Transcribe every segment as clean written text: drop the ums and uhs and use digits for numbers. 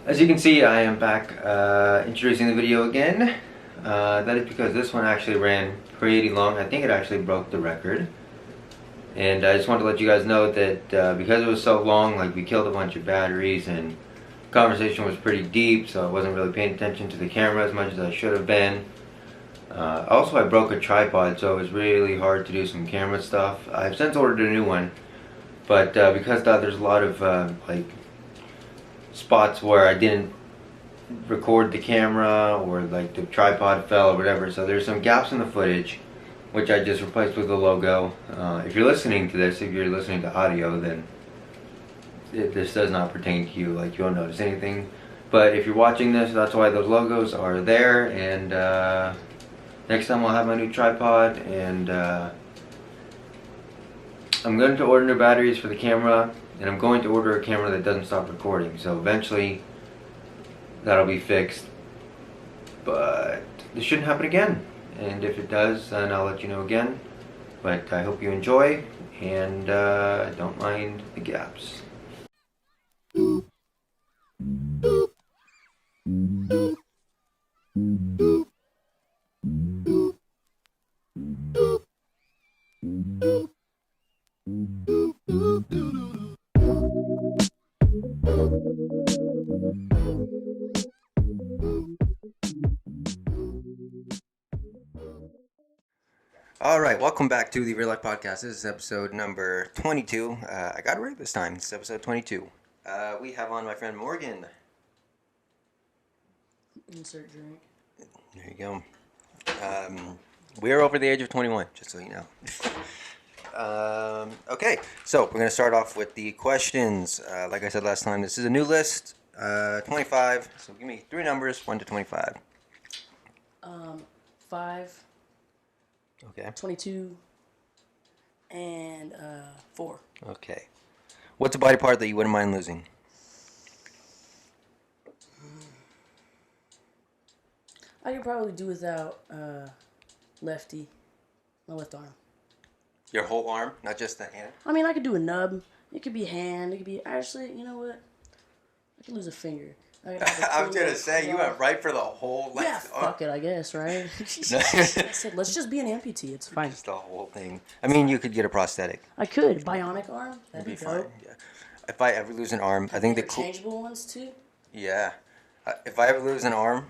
As you can see, I am back introducing the video again. That is because this one actually ran pretty long. I think it actually broke the record. And I just wanted to let you guys know that because it was so long, like we killed a bunch of batteries and the conversation was pretty deep, so I wasn't really paying attention to the camera as much as I should have been. Also, I broke a tripod, so it was really hard to do some camera stuff. I've since ordered a new one, but because there's a lot of like spots where I didn't record the camera or like the tripod fell or whatever, so there's some gaps in the footage which I just replaced with the logo. If you're listening to this, if you're listening to audio, then this does not pertain to you, like you won't notice anything, but if you're watching this, that's why those logos are there. And next time I'll have my new tripod, and I'm going to order new batteries for the camera, and I'm going to order a camera that doesn't stop recording, so eventually that'll be fixed, but this shouldn't happen again. And if it does, then I'll let you know again. But I hope you enjoy, and don't mind the gaps. All right, welcome back to the Real Life Podcast. This is episode number 22. I got it right this time. It's episode 22. We have on my friend Morgan. Insert drink. There you go. We're over the age of 21, just so you know. Okay, so we're going to start off with the questions. Like I said last time, this is a new list. 25. So give me three numbers, 1 to 25. 5, Okay. 22, and 4. Okay. What's a body part that you wouldn't mind losing? I could probably do without lefty, my left arm. Your whole arm, not just the hand? I mean, I could do a nub. It could be hand. It could be actually. You know what? I could lose a finger. I was gonna say you went right for the whole left Yeah, fuck it, I guess, right? I said, let's just be an amputee. It's fine. Just the whole thing. I mean, you could get a prosthetic. I could bionic arm. That'd be fine. dope. Yeah. If I ever lose an arm, I think the Interchangeable ones too. Yeah. If I ever lose an arm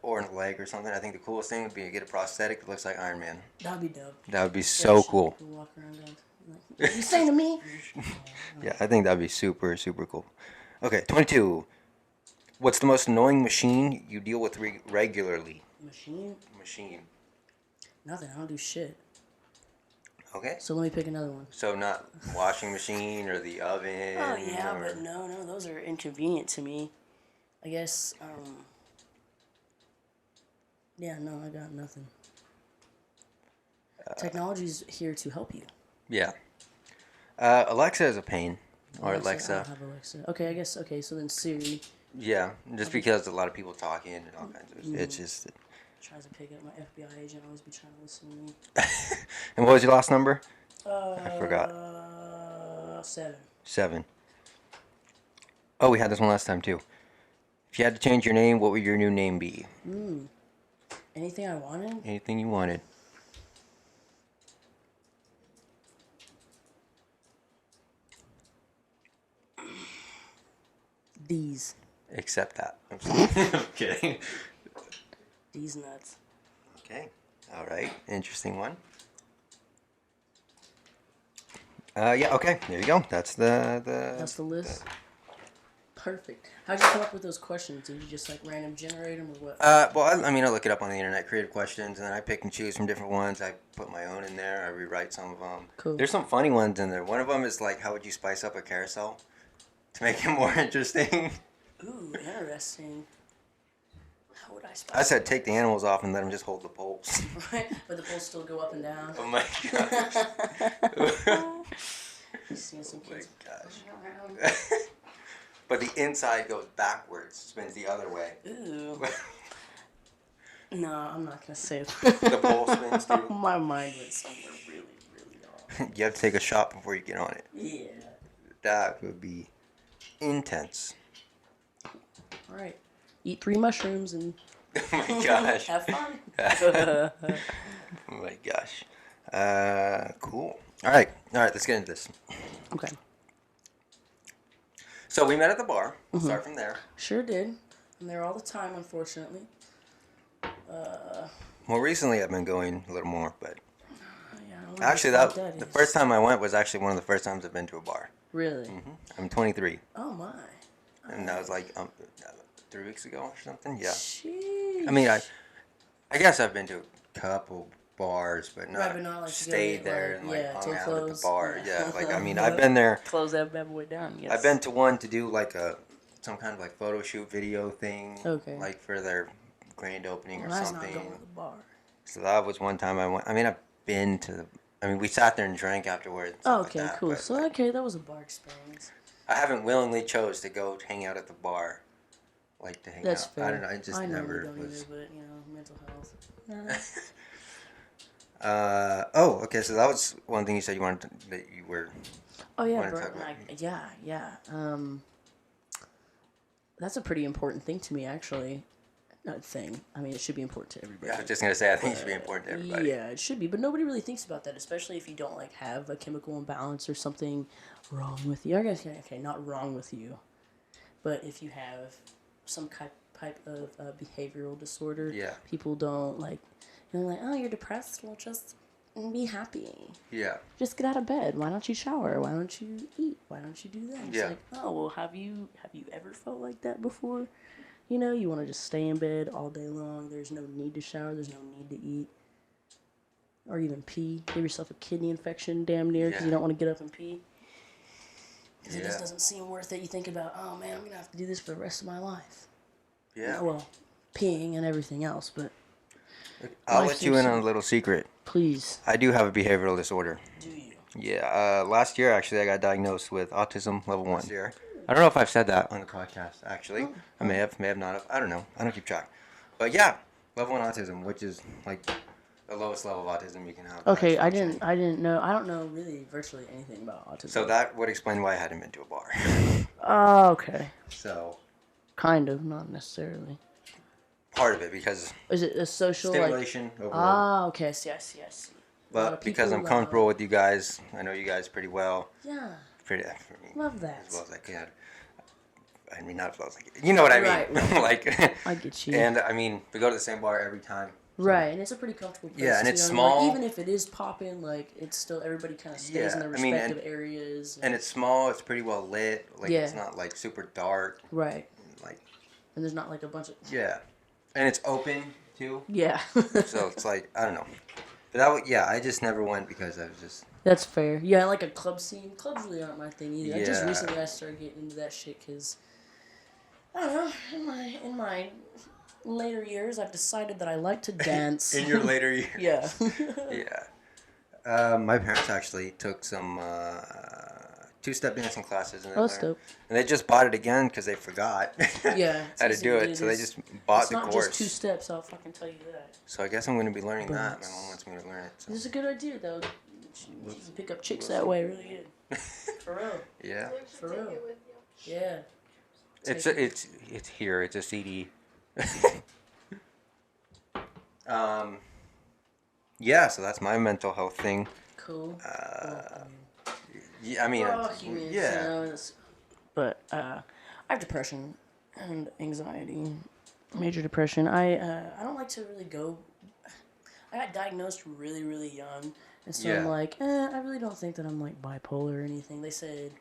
or a leg or something, I think the coolest thing would be to get a prosthetic that looks like Iron Man. That'd be dope. That would be so cool. Walk around like, you saying to me? Yeah, I think that'd be super, super cool. Okay, 22. What's the most annoying machine you deal with regularly? Machine. Nothing. I don't do shit. Okay. So let me pick another one. So not washing machine or the oven? Oh, yeah, but no, those are inconvenient to me. I guess, yeah, no, I got nothing. Technology's here to help you. Yeah. Alexa is a pain. Or Alexa. I don't have Alexa. Okay, I guess, so then Siri. Yeah, just because a lot of people talking and all kinds of it's just... Tries to pick up my FBI agent, always be trying to listen to me. And what was your last number? I forgot. 7. 7. Oh, we had this one last time too. If you had to change your name, what would your new name be? Anything I wanted? Anything you wanted. These. Except that. I'm kidding. These nuts. Okay. All right. Interesting one. Yeah. Okay. There you go. That's That's the list. Perfect. How'd you come up with those questions? Did you just like random generate them or what? Well, I mean, I look it up on the internet, creative questions, and then I pick and choose from different ones. I put my own in there. I rewrite some of them. Cool. There's some funny ones in there. One of them is like, how would you spice up a carousel to make it more interesting? Ooh, interesting. How would I spice? I said take the animals off and let them just hold the poles. Right, but the poles still go up and down. Oh my gosh. Seeing some kids. Oh my gosh. But the inside goes backwards, spins the other way. Ooh. No, I'm not gonna say that. The pole spins too. My mind went somewhere really, really off. You have to take a shot before you get on it. Yeah. That would be intense. All right. Eat 3 mushrooms and Oh my gosh. have fun. Oh my gosh. Cool. All right. Let's get into this. Okay. So we met at the bar. We'll start from there. Sure did. I'm there all the time, unfortunately. More recently, I've been going a little more, but Yeah, I wonder actually, what the is. first time I went was actually one of the first times I've been to a bar. Really? I'm 23, Oh my. and that was like 3 weeks ago or something. Yeah. Sheesh. I mean, I guess I've been to a couple bars, but not, Right, but not like to go stayed get, there like, and like yeah, hung till out at close. the bar. Yeah. Yeah, like I mean, I've been there. Close that bad boy down. Yes. I've been to one to do like some kind of like photo shoot video thing. Okay. Like for their grand opening Well, or that's something. not going to the bar. So that was one time I went. I mean, I've been to. I mean, we sat there and drank afterwards. And Oh, stuff okay, like that, cool. but, So, like, okay, that was a bar experience. I haven't willingly chose to go hang out at the bar, like to hang That's out. fair. I don't know. I just I never don't was. either, but, you know, mental health. Okay. So that was one thing you said you wanted that you were. Oh, yeah, wanted to bro. talk about. Yeah. That's a pretty important thing to me, actually. Not thing. I mean, it should be important to everybody. Yeah, I was just gonna say I think it should be important to everybody. Yeah, it should be, but nobody really thinks about that, especially if you don't like have a chemical imbalance or something wrong with you. I guess okay, not wrong with you, but if you have some type of behavioral disorder, Yeah. people don't like. Like, oh, you're depressed. Well, just be happy. Yeah. Just get out of bed. Why don't you shower? Why don't you eat? Why don't you do that? It's Yeah. like, oh, well, have you ever felt like that before? You know, you want to just stay in bed all day long. There's no need to shower. There's no need to eat. Or even pee. Give yourself a kidney infection damn near because you don't want to get up and pee. Because it just doesn't seem worth it. You think about, oh man, I'm going to have to do this for the rest of my life. Yeah. Oh, well, peeing and everything else, but I'll life let you in seems on a little secret. please. I do have a behavioral disorder. Do you? Yeah. Last year, actually, I got diagnosed with autism level 1. Last year. I don't know if I've said that on the podcast, actually. I may have not have. I don't know. I don't keep track. But yeah, level 1 autism, which is like the lowest level of autism you can have. Okay, I didn't know. I don't know really virtually anything about autism. So that would explain why I hadn't been to a bar. Oh, okay. So. Kind of, not necessarily. Part of it, because. Is it a social stimulation overload. Ah, okay. I see. But because I'm comfortable with you guys, I know you guys pretty well. Yeah. Pretty. Love that. As well as I can. I mean, not as well as I can. You know what I mean? Right. Like. I get you. And I mean, we go to the same bar every time. Right, and it's a pretty comfortable place. Yeah, and it's like, small. even if it is popping, like it's still everybody kind of stays in their respective areas. And it's small. It's pretty well lit. Like it's not like super dark. Right. Like. And there's not like a bunch of. Yeah, and it's open too. Yeah. So it's like I don't know, but I just never went because I was just. That's fair. Yeah, like a club scene. Clubs really aren't my thing either. Yeah. Just recently I started getting into that shit because I don't know. In my later years, I've decided that I like to dance. In your later years. Yeah. Yeah. My parents actually took some two-step dancing classes. And That's dope. And they just bought it again because they forgot Yeah. how to do it. So they just bought the course. It's not just 2 steps, I'll fucking tell you that. So I guess I'm going to be learning that. My mom wants me to learn it. So. This is a good idea, though. You can pick up chicks that way really good. For real. Yeah. For real. Yeah. It's here. It's a CD. Yeah, so that's my mental health thing. Cool. Yeah, I mean, we're all humans, yeah. you know, but I have depression and anxiety, major depression. I don't like to really go. I got diagnosed really, really young, and so I'm like, I really don't think that I'm like bipolar or anything. They said,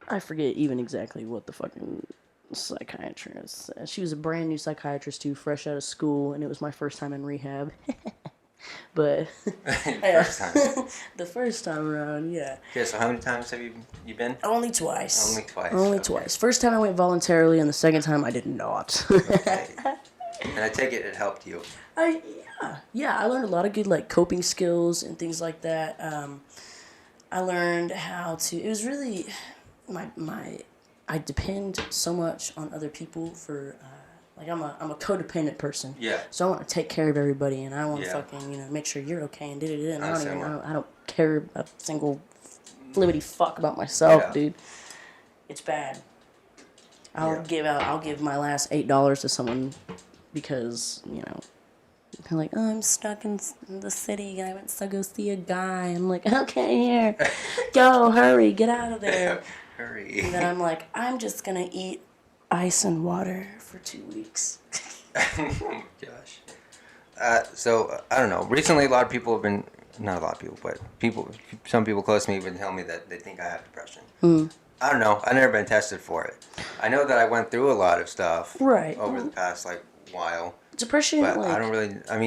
I forget even exactly what the fucking psychiatrist. She was a brand new psychiatrist too, fresh out of school, and it was my first time in rehab. But First time. the first time around, yeah. Okay, so how many times have you been? Only twice. Only twice. Only okay. twice. First time I went voluntarily, and the second time I did not. Okay. And I take it helped you. Yeah. I learned a lot of good like coping skills and things like that. I learned how to. It was really I depend so much on other people for. Like I'm a codependent person. Yeah. So I want to take care of everybody, and I want to fucking make sure you're okay and and I don't care a single flippity fuck about myself, dude. It's bad. I'll give my last $8 to someone because, they're like, oh, I'm stuck in the city. I went to go see a guy. I'm like, okay, here. Go, hurry, get out of there. Hurry. And then I'm like, I'm just going to eat ice and water for 2 weeks. Oh, gosh. So, I don't know. Recently, a lot of people have been, not a lot of people, but some people close to me have been telling me that they think I have depression. I don't know. I've never been tested for it. I know that I went through a lot of stuff over the past, while. Depression, but I don't really, I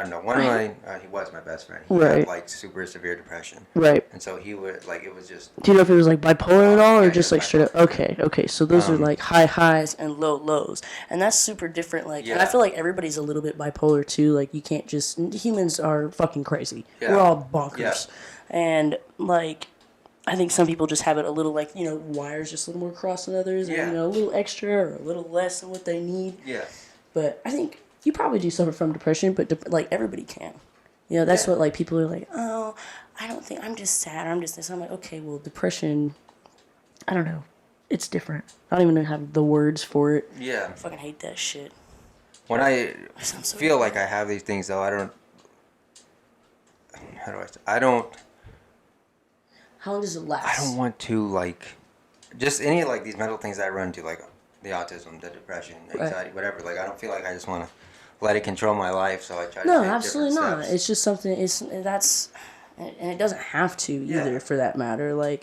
don't know. One of my, he was my best friend. He had, super severe depression. Right. And so he would, it was just. Do you know if it was, bipolar at all, or just, straight up? Okay. So those are, high highs and low lows. And that's super different, and I feel like everybody's a little bit bipolar, too. You can't just, humans are fucking crazy. Yeah. We're all bonkers. Yeah. And, I think some people just have it a little, wires just a little more crossed than others, or, a little extra or a little less than what they need. Yeah. But I think you probably do suffer from depression, but everybody can. That's what people are like, oh, I don't think, I'm just sad, or I'm just this. I'm like, okay, well, depression, I don't know. It's different. I don't even have the words for it. Yeah. I fucking hate that shit. When I feel like I have these things, though, I don't. How do I say? I don't. How long does it last? I don't want to, just any of, these mental things that I run into, the autism, the depression, anxiety, whatever. I don't feel like I just want to let it control my life, so I try to No, take absolutely different not. steps. It's just something, and it doesn't have to either, for that matter.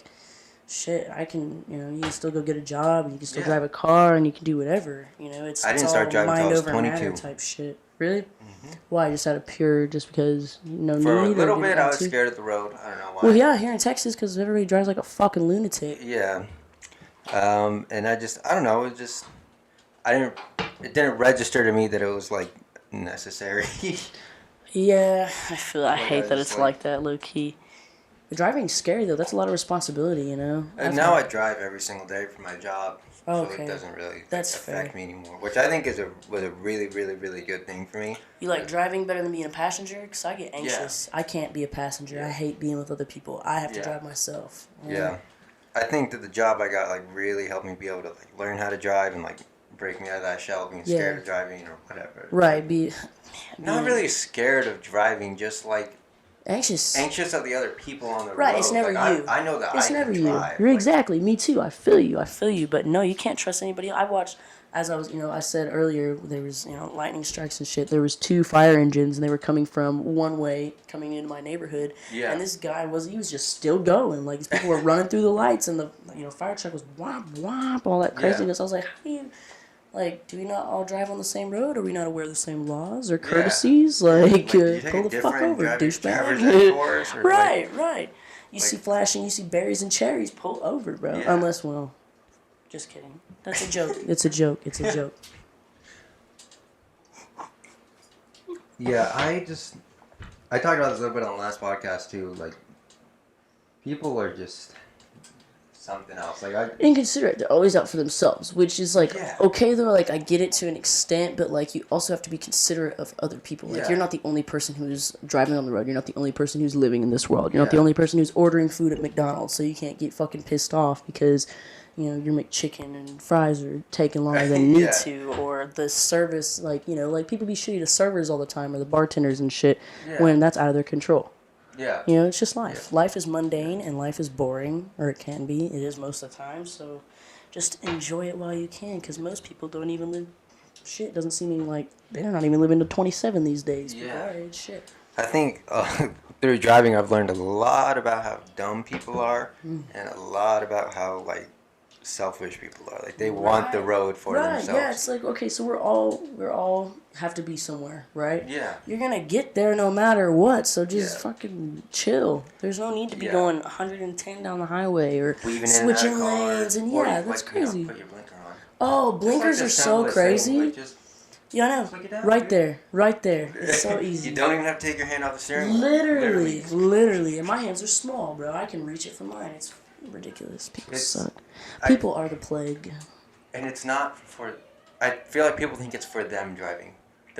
Shit, I can, you can still go get a job, and you can still drive a car, and you can do whatever. It's I didn't all start driving mind until I was over 22. matter type shit. Really? Mm-hmm. Why? Just out of pure, just because no For need? a little bit, I was scared of the road. I don't know why. Well, yeah, here in Texas, because everybody drives like a fucking lunatic. Yeah. And I don't know. It didn't register to me that it was necessary. Yeah, I hate that it's like that, low key. The driving's scary though. That's a lot of responsibility, And now I drive every single day for my job, so it doesn't really affect me anymore. Which I think was a really, really, really good thing for me. You like driving better than being a passenger? Because I get anxious. Yeah. I can't be a passenger. Yeah. I hate being with other people. I have to drive myself. Yeah. I think that the job I got really helped me be able to learn how to drive and break me out of that shell of being scared of driving or whatever. Right. Not really scared of driving, just anxious of the other people on the road. Right, it's never you. I know that it's never drive. You're exactly. Me too. I feel you. But no, you can't trust anybody. I watched, as I was, I said earlier, there was, lightning strikes and shit. There was 2 fire engines, and they were coming from one way, coming into my neighborhood. Yeah. And this guy he was just still going. These people were running through the lights, and the, fire truck was whomp, whomp, all that craziness. Yeah. I was like, how do you... do we not all drive on the same road? Are we not aware of the same laws or courtesies? Pull the fuck over, douchebag. Right. You see flashing, you see berries and cherries, pull over, bro. Yeah. Unless, just kidding. That's a joke. It's a joke. Yeah, I talked about this a little bit on the last podcast, too. People are just... something else. Inconsiderate. They're always out for themselves, which is okay though. I get it to an extent, but you also have to be considerate of other people. You're not the only person who's driving on the road. You're not the only person who's living in this world. You're not the only person who's ordering food at McDonald's, so you can't get fucking pissed off because your McChicken and fries are taking longer than need to, or the service people be shitty to servers all the time, or the bartenders and shit when that's out of their control. Yeah. It's just life. Yeah. Life is mundane and life is boring, or it can be. It is most of the time. So just enjoy it while you can, because most people don't even live. Shit, doesn't seem like they're not even living to 27 these days. Yeah. Shit. I think through driving, I've learned a lot about how dumb people are, and a lot about how selfish people are. They want the road for themselves. Yeah, it's okay, so we're all have to be somewhere, right? Yeah. You're gonna get there no matter what, so just fucking chill. There's no need to be going 110 down the highway or switching lanes, and that's crazy. Put your blinker on. Oh, blinkers are so crazy. Yeah, I know. Right there. It's so easy. You don't even have to take your hand off the steering wheel. Literally. And my hands are small, bro. I can reach it from mine. It's ridiculous. People suck. People are the plague. And it's not for... I feel like people think it's for them driving.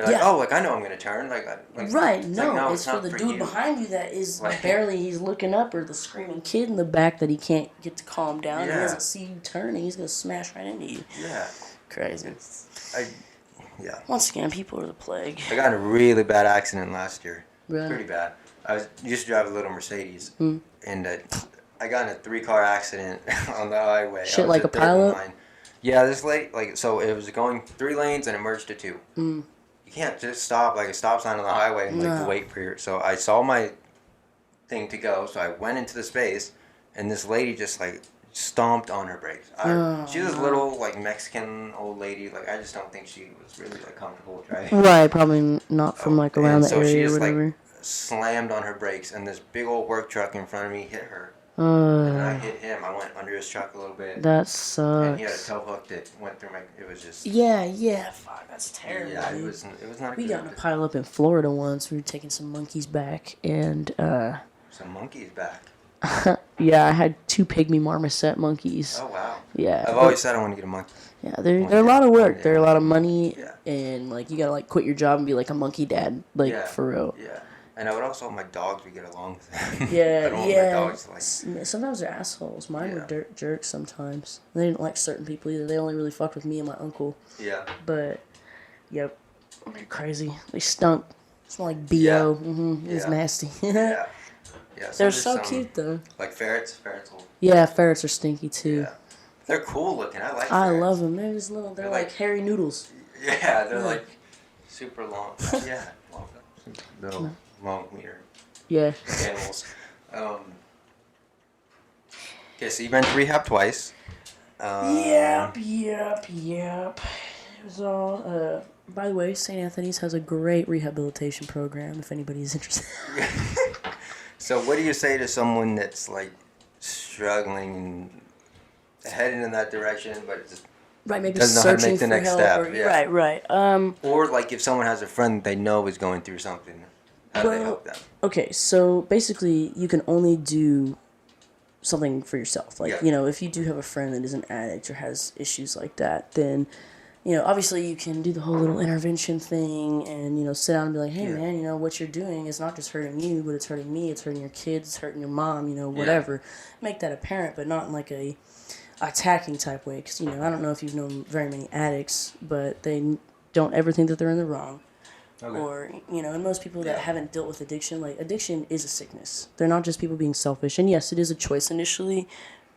They're like, Yeah. oh, like I know I'm gonna turn, like Right, it's no, like, no, it's for not the for dude you. behind you that is Like- barely, he's looking up, or the screaming kid in the back that he can't get to calm down. He Yeah. doesn't see you turning, he's gonna smash right into you. Yeah, Crazy. yeah. Once again, people are the plague. I got in a really bad accident last year. Really? Pretty bad. Used to drive a little Mercedes, Hmm. and I got in a 3-car accident on the highway. Shit, I was like the a third in pilot? line. Yeah, this late, like, so it was going 3 lanes and it merged to 2. Mm. You can't just stop like a stop sign on the highway and like No. wait for your. So I saw my thing to go, so I went into the space, and this lady just like stomped on her brakes. She was a little like Mexican old lady. Like I just don't think she was really like comfortable driving. Right, probably not from like around And the so she area or just whatever. like slammed on her brakes, and this big old work truck in front of me hit her. And I hit him. I went under his truck a little bit. That And he had a sucks. tow hook that went through my. It was just. Yeah, fuck, that's terrible. Yeah, dude. it was not. We good. got in a pile up in Florida once. We were taking some monkeys back, and Some monkeys back. yeah, I had 2 pygmy marmoset monkeys. Oh wow. Yeah, I've always said I want to get a monkey. yeah, they're a lot of work. Yeah. They're a lot of money, Yeah. and like you gotta like quit your job and be like a monkey dad, like Yeah. for real. Yeah. And I would also hope my dogs would get along with them. Yeah, I don't want my yeah. dogs to, like. Sometimes they're assholes. Mine were Yeah. dirt jerks sometimes. They didn't like certain people either. They only really fucked with me and my uncle. Yeah. But, yep, they're crazy. They stunk. Smell like BO. Yeah. It was Yeah. nasty. Yeah. Yeah. They're there's so some, cute though. Like ferrets. Ferrets will. Yeah, ferrets are stinky too. Yeah. They're cool looking. I like. I ferrets. love them. They're just little. They're They're like, like- hairy noodles. Yeah, they're Yeah. like super long. Yeah. Little long meter Yeah. animals. Okay, so you've been to rehab twice. Yep. It was all. By the way, St. Anthony's has a great rehabilitation program. If anybody's interested. So what do you say to someone that's like struggling and heading in that direction, but just, Right, maybe Doesn't know how to searching make the for next help. step, Or, yeah. Right. or like if someone has a friend they know is going through something, how do they Well, help them? Okay, so basically, you can only do something for yourself. Like, Yeah. if you do have a friend that is an addict or has issues like that, then, obviously you can do the whole little intervention thing and, sit down and be like, hey, Yeah. man, what you're doing is not just hurting you, but it's hurting me, it's hurting your kids, it's hurting your mom, whatever. Make that apparent, but not in like a attacking type way. Because, I don't know if you've known very many addicts, but they don't ever think that they're in the wrong. Okay. Or, and most people that Yeah. haven't dealt with addiction, like, addiction is a sickness. They're not just people being selfish. And yes, it is a choice initially,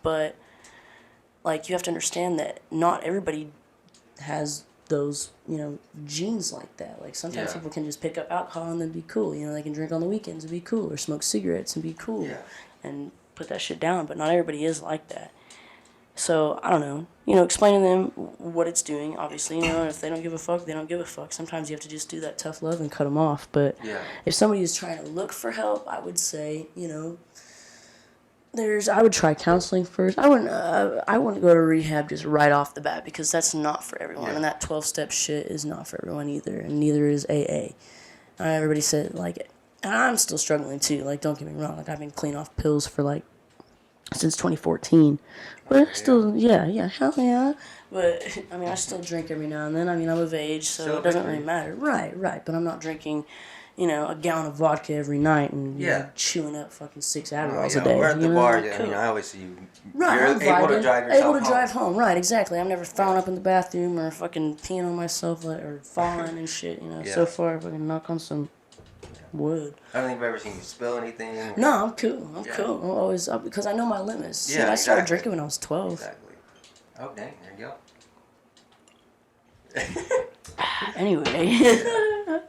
but, like, you have to understand that not everybody has those, genes like that. Like, sometimes Yeah. people can just pick up alcohol and then be cool. They can drink on the weekends and be cool, or smoke cigarettes and be cool. Yeah. And put that shit down, but not everybody is like that. So, I don't know. Explain to them what it's doing, obviously. If they don't give a fuck, they don't give a fuck. Sometimes you have to just do that tough love and cut them off. But Yeah. if somebody is trying to look for help, I would say, I would try counseling first. I wouldn't go to rehab just right off the bat because that's not for everyone. Yeah. And that 12-step shit is not for everyone either. And neither is AA. Everybody said, like, and I'm still struggling too. Like, don't get me wrong. Like, I've been clean off pills for, like, since 2014. But still, yeah, hell yeah. But, I still drink every now and then. I'm of age, so Still it doesn't drinking. really matter. Right. But I'm not drinking, a gallon of vodka every night and Yeah. chewing up fucking 6 Oh, Adderalls yeah, a day. we're at the you know? bar. Cool. I always see you. Right, You're I'm able to vibing, drive yourself able to home. drive home. Right, exactly. I'm never throwing up in the bathroom or fucking peeing on myself or falling and shit. Yeah. So far, if I can knock on some wood. I don't think I've ever seen you spill anything. No, I'm cool. I'm Yeah. cool. I'm always because I know my limits. Yeah, I started exactly. drinking when I was 12. Exactly. Oh, dang. There you go. Anyway.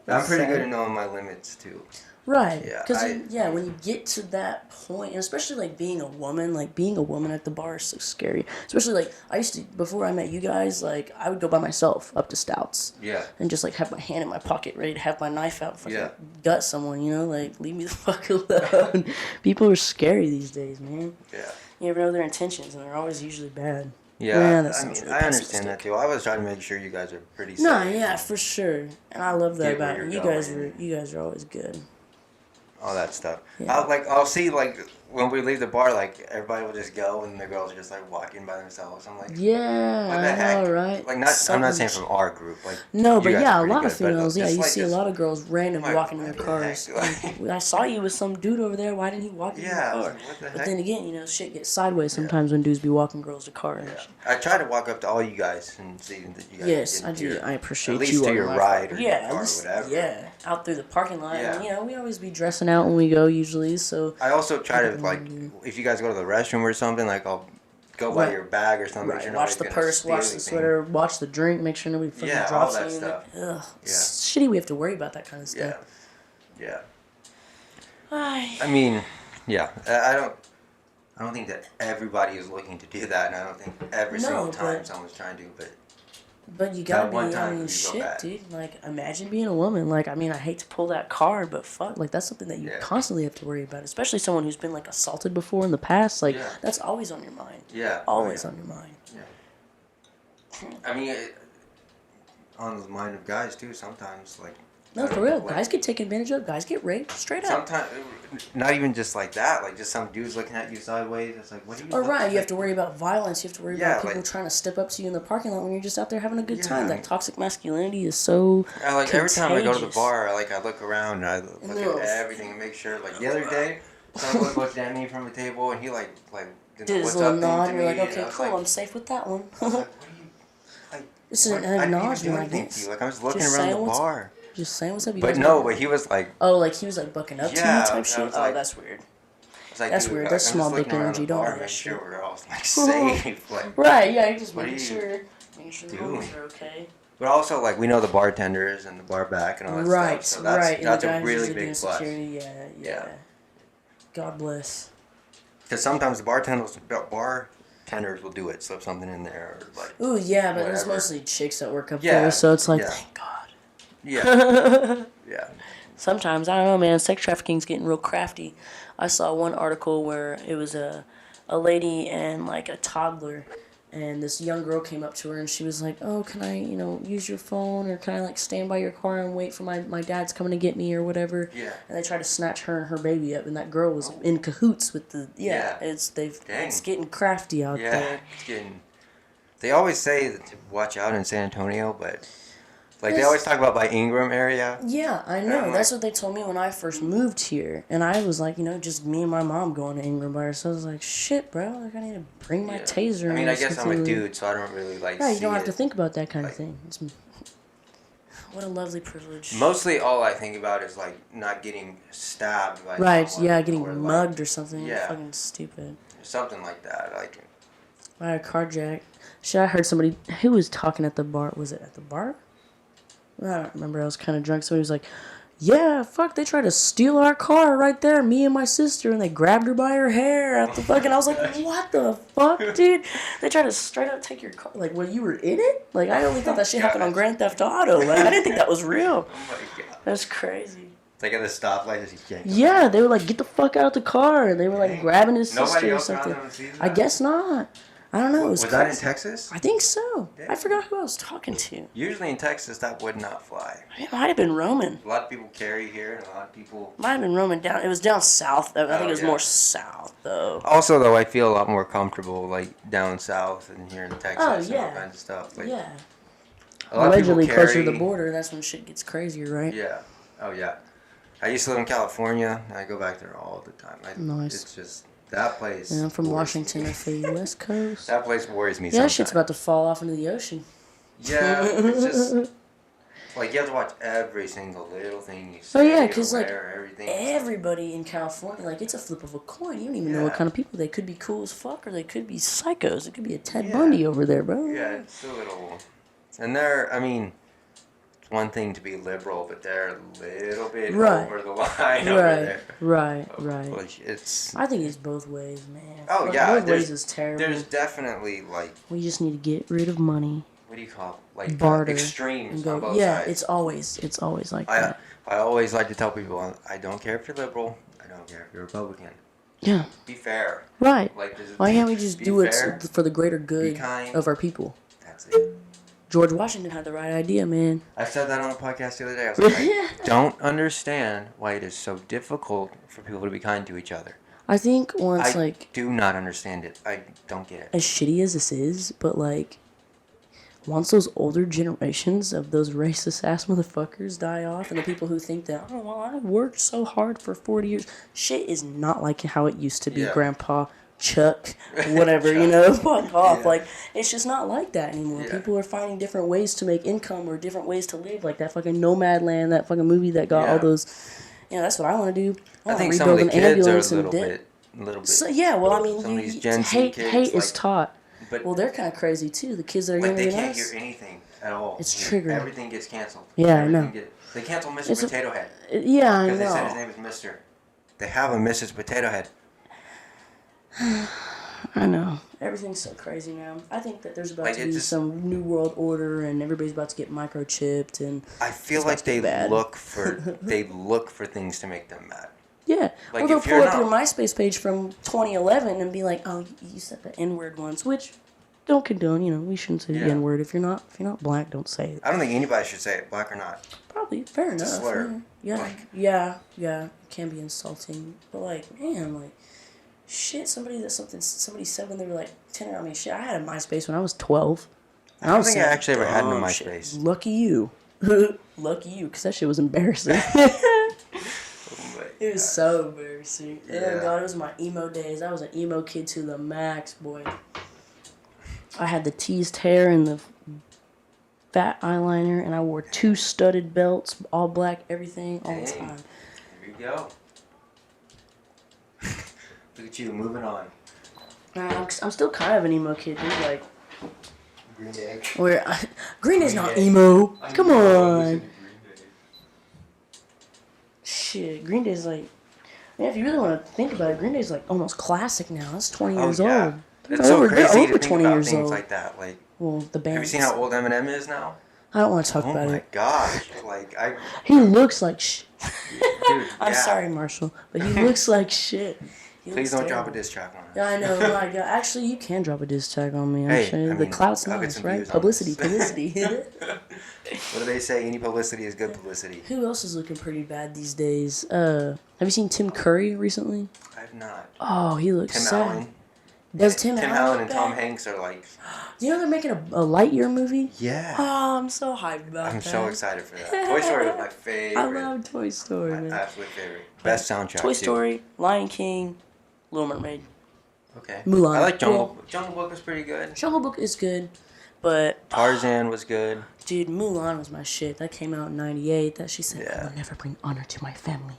I'm pretty good at knowing my limits, too. Right. Yeah, Because, I- when you get to that point, and especially, like, being a woman at the bar is so scary. Especially, like, I used to, before I met you guys, like, I would go by myself up to Stouts. Yeah. And just, like, have my hand in my pocket, ready to have my knife out, fucking Yeah. gut someone, like, leave me the fuck alone. People are scary these days, man. Yeah. You never know their intentions, and they're always usually bad. Yeah, Man, that I sounds mean, really I understand that pessimistic. too. I was trying to make sure you guys are pretty safe. No, yeah, for sure. And I love that Get where about you. you're You guys going. you guys are always good. All that stuff. Yeah. I'll see like when we leave the bar, like everybody will just go, and the girls are just like walking by themselves. I'm like, Yeah, what the I heck? know, right? Like, I'm not saying Something- from our group, like No, you but guys yeah, are a pretty lot of good, but, females. Yeah, just, you like, see a just- lot of girls randomly like, walking in their what the cars. heck? Like, I saw you with some dude over there. Why didn't he walk in your Yeah, I was car? like, what the But heck? then again, you know, shit gets sideways sometimes when dudes be walking girls to cars. Yeah. I try to walk up to all you guys and see that you guys. Yes, get I do. your- I appreciate at least you to on your my ride car. or Yeah, your at car least, or whatever. yeah, out through the parking lot. Yeah. And, you know, we always be dressing out when we go usually. So I also try to People like, wanna do- if you guys go to the restroom or something, like I'll go by Right. your bag or something. right, You're watch nobody's the gonna purse, steal watch the anything. sweater, watch the drink, make sure nobody fucking Yeah, all drops that anything. stuff. Ugh, Yeah. it's shitty. We have to worry about that kind of Yeah, stuff. yeah. Ay. I mean, yeah. I don't think that everybody is looking to do that, and I don't think every No, single time but- someone's trying to. But But you gotta That one be, I time mean, you go shit, back. dude. Like, imagine being a woman. Like, I mean, I hate to pull that card, but fuck, like, that's something that you Yeah. constantly have to worry about. Especially someone who's been, like, assaulted before in the past. Like, Yeah. that's always on your mind. yeah, Always oh, on your mind. yeah. I mean, on the mind of guys too. Sometimes, like. No, for real. Guys get taken advantage of. Guys get raped. Straight up. Sometimes, not even just like that. Like just some dudes looking at you sideways. It's like, what are you? Or looking right, you have at? to worry about violence. You have to worry Yeah, about people like- trying to step up to you in the parking lot when you're just out there having a good time. Yeah. That toxic masculinity is so Like every time I go to the contagious. bar, like I look around and I look No. at everything and make sure. Like the other day, someone looked at me from the table and he like did Did his what's little up thing nod, to and you're me, like, and okay, I was cool, like- I'm safe with that one. I was like, what are you? Like, This is an what? I didn't even do acknowledgement, I anything guess. to you. Like I was looking Just around saying the what's- bar. Just saying what's up. You But guys no, know- but he was like, Oh, like he was like bucking up to Yeah, you type I shit? was Oh, like- that's weird. it's like That's dude, weird. like, That's I'm small just dick looking around energy. the Don't bar do and that make sure shit. we're all like safe. Like, Right, yeah, you just What making are you sure the doing? homies are okay. but also like we know the bartenders and the bar back and all that Right, stuff. So that's right. And that's the a guys really usually big doing plus. security, yeah. Yeah. God bless. Because sometimes the bartenders will do it, slip something in there, or like Ooh, yeah, but there's Whatever. mostly chicks that work up Yeah, there, so it's like, yeah. thank God. yeah, yeah. Sometimes, I don't know, man, sex trafficking's getting real crafty. I saw one article where it was a lady and, like, a toddler, and this young girl came up to her, and she was like, oh, can I, use your phone, or can I, like, stand by your car and wait for my dad's coming to get me, or whatever. Yeah. And they tried to snatch her and her baby up, and that girl was in cahoots with the, Yeah. it's Dang. getting crafty out Yeah, there. it's getting. They always say that to watch out in San Antonio, but like they Yes. always talk about by Ingram area. Yeah, I And know. I'm That's like- what they told me when I first moved here. And I was like, just me and my mom going to Ingram by ourselves. Like, shit, bro. Like, I need to bring my Yeah. taser. I mean, and I guess I'm a something. dude, so I don't really like. Right, you see don't have it. to think about that kind Like- of thing. What a lovely privilege. Mostly, all I think about is like not getting stabbed by. Right, someone yeah, getting or, like, mugged or something. yeah. Fucking stupid. something like that. Like, I had a carjack. Shit, I heard somebody who was talking at the bar. Was it at the bar? I don't remember. I was kind of drunk. Somebody was like, yeah, fuck, they tried to steal our car right there, me and my sister, and they grabbed her by her hair at the fucking... I was like, what the fuck, dude? They tried to straight up take your car. Like, when you were in it? Like, I only thought that shit happened on Grand Theft Auto. Like, I didn't think that was real. oh my god. That's crazy. It's like at the stoplight, just yank. Yeah, they were like, get the fuck out of the car. And they were like Dang. grabbing his Nobody sister or else around something. them sees I that? guess not. I don't know. It was Was that in crazy. Texas? I think so. I Dang. forgot who I was talking to. Usually in Texas, that would not fly. It might have been Roman. A lot of people carry here, and a lot of people. Might have been Roman down. It was down south. I think Oh, it was yeah. more south though. Also, though, I feel a lot more comfortable like down south and here in Texas Oh, and yeah. all kinds of stuff. Like, Yeah. a lot of people Allegedly closer to carry- the border. That's when shit gets crazier, right? Yeah. Oh yeah. I used to live in California. And I go back there all the time. Nice. It's just that place. And I'm from worries Washington. me. I feel you, West Coast. That place worries me. Yeah, that sometimes. shit's about to fall off into the ocean. Yeah, it's just like you have to watch every single little thing you say. Oh, yeah, or 'cause, like, wear, everything. Everybody in California, like, it's a flip of a coin. You don't even know what Yeah. kind of people. They could be cool as fuck, or they could be psychos. It could be a Ted Yeah. Bundy over there, bro. Yeah, it's a little. And they're, I mean, it's one thing to be liberal, but they're a little bit Right. over the line over Right, there. right. Like, it's. I think it's both ways, man. Oh, Fuck, yeah, both there's- ways is terrible. There's definitely like, We just need to get rid of money, what do you call it? Like barter, extremes and go. on both Yeah, sides. it's always like I that. I always like to tell people I don't care if you're liberal. I don't care if you're Republican. Yeah, Be fair. right. Like, there's a- Why can't we just be do it fair, for the greater good kind. of our people? That's it. George Washington had the right idea, man. I said that on a podcast the other day. I was like, I don't understand why it is so difficult for people to be kind to each other. I think once, I like, do not understand it. I don't get it. as shitty as this is, but, like, once those older generations of those racist ass motherfuckers die off, and the people who think that, oh, well, I worked so hard for 40 years, shit is not like how it used to be, Yeah. Grandpa, Chuck, whatever, Chuck. you know, fuck off. Yeah. Like, it's just not like that anymore. Yeah. People are finding different ways to make income or different ways to live, like that fucking Nomadland, that fucking movie that got all those, you know, that's what I want to do. I I want think to some of rebuild the an kids are ambulance a and little bit. So, yeah, well, I mean, Some of these Gen Z hate kids, is like, taught. But Well, they're kind of crazy too. The kids that are like younger they than can't us. hear anything at all. It's Like, triggering. Everything gets canceled. Yeah, I know. They cancel Mr. It's a- Potato Head Yeah, I because they said his know. name is Mr. They have a Mrs. Potato Head. I know. Everything's so crazy now. I think that there's about Like, to it be just- some new world order, and everybody's about to get microchipped, and I feel It's like about to get they bad. look for things to make them mad. yeah. Like, Well, they'll if pull you're up your not- MySpace page from 2011 and be like, "Oh, you said the N-word once," which don't condone. You know, we shouldn't say the Yeah. N-word. If you're not black, don't say it. I don't think anybody should say it, black or not. Probably fair It's a enough. slur. Yeah, Like- yeah, it can be insulting, but like, man, like, shit. Somebody said when they were like 10. I mean, shit. I had a MySpace when I was 12. I don't think I saying actually ever had a dumb shit. MySpace. Lucky you, lucky you, because that shit was embarrassing. It was so embarrassing. Yeah. Oh god, it was my emo days. I was an emo kid to the max, boy. I had the teased hair and the fat eyeliner, and I wore 2 studded belts, all black, everything, all the Dang. time. Here you go. Look at you, moving on. I'm still kind of an emo kid, dude. Like, Green Day. Green Day's Green not Day. emo. I Come know, I on. listen to Green Day. Shit, Green Day's like, man, if you really want to think about it, Green Day's like almost classic now. That's 20 Oh years yeah. old. They're It's so over, crazy they're to over think 20 about years things old. like that. Like, Well, the band. have you seen how old Eminem is now? I don't want to talk Oh about my it. gosh! Like He looks like shit. dude, I'm yeah. sorry, Marshall, but he looks like shit. He Please looks don't terrible. drop a diss track on us. Yeah, I know. My God, actually, you can drop a diss tag on me. Hey, Actually, I the mean, clout's I'll get nice, some right? views on Publicity, this. publicity. What do they say? Any publicity is good publicity. Who else is looking pretty bad these days? Have you seen Tim Curry recently? I've not. Oh, he looks Tim sad. Allen. Does Tim Tim Allen Allen look and Tom bad? Hanks are like, Do you know they're making a Lightyear movie? yeah. Oh, I'm so hyped about I'm that. so excited for that. Toy Story is my favorite. I love Toy Story, my man. absolute favorite. Best soundtrack. Toy too. Story, Lion King, Little Mermaid. Okay. Mulan. I like Jungle. Well- Jungle Book was pretty good. Jungle Book is good, but Tarzan was good. dude, Mulan was my shit. That came out in '98. That she said, Yeah. "I will never bring honor to my family."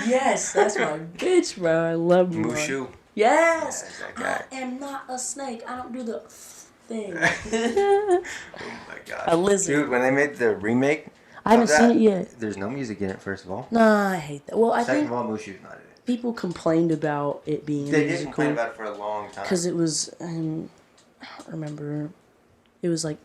Yes, that's my bitch, bro. I love Mulan. Mushu. Yes, Yes, that I am not a snake. I don't do the thing. Oh my gosh. A lizard. Dude, when they made the remake, I haven't of that, seen it yet. There's no music in it. First of all. Nah, I hate that. Well, I Second think of all, Mushu's not in it. people complained about it being They did musical. complain about it for a long time. Because it was, I don't remember, it was like,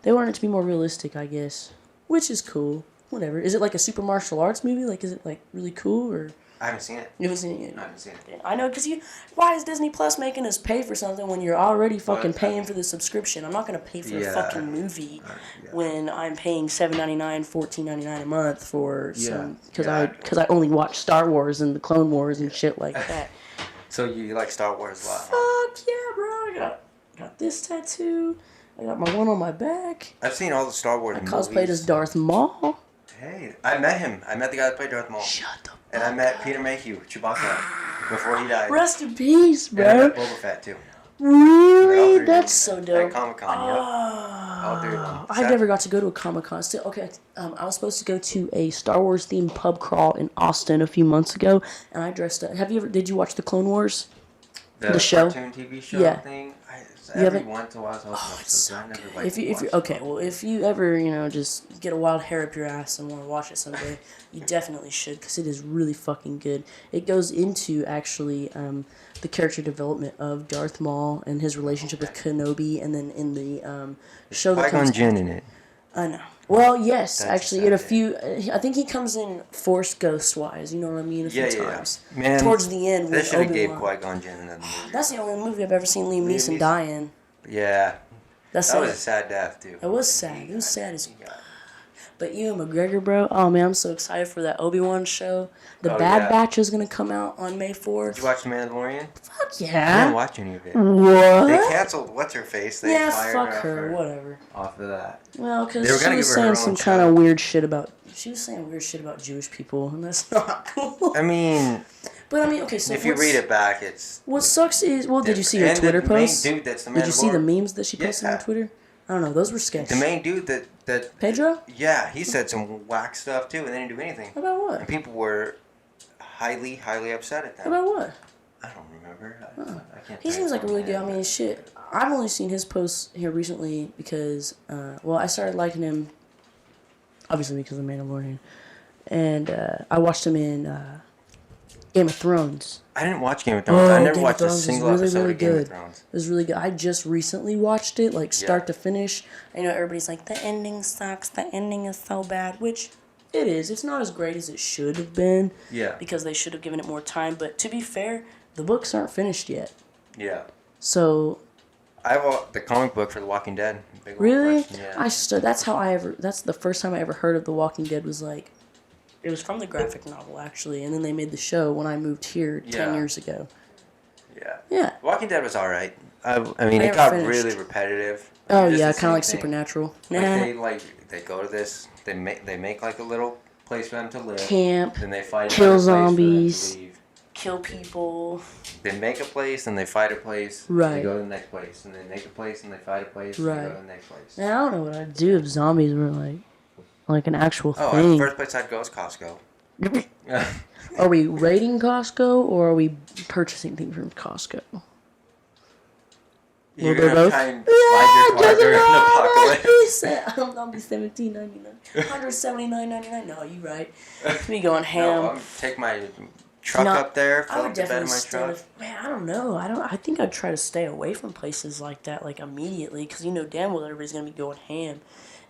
they wanted it to be more realistic, I guess, which is cool. Whatever. Is it like a super martial arts movie? Like, is it like really cool or? I haven't seen it. You haven't seen it yet? I haven't seen it. I know, because why is Disney Plus making us pay for something when you're already fucking But, paying for the subscription? I'm not going to pay for a Yeah. fucking movie Yeah. when I'm paying $7.99, $14.99 a month for some, because Yeah. I only watch Star Wars and the Clone Wars and shit like that. So you like Star Wars a lot? Huh? Fuck yeah, bro. I got this tattoo. I got my one on my back. I've seen all the Star Wars I movies. cosplayed as Darth Maul. Hey, I met him. I met the guy that played Darth Maul. Shut the And I met Peter Mayhew, Chewbacca, before he died. Rest in peace, And I bro. met Boba Fett too. Really? All That's three so At dope. Comic-Con, yep. All three of them. I never got to go to a Comic-Con. Still, okay, I was supposed to go to a Star Wars themed pub crawl in Austin a few months ago, and I dressed up. Did you watch the Clone Wars? the show? Cartoon TV show Yeah. thing. You Every haven't- once in a while, I'll Oh, watch it's those, so but I never good. like If you watch okay, well, if you ever just get a wild hair up your ass and want to watch it someday, you definitely should because it is really fucking good. It goes into actually the character development of Darth Maul and his relationship with Kenobi, and then in the show that Qui-Gon comes. Jinn in it. I know. Well, yes, That's actually, sad, in a yeah. few. I think he comes in Force Ghost wise. You know what I mean? A few times. Man, Towards the end, they with should have gave Obi-Wan. Qui-Gon Jinn another movie. That's the only movie I've ever seen Liam Neeson Neeson. die in. Yeah, That's that it. was a sad death too. It was sad. It was sad as. He got- But Ewan McGregor, bro, oh man, I'm so excited for that Obi-Wan show. The Oh, Bad yeah. Batch is gonna come out on May 4th. Did you watch The Mandalorian? Fuck I yeah. didn't watch any of it. What? They canceled what's her face. They Yeah, fired fuck her, her, whatever. off of that. Well, They were because she gonna was give her her saying own some kind show. of weird shit about. She was saying weird shit about Jewish people, and that's not cool. I mean, But I mean, okay, so if you read it back, it's what sucks is, well, did you see her and Twitter the main posts? dude that's the Did you see the Mandalorian- memes that she posted Yeah. on Twitter? I don't know, those were sketch. The main dude that Pedro? Yeah, he said some whack stuff too, and they didn't do anything. About what? And people were highly upset at that. About what? I don't remember. I can't. He tell seems you like a really good. I offhand, mean, shit. I've only seen his posts here recently because, well, I started liking him, obviously because of Mandalorian, and I watched him in Game of Thrones. I didn't watch Game of Thrones. I never Game of watched a Thrones is single really, episode really of Game good. of Thrones. It was really good. I just recently watched it, like start Yeah. to finish. I know everybody's like, the ending sucks. The ending is so bad, which it is. It's not as great as it should have been. Yeah. Because they should have given it more time. But to be fair, the books aren't finished yet. Yeah. So I have the comic book for The Walking Dead. Big old really, question, yeah. that's the first time I ever heard of The Walking Dead. Was like, it was from the graphic novel actually, and then they made the show when I moved here 10 Yeah. years ago. Yeah. Yeah. Walking Dead was alright. I mean, I it never got finished. really repetitive. Oh Just yeah, the kind same of like thing. Supernatural. They go to this. They make like a little place for them to live. Camp, Then they fight kill another place for them to zombies. leave. kill people. They make a place and they fight a place. Right. They go to the next place and they make a place and they fight a place. And they Right. go to the next place. Man, I don't know what I'd do if zombies were like an actual Oh, thing. the first place I'd go is Costco. Are we raiding Costco or are we purchasing things from Costco? You're Will they gonna both? try and slide your car during an apocalypse. I'll be $17.99, $179.99. No, you right. Me going ham. No, take my truck No, up there, I fill would up the bed definitely of my stay. truck. Man, I don't know. I think I'd try to stay away from places like that, like immediately, because you know damn well everybody's gonna be going ham,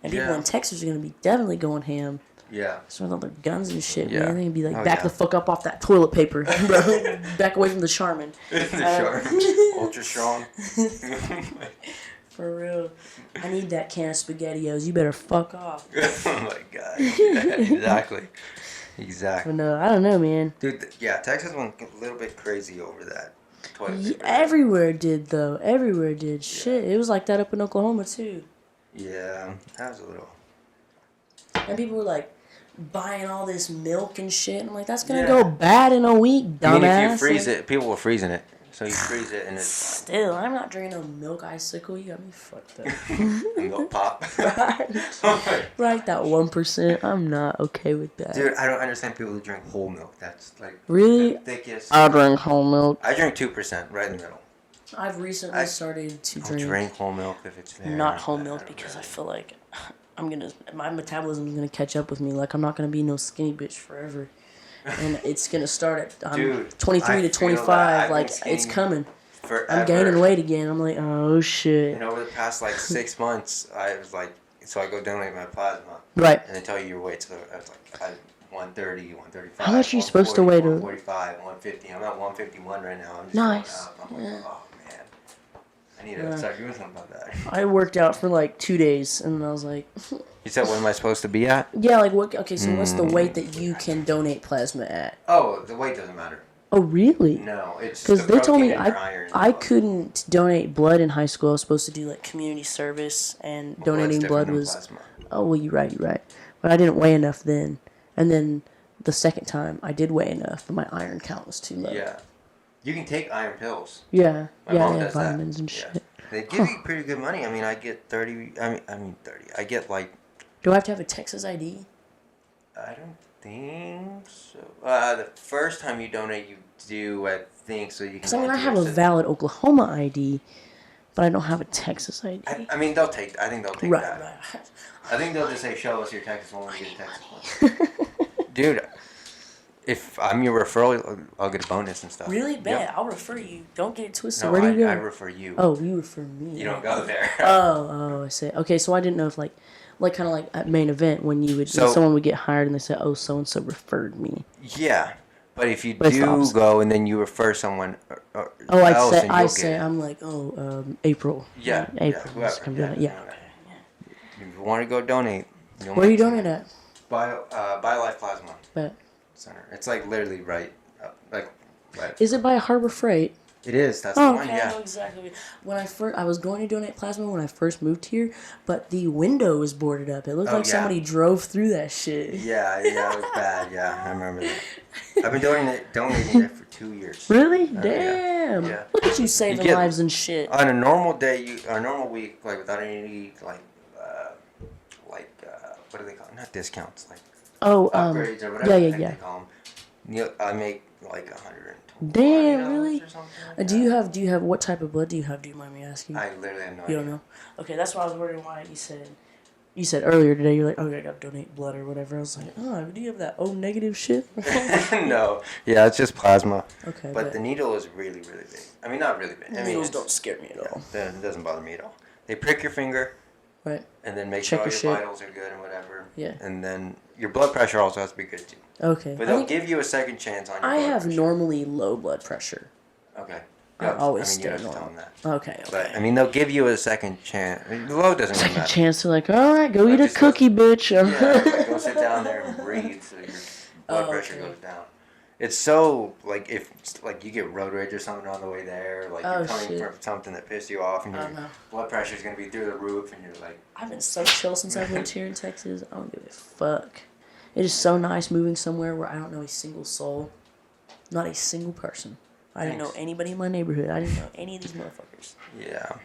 and people Yeah. in Texas are gonna be definitely going ham. Yeah. So with all their guns and shit, Yeah. man, they'd be like, Oh, back yeah. the fuck up off that toilet paper, bro. Back away from the Charmin. The shark. Ultra strong. For real. I need that can of SpaghettiOs. You better fuck off. Oh my god. Yeah, exactly. Exactly. But no, I don't know, man. Dude, yeah, Texas went a little bit crazy over that toilet paper. Everywhere did, though. Everywhere did. Shit. It was like that up in Oklahoma, too. Yeah, that was a little. And people were like buying all this milk and shit. And I'm like, that's gonna Yeah. go bad in a week, dumbass. I mean, if you freeze Like, it, people were freezing it. So you freeze it and it's Still, I'm not drinking no milk icicle. You got me fucked up. a milk pop. Right, that 1%. I'm not okay with that. Dude, I don't understand people who drink whole milk. That's like Really? the thickest. I drink whole milk. I drink 2%, right in the middle. I've recently I- started to I'll drink drink whole milk if it's there. not whole but milk don't because I really. feel like my metabolism is gonna catch up with me. Like I'm not gonna be no skinny bitch forever, and it's gonna start at Dude, 23 I to feel that. 25. I've Like been it's skinny coming. Forever. I'm gaining weight again. I'm like, oh shit. And over the past like 6 months, I was like, so I go donate my plasma, Right. and they tell you your weight. So I was like, 130, 135. How much are you supposed to 140, weigh to- 145, 150. I'm at 151 right now. I'm just Nice. going up. I'm Yeah. like, oh man, I need to start doing something about that. I worked out for like 2 days, and I was like, You said, what am I supposed to be at? yeah, like what? Okay, so what's the weight that you can donate plasma at? Oh, the weight doesn't matter. Oh, really? No, it's Because the they told me protein and iron. I couldn't donate blood in high school. I was supposed to do like community service, and Blood's donating different blood than was. plasma. Oh well, you're right. But I didn't weigh enough then, and then the second time I did weigh enough, but my iron count was too low. Yeah, you can take iron pills. Yeah, My mom yeah, does vitamins that. and Yeah. shit. They give you pretty good money. I mean, I get 30. I mean 30. I get like. Do I have to have a Texas ID? I don't think so. The first time you donate, you do, I think, so you can. Because I mean, I enter have your a cit- valid Oklahoma ID, but I don't have a Texas ID. I mean, they'll take. I think they'll take Right, that. right. I think they'll just say, "Show us your Texas one when you get a Texas one." Dude, if I'm your referral, I'll get a bonus and stuff. Really bad. Yep. I'll refer you. Don't get it twisted. No, Where do you go? I refer you. Oh, you refer me. You don't go there. Oh, I see. Okay, so I didn't know if like kind of like at main event when you would So- when someone would get hired and they say, "Oh, so and so referred me." Yeah, but if you But it's the do opposite. go and then you refer someone Oh, else, then I you'll say get it. I'm like, April. Yeah, April. whoever, Come down. yeah, Yeah. If you want to go donate, Where are you doing it at? BioLife Plasma Bet. Center. It's like literally right. Right. Is it by Harbor Freight? It is. That's Oh, the one. okay, Yeah. I know exactly. When I was going to donate plasma when I first moved here, but the window was boarded up. It looked like somebody drove through that shit. Yeah, it was bad. Yeah, I remember that. I've been donating it for 2 years. Really? Damn. Yeah. Look at you saving lives and shit. On a normal day, a normal week, like without any what do they call it? Not discounts, like upgrades or whatever. Yeah. They call them. I make like 120. Damn, really? Or something like Do you have what type of blood do you have? Do you mind me asking? I literally have no You idea. don't know? Okay, that's why I was wondering why you said earlier today you're like, okay, I gotta donate blood or whatever. I was like, oh, do you have that O negative shit? No. Yeah, it's just plasma. Okay. But the needle is really, really big. I mean, not really big. Needles don't scare me at all. It doesn't bother me at all. They prick your finger. Right. And then make Check sure all your your shit. vitals are good and whatever. Yeah. And then your blood pressure also has to be good too. Okay. But they'll give you a second chance on your I blood have pressure. normally low blood pressure. Okay. I always you stay have to normal. tell them that. Okay. But I mean, they'll give you a second chance. Low doesn't really Second matter. chance to like, all right, go eat a just cookie, bitch. Yeah, like, go sit down there and breathe so your blood pressure goes down. It's so like if you get road rage or something on the way there, like you're coming from something that pissed you off, and your blood pressure is gonna be through the roof, and you're like. I've been so chill since I've moved here in Texas. I don't give a fuck. It is so nice moving somewhere where I don't know a single soul, not a single person. I didn't know anybody in my neighborhood. I didn't know any of these motherfuckers. Yeah.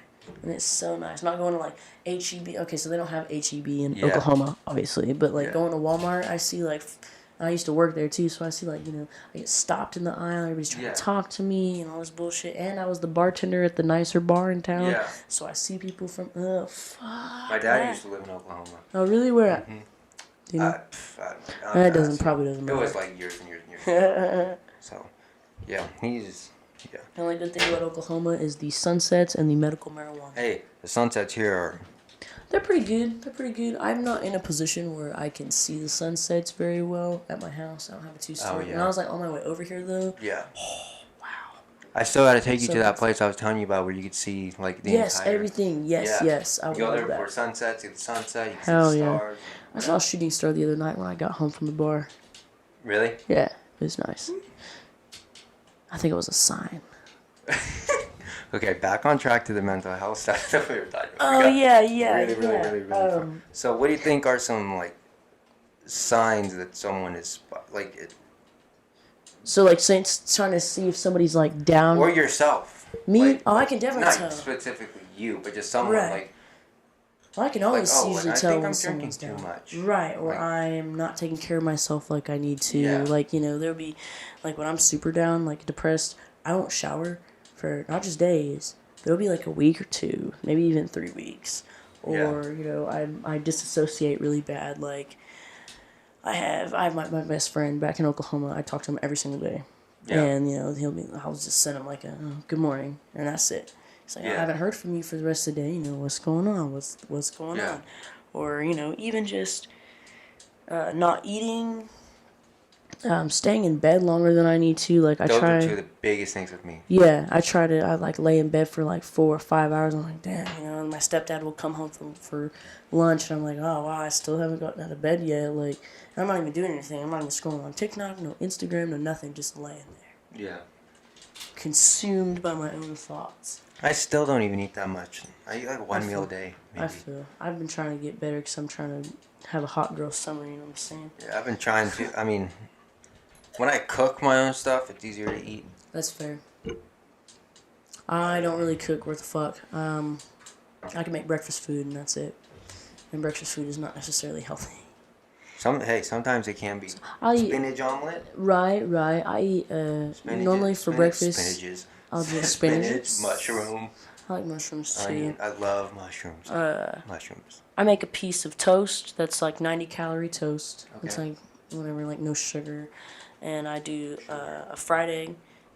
And it's so nice. Not going to like HEB. Okay, so they don't have HEB in Oklahoma, obviously. But like going to Walmart, I see like, I used to work there too, so I see like, I get stopped in the aisle. Everybody's trying to talk to me and all this bullshit. And I was the bartender at the nicer bar in town. Yeah. So I see people from, fuck. My dad used to live in Oklahoma. Oh, really? Where at? Do you know? That probably doesn't matter. It was like years and years and years. So, yeah, The only good thing about Oklahoma is the sunsets and the medical marijuana. Hey, the sunsets here are... They're pretty good. I'm not in a position where I can see the sunsets very well at my house. I don't have a two-story. When I was like on my way over here though. Yeah. Oh, wow. I still got to take you to that place I was telling you about where you could see like the entire... Everything. Yes. I would go love there that. for sunsets, see the sunset, you can Hell see the yeah. stars. I saw a shooting star the other night when I got home from the bar. Really? Yeah, it was nice. I think it was a sign. Okay, back on track to the mental health stuff that we were talking about. Oh, Really fun. So what do you think are some, like, signs that someone is, like... So, like, trying to see if somebody's, like, down... Or yourself. Me? Like, I can definitely not tell. Not specifically you, but just someone, like... Well, I can always usually tell when I'm someone's drinking down. too much. Right, or like, I'm not taking care of myself like I need to. Yeah. Like, there'll be, like, when I'm super down, like, depressed, I won't shower for not just days, but it'll be like a week or 2, maybe even 3 weeks. Or, I disassociate really bad. Like, I have my best friend back in Oklahoma. I talk to him every single day. Yeah. And, I'll just send him, like, a good morning, and that's it. It's like, I haven't heard from you for the rest of the day. What's going on? What's going on? Or, even just not eating, staying in bed longer than I need to. Like, those are two of the biggest things with me. Yeah, I like lay in bed for like 4 or 5 hours. I'm like, damn, and my stepdad will come home for lunch, and I'm like, oh, wow, I still haven't gotten out of bed yet. Like, I'm not even doing anything. I'm not even scrolling on TikTok, no Instagram, no nothing, just laying there. Yeah. Consumed by my own thoughts. I still don't even eat that much. I eat like one meal a day, maybe. I've been trying to get better because I'm trying to have a hot girl summer, you know what I'm saying? Yeah, I've been trying to. I mean, when I cook my own stuff, it's easier to eat. That's fair. I don't really cook worth a fuck. I can make breakfast food and that's it. And breakfast food is not necessarily healthy. Sometimes it can be. Spinach omelet. Right. I eat normally for breakfast. Spinaches. I'll do spinach, mushroom. I like mushrooms too. Onion. I love mushrooms. Mushrooms. I make a piece of toast that's like 90-calorie toast. Okay. It's like whatever, like no sugar. And I do a fried egg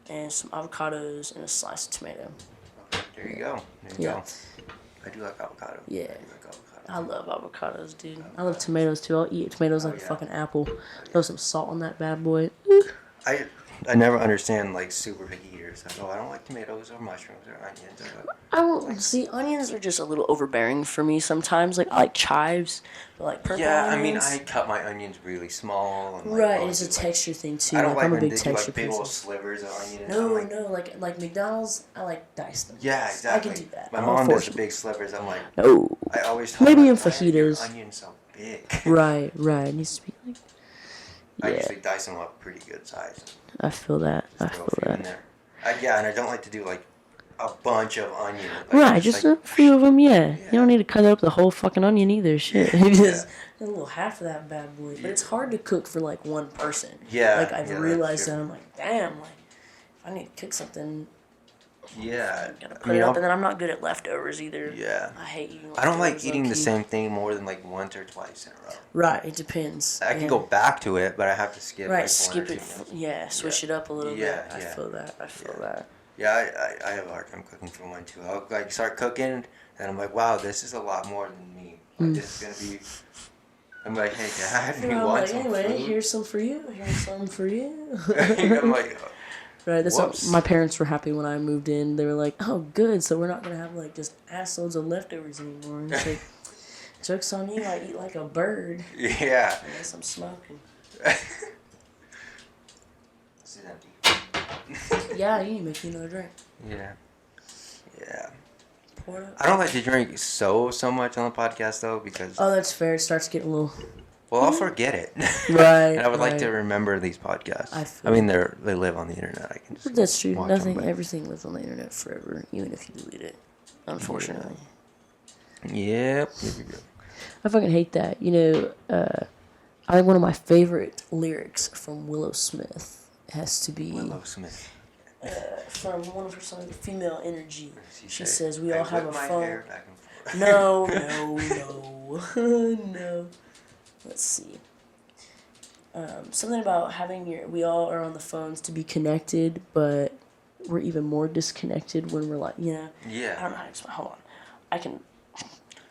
and some avocados and a slice of tomato. Okay, there you go. Go. I do like avocado. Yeah. I love avocados, dude. I love tomatoes too. I'll eat tomatoes like a fucking apple. Throw some salt on that bad boy. Ooh. I never understand like super picky eaters. Like, oh, I don't like tomatoes or mushrooms or onions. I won't see onions are just a little overbearing for me sometimes. Like I like chives, but like purple Yeah, onions. I mean, I cut my onions really small. And, like, Right, oh, it's a like, texture thing too. I don't like I'm a when big they do texture like big old person. slivers of onions. No, I'm like McDonald's, I like diced them. yeah, exactly. I can do that. My I'm mom does forced the big slivers. I'm like, No. I always tell Maybe her, in why are your fajitas. onions so big? Right. It needs to be like. I Yeah, usually dice them up pretty good size. I feel that. I Throw a feel few in that. there. Yeah, and I don't like to do like a bunch of onion. Like, Right, just like, a few of them. Yeah, Yeah. you don't need to cut up the whole fucking onion either. Shit, just a little half of that bad boy. But it's hard to cook for like one person. Yeah, Like I've yeah, realized that's that true. I'm like, damn, like if I need to cook something, Yeah, I'm gonna I put mean, it up, I'll- and then I'm not good at leftovers either. yeah. I hate eating leftovers. I don't like eating the low-key. same thing more than like once or twice in a row. Right, it depends. I can yeah. go back to it, but I have to skip. Right, like, one skip or it. two meals. Yeah, switch it up a little Yeah, bit. I yeah. feel that. I feel Yeah. that. Yeah, I have a hard time cooking for one too. I'll like start cooking, and I'm like, wow, this is a lot more than me. Like, this is gonna be. I'm like, hey, Dad, And you I'm want like, some anyway, food? here's some for you. Here's some for you. I'm like, Right, that's whoops. my parents were happy when I moved in. They were like, "Oh, good, so we're not gonna have like just assloads of leftovers anymore." And it's like, jokes on you, I eat like a bird. Yeah. I guess I'm smoking. This is empty. Yeah, you need to make you another drink. Yeah. Yeah. Pour it up. I don't like to drink so much on the podcast though because Oh, that's fair. It starts getting a little. well I'll forget it. Right. And I would like to right. remember these podcasts. I I feel mean they live on the internet. I can just That's true. watch them, Nothing, but- everything lives on the internet forever, even if you delete it. Unfortunately, Yep. Here we go. I fucking hate that. You know, I think one of my favorite lyrics from Willow Smith has to be. Willow Smith. From one of her songs, Female Energy. She said, says, we "I all have a whip my phone. hair back and forth." No. No. Let's see. Something about we all are on the phones to be connected, but we're even more disconnected when we're like, you know. I Yeah. don't know how to explain. Hold on. I can.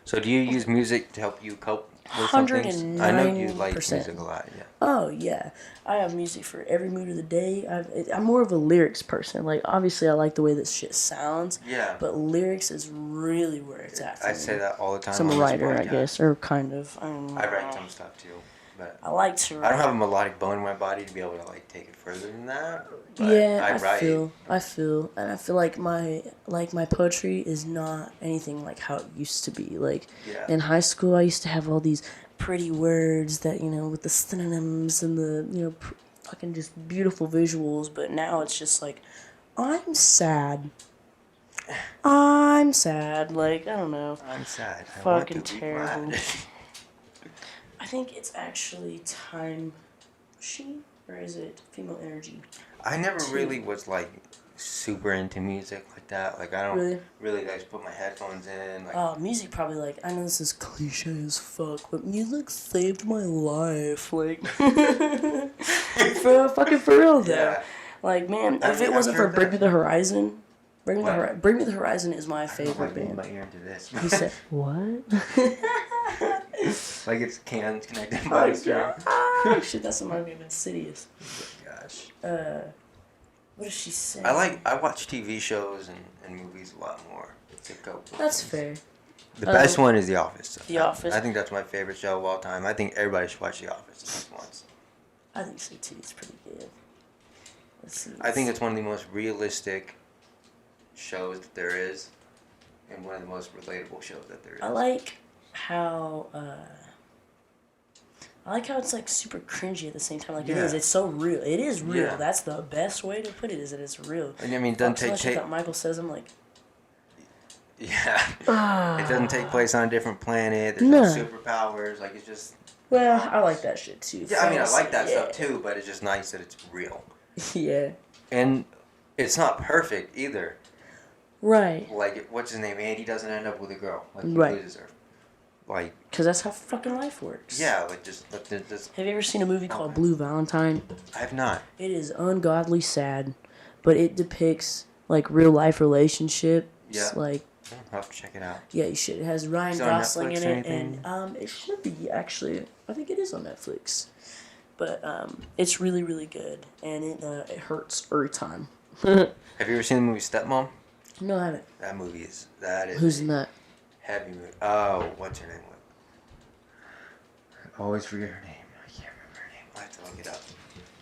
So do you use music to help you cope with some things? I know you like 109%. music a lot, yeah. Oh yeah, I have music for every mood of the day. I'm more of a lyrics person. Like obviously, I like the way this shit sounds. Yeah. But lyrics is really where it's at. For I me. say that all the time. So I'm a on this writer, I podcast. guess, or kind of. I don't know. I write some stuff too, but I like to write. I don't have a melodic bone in my body to be able to like take it further than that. But Yeah, I write. I feel, and I feel like my poetry is not anything like how it used to be. Like Yeah. in high school, I used to have all these pretty words that with the synonyms and the fucking just beautiful visuals. But now it's just like, I'm sad. I'm sad. Like I don't know. I'm sad. I Fucking want to be terrible. glad. I think it's actually Time Machine, or is it Female Energy? I never really was like super into music like that. Like I don't really like put my headphones in. Like Oh, music probably like I know this is cliche as fuck, but music saved my life. Like for real though. Yeah. Like man, I if mean, it wasn't I've for heard Bring Me that. the Horizon, What? Bring Me the Horizon is my I don't favorite like moving band. my ear into this. He said, "What?" Like it's cans connected Oh, by a string. ah, shit, that's reminds me of Insidious. Gosh. What does she say? I watch TV shows and movies a lot more to cope with That's things. fair. The best one is The Office. The Office. I think that's my favorite show of all time. I think everybody should watch The Office at least once. I think so too. It's pretty good. Let's see. I think it's one of the most realistic shows that there is, and one of the most relatable shows that there is. I like how it's like super cringy at the same time. Like it Yeah. is. It's so real. It is real. Yeah. That's the best way to put it. Is that it's real. And I mean, it doesn't Fuck, take that Michael says. I'm like, yeah. It doesn't take place on a different planet. There's No. no superpowers. Like it's just. well, I like that shit too. Yeah, I mean, I like that Fantasy, stuff too, but it's just nice that it's real. Yeah. And it's not perfect either. Right. Like, what's his name? Andy doesn't end up with a girl. Like, he Right. loses her. Like, Because that's how fucking life works. yeah, like just Have you ever seen a movie called Blue Valentine? I have not. It is ungodly sad, but it depicts like real life relationships. Yeah. Like I'll have to check it out. yeah, you should. It has Ryan Is it on Gosling Netflix in or it, anything? and it should be actually. I think it is on Netflix. But it's really, really good, and it hurts every time. Have you ever seen the movie Stepmom? No, I haven't. That is Who's a in that? heavy movie. Oh, what's her name? I always forget her name. I can't remember her name. I have to look it up.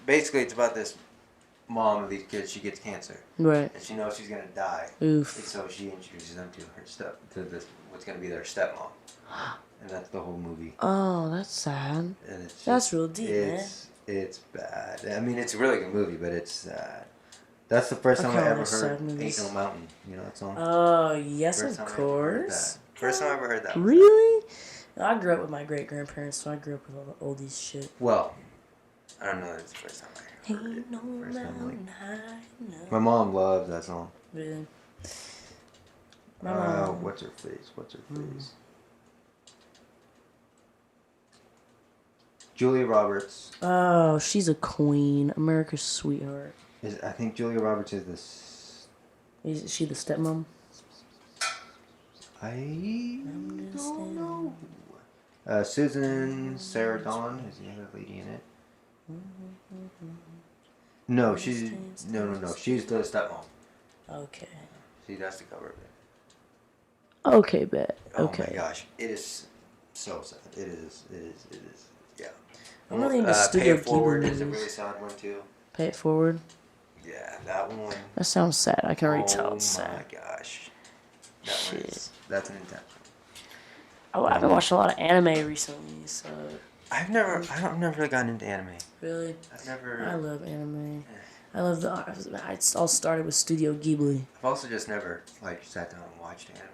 Basically, it's about this mom of these kids. She gets cancer, Right. and she knows she's gonna die. Oof. And so she introduces them to what's gonna be their stepmom, and that's the whole movie. Oh, that's sad. And it's That's real deep, man. It's bad. I mean, it's a really good movie, but it's sad. That's the first time I kinda ever like sad heard movies. "Ain't No Mountain." You know that song? Oh, yes, First of time I ever heard course. that. First time I ever heard that. Really? I grew up with my great-grandparents, so I grew up with all the oldies shit. Well, I don't know. It's the first time I heard it. Ain't no First time, mountain high enough. my mom loves that song. Really? My mom. What's her face? Julia Roberts. Oh, she's a queen. America's sweetheart. I think Julia Roberts is this. Is she the stepmom? I don't know. Susan Sarandon is the other lady in it. No, she's no. She's the stepmom. Okay. See, that's the cover of it. Okay, bet. Oh Okay. my gosh, it is so sad. It is. Yeah. I'm really into Pay Studio It Forward Ghibli is a movies. really sad one too. Pay It Forward. Yeah, that one. That sounds sad. I can already tell it's Oh sad. my gosh. That Shit. that's an intense one. Oh, I haven't watched a lot of anime recently, so I've never really gotten into anime. really, I've never. I love anime. I love it all started with Studio Ghibli. I've also just never sat down and watched anime.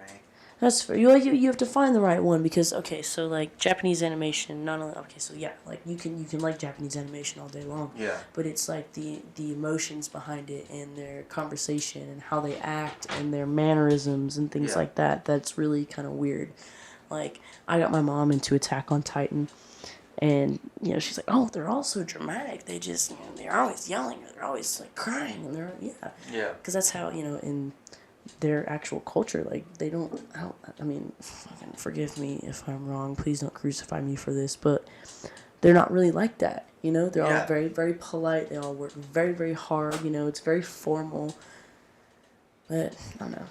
That's fair. You have to find the right one because okay, so like Japanese animation, not only okay, so yeah, like you can like Japanese animation all day long. Yeah. But it's like the emotions behind it and their conversation and how they act and their mannerisms and things Yeah. like that. That's really kind of weird. Like I got my mom into Attack on Titan, and she's like, oh, they're all so dramatic. They just they're always yelling or they're always like crying and they're Yeah. because that's how in their actual culture, like they don't. I mean, fucking forgive me if I'm wrong. Please don't crucify me for this, but they're not really like that. They're all very, very polite. They all work very, very hard. It's very formal. But I don't know.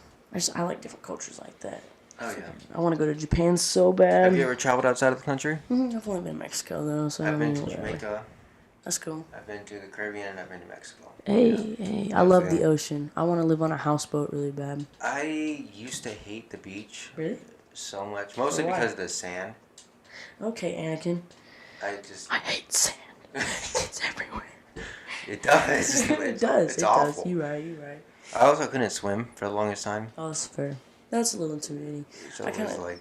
I like different cultures like that. Oh yeah. I want to go to Japan so bad. Have you ever traveled outside of the country? I've only been to Mexico though, so I've been to whatever. Jamaica. That's cool. I've been to the Caribbean and I've been to Mexico. Hey, I love the ocean. I want to live on a houseboat really bad. I used to hate the beach. Really? So much. Mostly Why? because of the sand. Okay, Anakin. I hate sand. It's everywhere. It does. It does. It's awful. You're right. I also couldn't swim for the longest time. Oh, that's fair. That's a little intimidating. So I it was kinda- like,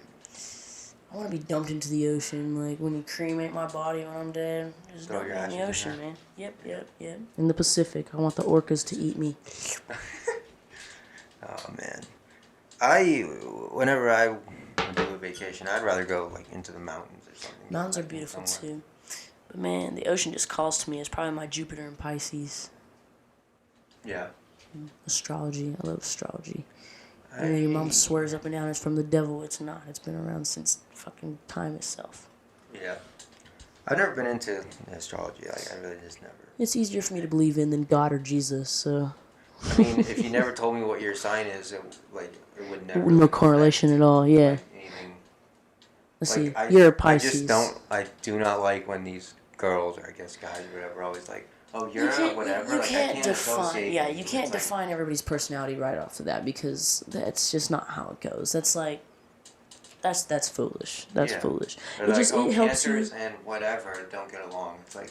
I want to be dumped into the ocean, like when you cremate my body when I'm dead. Just Throw dump your me in the ashes in ocean, man. Yep. In the Pacific, I want the orcas to eat me. oh man. Whenever I do a vacation, I'd rather go into the mountains or something. Mountains are beautiful too, but man, the ocean just calls to me. It's probably my Jupiter and Pisces. Yeah. Astrology, I love astrology. Your mom swears up and down it's from the devil. It's not. It's been around since fucking time itself. Yeah. I've never been into astrology. I really just never. It's easier for me to believe in than God or Jesus, so. I mean, if you never told me what your sign is, it would never. No correlation at all, yeah. Anything. Let's see, I you're a Pisces. I do not like when these girls, or I guess guys or whatever, are always like, oh, you're a whatever. You I can't can't define. associate Yeah, things. you It's can't like- define everybody's personality right off of that because that's just not how it goes. That's like, that's foolish. That's Yeah. foolish. They're It like, just oh, it helps you. cancers and whatever don't get along. It's like,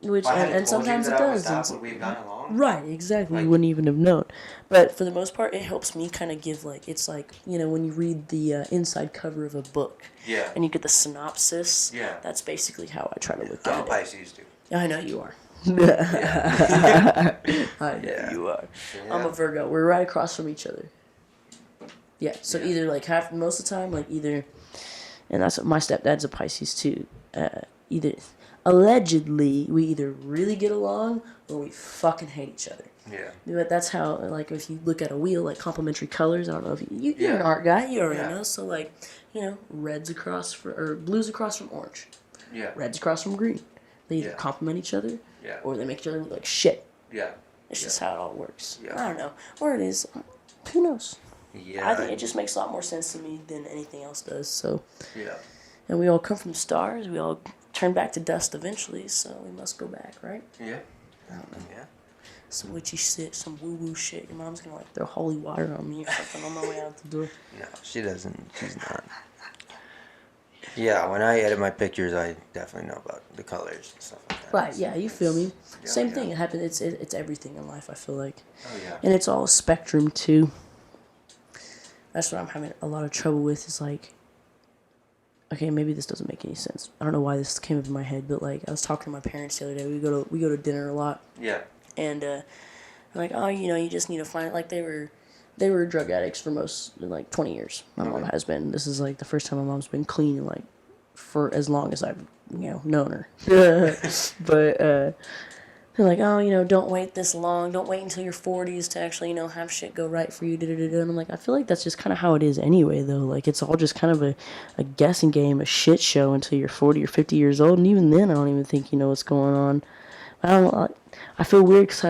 Which if I hadn't and told you sometimes it that I was does. that, and would we have gotten along? Right, exactly. You Like- wouldn't even have known. But for the most part, it helps me kind of give it's like when you read the inside cover of a book. Yeah. And you get the synopsis. Yeah. That's basically how I try to look I'm a at it. Pisces too. I know you are. Yeah. I know you are. Yeah. I'm a Virgo. We're right across from each other. Yeah. So either most of the time, and that's my stepdad's a Pisces too. Either allegedly we either really get along or we fucking hate each other. Yeah. But that's how if you look at a wheel complementary colors. I don't know if you're Yeah. an art guy. You already Yeah. know. So blues across from orange. Yeah. Red's across from green. They either compliment each other, or they make each other look like shit. Yeah. It's just how it all works. Yeah. I don't know. Or it is. Who knows? Yeah. I think it just makes a lot more sense to me than anything else does. So. Yeah. And we all come from stars. We all turn back to dust eventually. So we must go back, right? Yeah. I don't know. Yeah. Some witchy shit, some woo-woo shit. Your mom's gonna like throw holy water on me or something on my way out the door. No, she doesn't. She's not. Yeah, when I edit my pictures, I definitely know about the colors and stuff like that. Right, yeah, you feel me. Yeah, Same thing. It happens. It's everything in life, I feel like. Oh, yeah. And it's all a spectrum, too. That's what I'm having a lot of trouble with, is like, okay, maybe this doesn't make any sense. I don't know why this came up in my head, but like, I was talking to my parents the other day. We go to dinner a lot. Yeah. And like, oh, you just need to find, like, they were drug addicts for like 20 years. My mom has been. This is like the first time my mom's been clean, like, for as long as I've known her. But they're like, oh, don't wait this long. Don't wait until your 40s to actually have shit go right for you. And I'm like, I feel like that's just kind of how it is anyway, though. Like, it's all just kind of a guessing game, a shit show until you're 40 or 50 years old, and even then, I don't even think you know what's going on. I feel weird because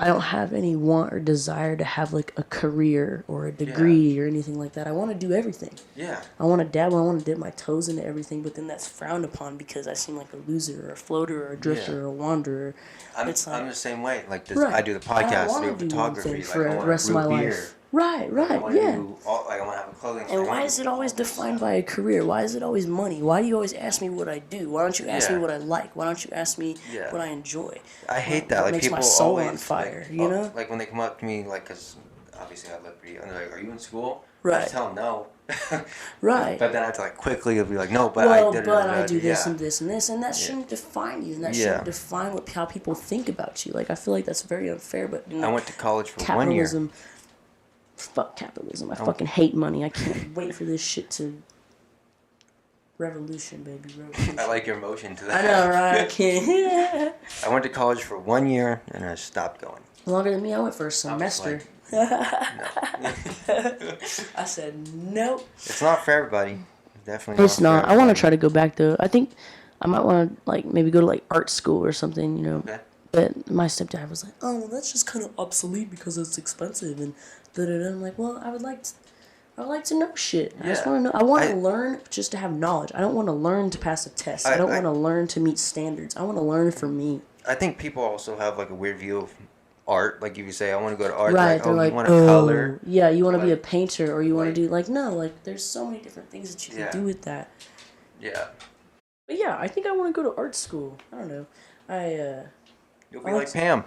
I don't have any want or desire to have like a career or a degree or anything like that. I want to do everything. Yeah. I want to dabble. I want to dip my toes into everything, but then that's frowned upon because I seem like a loser or a floater or a drifter or a wanderer. I'm the same way. Like this, Right. I do the podcast, I do one photography, thing like for I the want rest to of my brew life. beer. Right, I want to yeah. do I want to have a clothing store. And why is it always defined by a career? Why is it always money? Why do you always ask me what I do? Why don't you ask me what I like? Why don't you ask me what I enjoy? I hate that. What Like makes people my soul always on fire, like, you know? Like when they come up to me, like, cause obviously I live pretty, and they're like, "Are you in school?" I Right. just tell them no. Right. But then I have to like quickly be like, "No, but well, I I do this and this and this," and that shouldn't define you, and that shouldn't define how people think about you. Like, I feel like that's very unfair. But I went to college for 1 year. Capitalism. Fuck capitalism. I fucking hate money. I can't wait for this shit to. Revolution, baby, revolution. I like your emotion to that. I know, right? I can't. I went to college for 1 year and I stopped going. Longer than me, I went for a semester. No. I said nope. It's not for everybody. Definitely. It's not. I want to try to go back though. I think I might want to like maybe go to like art school or something, Okay. But my stepdad was like, "Oh, well, that's just kind of obsolete because it's expensive." And I'm like, "Well, I would like to know shit. I just want to know. I want to learn just to have knowledge. I don't want to learn to pass a test. I don't want to learn to meet standards. I want to learn for me." I think people also have like a weird view of art. Like if you say, "I want to go to art," right? they're like, "Oh, you want to color?" Yeah, you want to be a painter, or you want to do no. There's so many different things that you can do with that. Yeah. But yeah, I think I want to go to art school. I don't know. You'll be like Pam.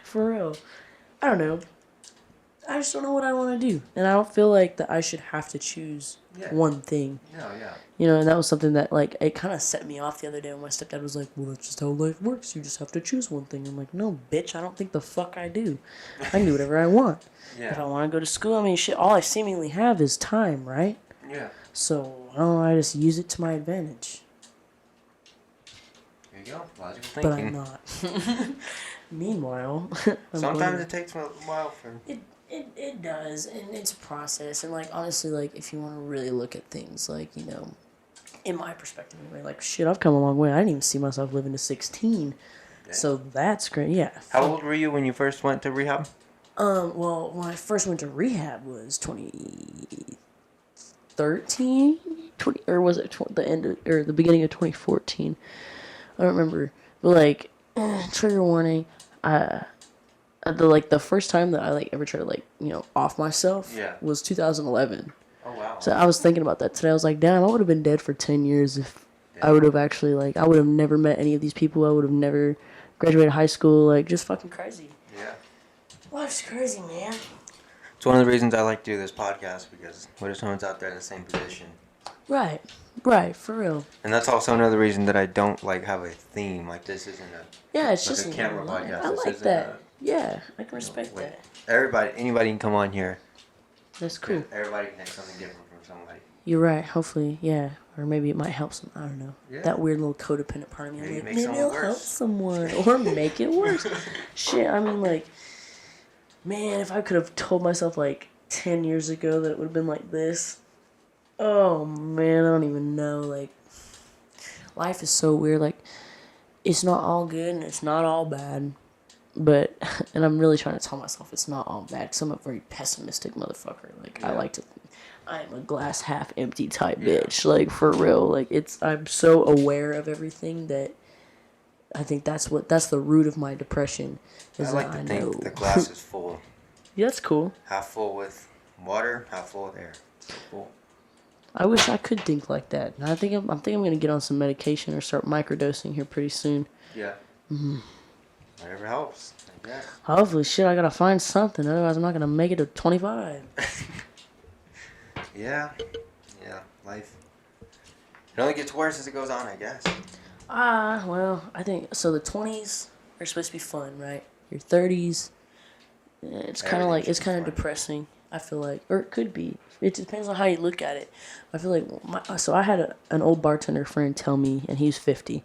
For real. I don't know. I just don't know what I want to do. And I don't feel like that I should have to choose one thing. Yeah. And that was something that, like, it kind of set me off the other day when my stepdad was like, "Well, that's just how life works. You just have to choose one thing." I'm like, "No, bitch, I don't think the fuck I do. I can do whatever I want. Yeah. If I want to go to school, I mean, shit, all I seemingly have is time, right? Yeah. So, I just use it to my advantage. There you go. Logical But thinking. I'm not. Meanwhile, Sometimes it takes a while for. It does, and it's a process. And like honestly, like if you want to really look at things, like in my perspective, anyway, like shit, I've come a long way. I didn't even see myself living to 16, so that's great. Yeah. How old were you when you first went to rehab? Well, when I first went to rehab was 2013, or was it the beginning of 2014? I don't remember, but like, trigger warning. The first time that I like ever tried to off myself was 2011. Oh wow. So I was thinking about that today. I was like, damn, I would have been dead for 10 years if I would have actually I would have never met any of these people. I would have never graduated high school. Just fucking crazy. Yeah. Life's crazy, man. It's one of the reasons I like to do this podcast because what if someone's out there in the same position? Right, for real. And that's also another reason that I don't have a theme. Like this isn't it's like just a camera podcast. I This like isn't that. Yeah, I can respect that. Anybody can come on here. That's cool. Everybody can take something different from somebody. You're right. Hopefully, yeah. Or maybe it might help some. I don't know. Yeah. That weird little codependent part of me. Maybe Maybe it'll help someone or make it worse. Shit, I mean, man, if I could have told myself 10 years ago that it would have been like this. Oh man, I don't even know. life is so weird. Like, it's not all good and it's not all bad. But, and I'm really trying to tell myself it's not all bad because I'm a very pessimistic motherfucker. Like, I like to think I am a glass half empty type bitch. Like, for real. Like, I'm so aware of everything that I think that's the root of my depression. I like to think the glass is full. Yeah, that's cool. Half full with water, half full with air. So cool. I wish I could think like that. And I think I'm gonna get on some medication or start microdosing here pretty soon. Yeah. Whatever helps. Yeah. Hopefully, shit, I gotta find something. Otherwise, I'm not gonna make it to 25. Yeah. Life. It only gets worse as it goes on, I guess. Well, I think so. The 20s are supposed to be fun, right? Your 30s, it's kind of like depressing. I feel like, or it could be. It depends on how you look at it. I feel like so I had an old bartender friend tell me, and he's 50.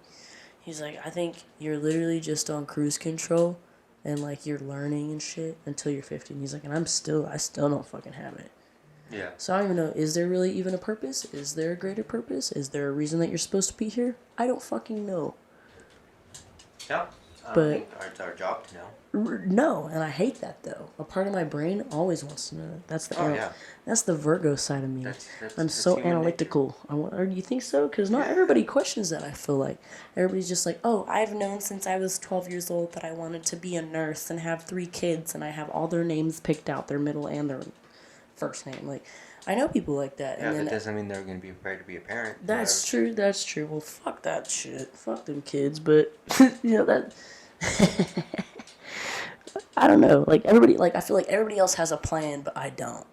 He's like, I think you're literally just on cruise control, and like you're learning and shit until you're 50. And he's like, and I still don't fucking have it. Yeah. So I don't even know, is there really even a purpose? Is there a greater purpose? Is there a reason that you're supposed to be here? I don't fucking know. Yeah. But I think it's our job to know. No, and I hate that though. A part of my brain always wants to know. That's the Virgo side of me. I'm so analytical. Or do you think so? Because not everybody questions that. I feel like everybody's just like, oh, I've known since I was 12 years old that I wanted to be a nurse and have 3 kids, and I have all their names picked out, their middle and their first name. Like, I know people like that. Yeah, and then that doesn't mean they're going to be afraid to be a parent. That's true. Well, fuck that shit. Fuck them kids. But that. I don't know. Like everybody, I feel like everybody else has a plan, but I don't.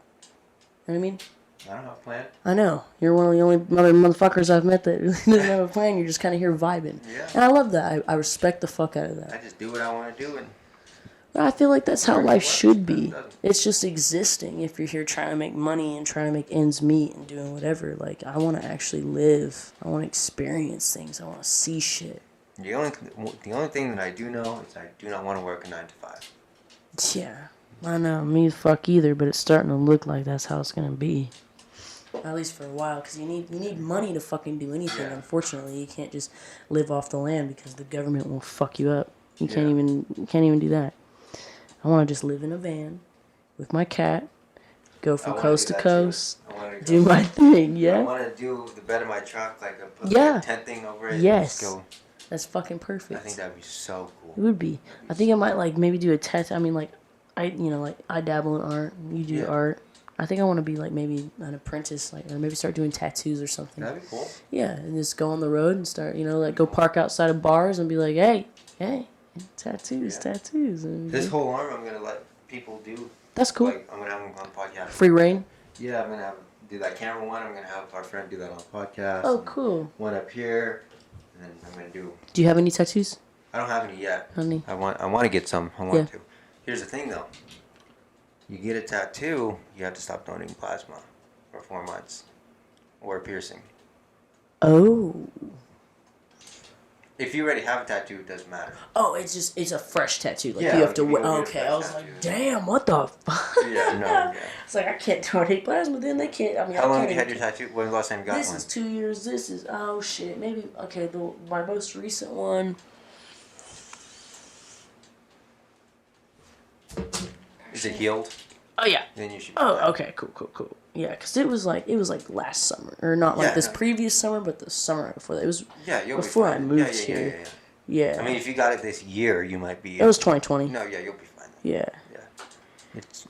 You know what I mean? I don't have a plan. I know. You're one of the only motherfuckers I've met that doesn't have a plan. You're just kind of here vibing. Yeah. And I love that. I respect the fuck out of that. I just do what I want to do, and I feel like that's how life should be. It's just existing. If you're here trying to make money and trying to make ends meet and doing whatever, like, I want to actually live. I want to experience things. I want to see shit. The only thing that I do know is I do not want to work a 9 to 5. Yeah, I know. Me fuck either, but it's starting to look like that's how it's gonna be. At least for a while, because you need money to fucking do anything. Yeah. Unfortunately, you can't just live off the land because the government will fuck you up. You can't even do that. I want to just live in a van with my cat, go from coast to coast, do my thing. Yeah. I want to do the bed of my truck, put a tent thing over it. Yes. That's fucking perfect. I think that'd be so cool. It would be. I think I might maybe do a tattoo. I mean, I dabble in art. You do art. I think I want to be maybe an apprentice, or maybe start doing tattoos or something. That'd be cool. Yeah, and just go on the road and start, go park outside of bars and be like, hey, tattoos. And this whole arm, I'm gonna let people do. That's cool. I'm gonna have them on the podcast. Free reign. Yeah, I'm gonna do that camera one. I'm gonna have our friend do that on the podcast. Oh, cool. One up here. And then I'm gonna do. Do you have any tattoos? I don't have any yet. Honey. I want to get some. I want to. Here's the thing, though. You get a tattoo, you have to stop donating plasma for 4 months, or a piercing. Oh. If you already have a tattoo, it doesn't matter. Oh, it's a fresh tattoo. You have to wait. Okay, I was like, damn, what the fuck? Yeah, no. Yeah. It's like, I can't donate plasma, then they can't. I mean, how long have you had your tattoo? When was the last time you got one? This is 2 years. This is, oh shit, maybe, okay, my most recent one. Is it healed? Oh yeah. Then you should. Okay, cool. Yeah, because it was last summer, or not previous summer, but the summer before that. It was before I moved here. Yeah. I mean, if you got it this year, you might be. It was 2020. No, yeah, you'll be fine. Yeah. It's.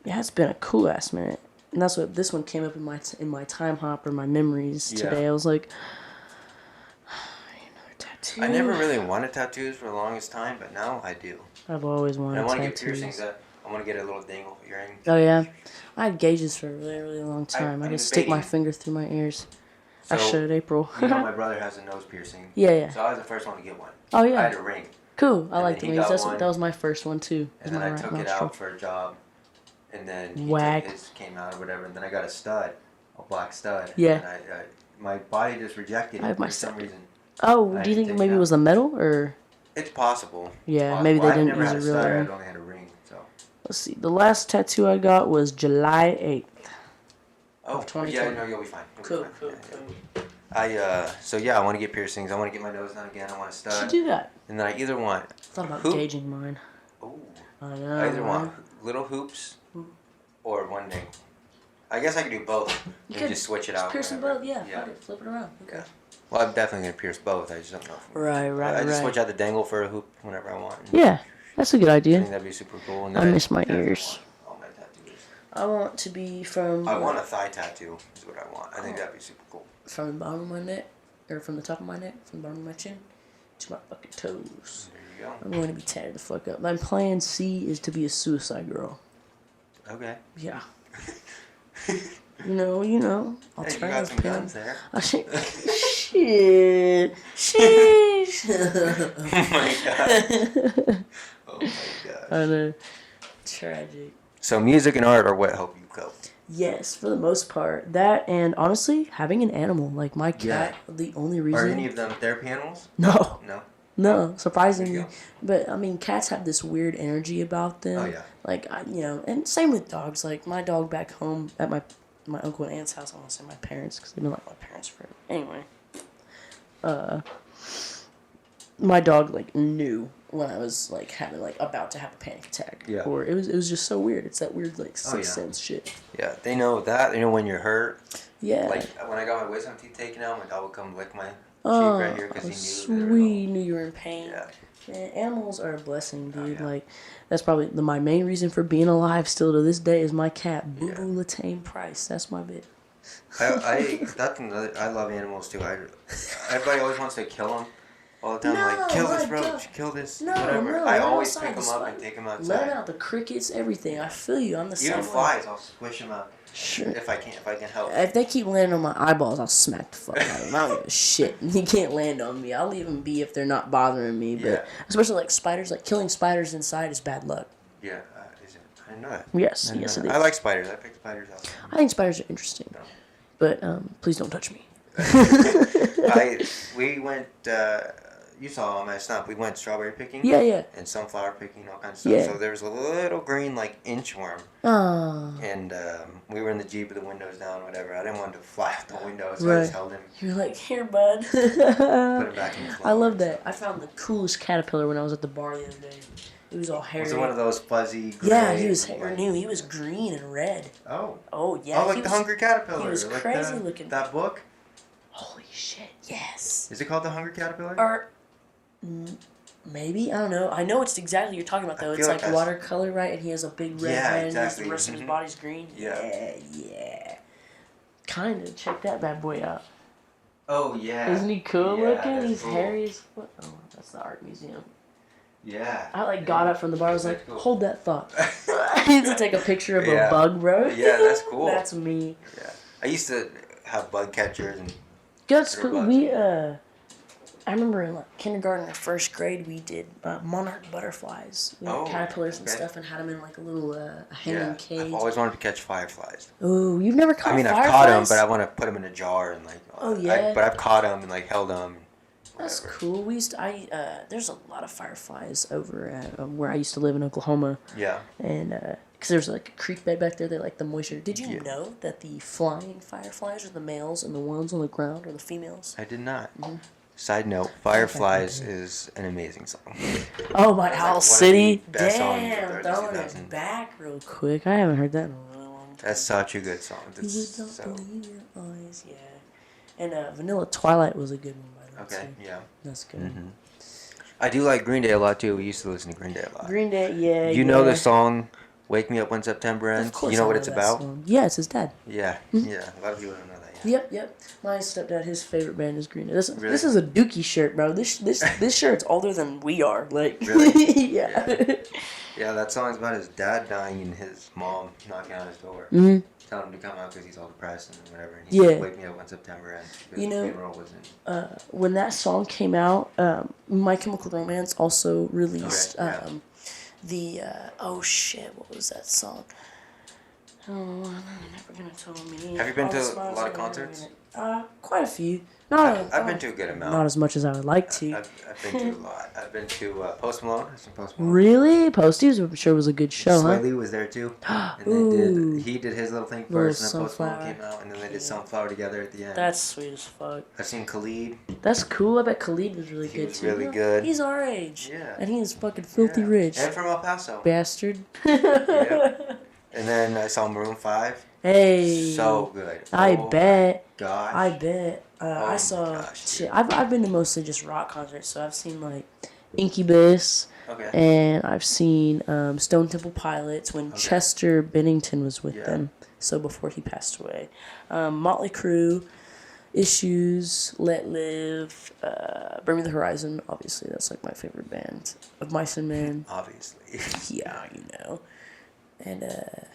Yeah, it's been a cool ass minute, and that's what this one came up in my time hop or my memories today. I was like, another tattoo. I never really wanted tattoos for the longest time, but now I do. I've always wanted tattoos. I want to get piercings. I want to get a little dangle earring. Oh yeah, I had gauges for a really, really long time. I just stick my finger through my ears. So, I showed April. My brother has a nose piercing. Yeah. So I was the first one to get one. Oh yeah. I had a ring. Cool. I like the rings. That was my first one too. And then I took it out for a job, and then his came out or whatever, and then I got a stud, a black stud. Yeah. And my body just rejected it for some reason. Oh, do you think maybe it was the metal or? It's possible. Yeah, maybe they didn't use a real ring. I only had a ring, so. Let's see. The last tattoo I got was July 8th. Oh, 2020. yeah, no, you'll be fine. Cool. So yeah, I want to get piercings. I want to get my nose done again. I want to You should stud. do that. And then I either want I thought about hoop. gauging mine. Ooh. I know. I either right? want little hoops or one dangle. I guess I could do both You and could just switch it out. Pierce them whenever. both, yeah. Fuck it, flip it around. Okay. Yeah. Well, I'm definitely gonna pierce both. I just don't know. Right. I just switch out the dangle for a hoop whenever I want. Yeah, that's a good I idea. think that'd be super cool. And I miss my ears. All my tattoos. I want to be from. I want a thigh tattoo. Is what I want. I think that'd be super cool. From the bottom of my neck, or from the top of my neck, from the bottom of my chin, to my fucking toes. There you go. I'm going to be tatted the fuck up. My plan C is to be a suicide girl. Okay. Yeah. You know. Hey, you got some pin. guns there. I shit. Sheesh. Oh my god. Oh my gosh. I know. Tragic. So music and art are what help you cope. Yes, for the most part. That and honestly, having an animal like my cat. The only reason. Are any of them therapy animals? No. No. Surprisingly. There you go. But I mean, cats have this weird energy about them. Oh yeah. Like and same with dogs. Like my dog back home at my uncle and aunt's house. I want to say my parents because they've been like my parents forever. Anyway, my dog like knew when I was like having like about to have a panic attack. Yeah. Or it was just so weird. It's that weird like sixth yeah. sense shit. Yeah, they know that. They know when you're hurt. Yeah. Like when I got my wisdom teeth taken out, my dog would come lick my cheek Oh, right here because he knew. sweet. Knew you were in pain. Yeah. Man, animals are a blessing, dude. yeah. Like, that's probably my main reason for being alive still to this day is my cat, Boo Boo Latane Price. That's my bit. That's another. I love animals too. Everybody always wants to kill them all the time. No, Like kill this my roach, God. kill this No, whatever. no, I let always outside pick them the up spot. and take them outside. Let out the crickets, everything. I feel you. I'm the same Even way. flies, I'll squish them out. Sure. If I can help. If they keep landing on my eyeballs, I'll smack the fuck out of them. I don't give a shit. You can't land on me. I'll leave them be if they're not bothering me. But Yeah. especially like spiders, like killing spiders inside is bad luck. Yeah, is it? I didn't know that. Yes, I didn't yes know it that. is. I like spiders. I pick spiders out. I think spiders are interesting, No. but please don't touch me. We went. You saw on my snap. We went strawberry picking. Yeah. And sunflower picking, all kinds of stuff. Yeah. So there was a little green like inchworm, Oh. and we were in the Jeep with the windows down, whatever. I didn't want him to fly out the window, so I Right. just held him, You're like, here, bud. put him back in the flower. I love that. I found the coolest caterpillar when I was at the bar the other day. He was all hairy. Was it one of those fuzzy? Gray, Yeah, he was like, new. He was green and red. Oh. Oh yeah. Oh, like he the was, Hungry Caterpillar. he was like crazy looking. That book. Holy shit! Yes. Is it called the Hungry Caterpillar? Or maybe I don't know. I know it's exactly you're talking about though. I It's feel like like that's- watercolor, right? And he has a big red Yeah, head exactly. and the rest of his Mhm. body's green. Yeah. Yeah. Kinda. Check that bad boy out. Oh yeah. Isn't he cool Yeah, looking? that's He's cool. hairy as fuck. Oh, that's the art museum. Yeah. I like got up from the bar. I was like, That's cool. hold that thought. I need to take a picture of Yeah. a bug, bro. Yeah, that's cool. That's me. Yeah. I used to have bug catchers and. That's They're cool. bugs. We I remember in like kindergarten or first grade we did monarch butterflies. We had Oh, caterpillars and okay. stuff and had them in like a little hanging Yeah. cage. I've always wanted to catch fireflies. Oh, you've never caught I mean, fireflies? I've caught them, but I want to put them in a jar and like. Oh, yeah? But I've caught them and like held them. That's cool. We used to, there's a lot of fireflies over at where I used to live in Oklahoma. Yeah. And, because there's like a creek bed back there, they like the moisture. Did you Yeah. know that the flying fireflies are the males and the ones on the ground are the females? I did not. Mm-hmm. Side note: Fireflies is an amazing song. Oh, my That's like Owl one of City. the best songs of Damn, the early throwing 2000s. it back real quick. I haven't heard that in a really long time. That's such a good song. You It's don't so believe your eyes, yeah. And Vanilla Twilight was a good one by them okay. too. Yeah. That's good. Mm-hmm. I do like Green Day a lot too. We used to listen to Green Day a lot. Green Day, yeah. You know yeah. the song "Wake Me Up When September Ends"? Of course You know I what it's that about? song. Yeah, it's his dad. Yeah. Yeah. A lot of people don't know that. Yep. My stepdad, his favorite band is Green Day. This Really? is a Dookie shirt, bro. This shirt's older than we are. Like, Really? yeah. Yeah, that song's about his dad dying and his mom knocking on his door, Mhm. telling him to come out because he's all depressed and whatever. And he Yeah. said, "Wake me up when September ends." Because You know, the funeral was in. When that song came out, My Chemical Romance also released Okay, yeah. the oh shit, what was that song? Oh, you're never gonna tell me. Have you been All to the a smiles lot of are concerts? never gonna- Quite a few. Not I've been to a good amount. Not as much as I would like to. I've been to a lot. I've been to Post Malone. I've seen Post Malone. Really? Posties, I'm sure was a good show, Sway huh? Lee was there too. And Ooh. he did his little thing Little first, and then Post Malone Sunflower. came out, and then they did Sunflower together at the end. That's sweet as fuck. I've seen Khalid. That's cool. I bet Khalid was really good was too. really good. He's our age. Yeah. And he's fucking filthy Yeah. rich. And from El Paso. Bastard. Yep. And then I saw Maroon 5. Hey. So good. I Oh bet. my gosh. I bet. I my saw gosh, shit. I've been to mostly just rock concerts, so I've seen like Incubus, Okay. and I've seen Stone Temple Pilots when Chester Bennington was with them. So before he passed away, Motley Crue, Issues, Let Live, Bring Me the Horizon. Obviously, that's like my favorite band of Mice and Men. Obviously. Yeah, you know. And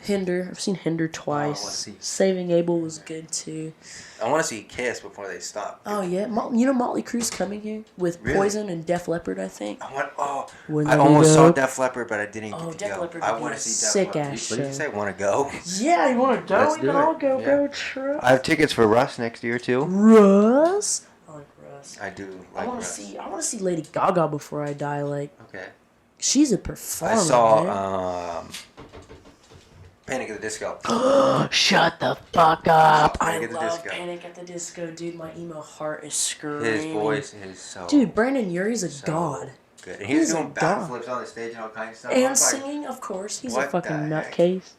Hinder. I've seen Hinder twice. see. Saving Abel was good too. I want to see Kiss before they stop. Oh yeah, you know Motley Crue's coming here with Really? Poison and Def Leppard, I think. I almost saw Def Leppard, but I didn't get to Def go. Leppard I would want be to a see Def sick Leppard. ass What did you show. say? Want to go? Yeah, you want to go? Let's We do can all it. go Yeah. road trip. I have tickets for Russ next year too. Russ. I like Russ. I do I like want to Russ. see. I want to see Lady Gaga before I die. Like Okay. she's a performer. I saw man. Panic at the Disco. Shut the fuck up! I Panic at the love Disco. Panic at the Disco, dude. My emo heart is screaming. His voice is so Dude, Brandon Urie's a god. good. And he was he's a doing god. backflips on the stage and all kinds of stuff. I And was like, singing, of course. He's a what fucking the heck? nutcase.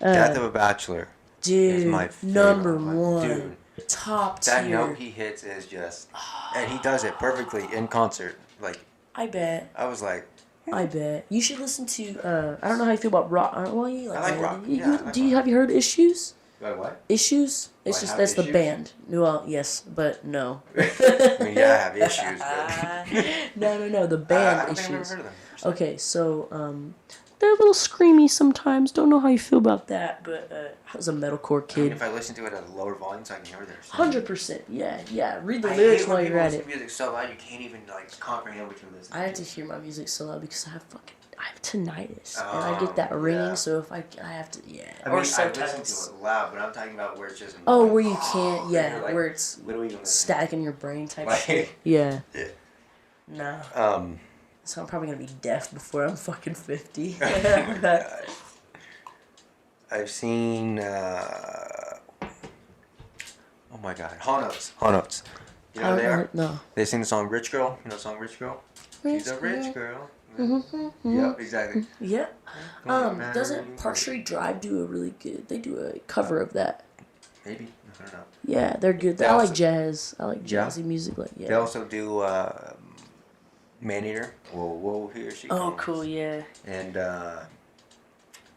Death of a Bachelor. Dude, my favorite number one. one. Dude, Top that tier. note he hits is just, and he does it perfectly in concert. Like, I bet. I was like, I bet. You should listen to, I don't know how you feel about rock. Well, you like, I like band. rock. You, Yeah, I like rock. have you heard Issues? wait, what? Issues? It's I just, have that's the Issues? band. Well, yes, but no. I mean, yeah, I have issues, but No, the I band don't think I've ever Issues. heard of them. Okay, so, they're a little screamy sometimes. Don't know how you feel about that, but I was a metalcore I mean, kid. if I listen to it at a lower volume so I can hear their 100%. Yeah. Read the I lyrics hate when while people you're at listen it. to music so loud you can't even like comprehend what you're listening I have to hear my music so loud because I have tinnitus and I get that ringing. yeah. So if I have to, I or mean, I subtitles. listen to it loud, but I'm talking about where it's just Oh, like, where you can't, yeah, you're like, where it's what are we gonna static in your brain type Like- shit. Yeah. Yeah. No. So I'm probably gonna be deaf before I'm fucking 50. I've seen oh my god, Hall Notes. Hall Notes. You know who they are? No. They sing the song Rich Girl. You know the song Rich Girl? She's a rich girl. Mm-hmm. Yep, exactly. Yeah. Doesn't Park Street Drive do a really good? They do a cover of that. Maybe. I don't know. Yeah, they're good. They I like also- jazz. I like Yeah. jazzy music. Like They yeah. also do Man Eater. Whoa, he or she. Oh, comes. cool. Yeah. And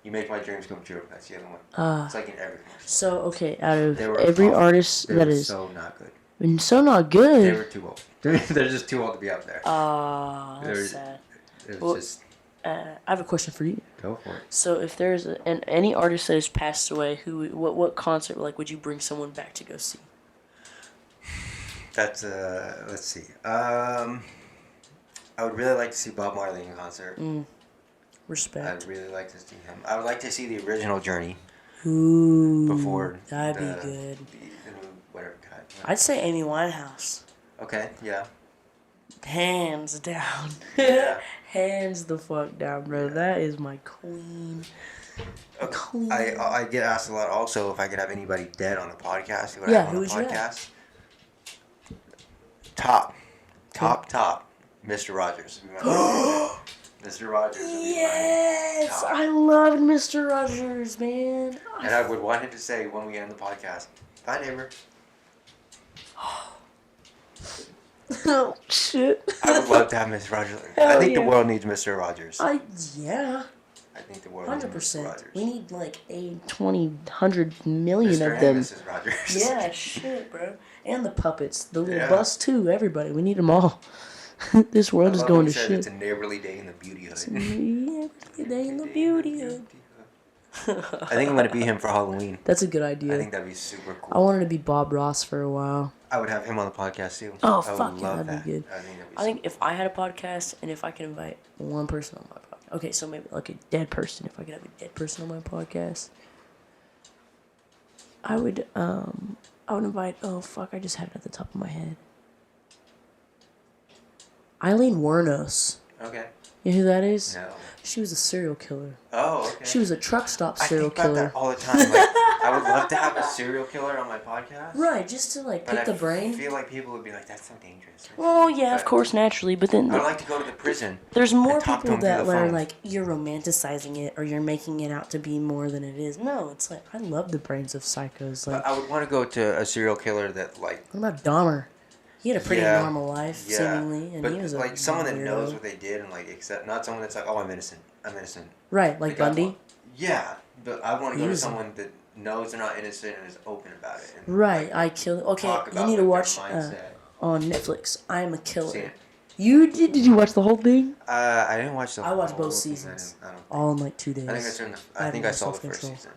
You Make My Dreams Come True. That's the other one. It's like in every commercial. So okay, out of They were every awful. artist They that were is so not good. and so not They good. were too old. They're just too old to be up there. That's They're- sad. It was well- just I have a question for you. go for it. So if there's any artist that has passed away, what concert would you bring someone back to go see? That's let's see. I would really like to see Bob Marley in concert. Respect. I'd really like to see him. I would like to see the original Journey Ooh, before that'd the, be good. The new whatever cut. I'd say Amy Winehouse, Okay, yeah. hands down. Yeah. Hands the fuck down, bro. That is my queen. Okay. Queen. I get asked a lot also if I could have anybody dead on the podcast. Who would Yeah, I have who on would the you have? podcast? Top. Mr. Rogers. would be my Mr. Rogers. Would be Yes, top. I loved Mr. Rogers, man. And I would want him to say when we end the podcast, "Bye, neighbor." Oh shit. I would love to have Mr. Rogers. I Hell think the yeah. world needs Mr. Rogers. Yeah. I think the world needs Mr. 100%. Rogers. We need like 100 million Mr. of them. and Mrs. Rogers. Yeah, shit, bro. And the puppets, the little Yeah. bus too. Everybody, we need them all. This I world is love going when to he says shit. It's a neighborly day in the beauty hood. Yeah, they in the beauty. hood. I think I'm gonna be him for Halloween. That's a good I idea. think that'd be super I cool. wanted to be Bob Ross for a while. I would have him on the podcast too. Oh, I would fuck yeah, love that'd be good. I think that'd be I think if I had a podcast and if I could invite one person on my podcast. Okay, so maybe like a dead person. If I could have a dead person on my podcast, I would I would invite. Oh fuck! I just had it at the top of my head. Eileen Wuornos. Okay. You know who that is? No. She was a serial killer. Oh, okay. She was a truck stop I serial think about killer. that all the time. Like, I would love to have a serial killer on my podcast. Right, just to like pick the brain. I feel like people would be like, "That's so dangerous." Well, yeah, of course, naturally, but then I'd like to go to the prison. there's more and talk to people them through that the are phone. like, you're romanticizing it or you're making it out to be more than it is. No, it's like, I love the brains of psychos. Like, But I would want to go to a serial killer that like. what about Dahmer? He had a pretty Yeah, normal life, Yeah, seemingly, and but he was like a someone that weirdo. knows what they did and like accept, not someone that's like, "Oh, I'm innocent. I'm innocent." Right, like Bundy. Yeah, but I want to go to Easy. someone that knows they're not innocent and is open about it. And, Right, like, I killed. Okay, talk you about, need to like, watch their mindset. on Netflix. I Am a Killer. Seen it. You did? Did you watch the whole thing? I didn't watch the. I watched whole both thing. seasons, I don't. all in like 2 days. I think that's in the. I I had think no I saw the first self-control. season.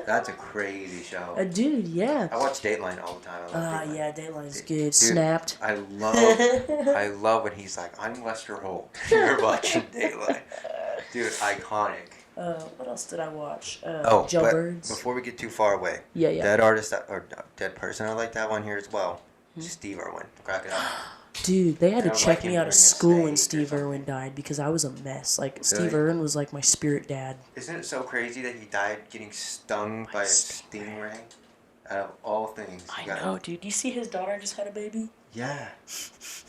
That's a crazy show. Dude, yeah. I watch Dateline all the time. I love Dateline. Yeah, Dateline is good. Dude, Snapped. I love when he's like, "I'm Lester Holt." You're watching Dateline, dude. Iconic. What else did I watch? But Jailbirds. before we get too far away, Yeah. dead artist or dead person I'd like to have on here as well. Steve Irwin, crack it up. Dude, they had to I would check like me him out of during a school when stage or Steve Irwin died because I was a mess. Like, Really? Steve Irwin was like my spirit dad. Isn't it so crazy that he died getting stung by a stingray? Out of all things. I know, dude. Do you see his daughter just had a baby? Yeah.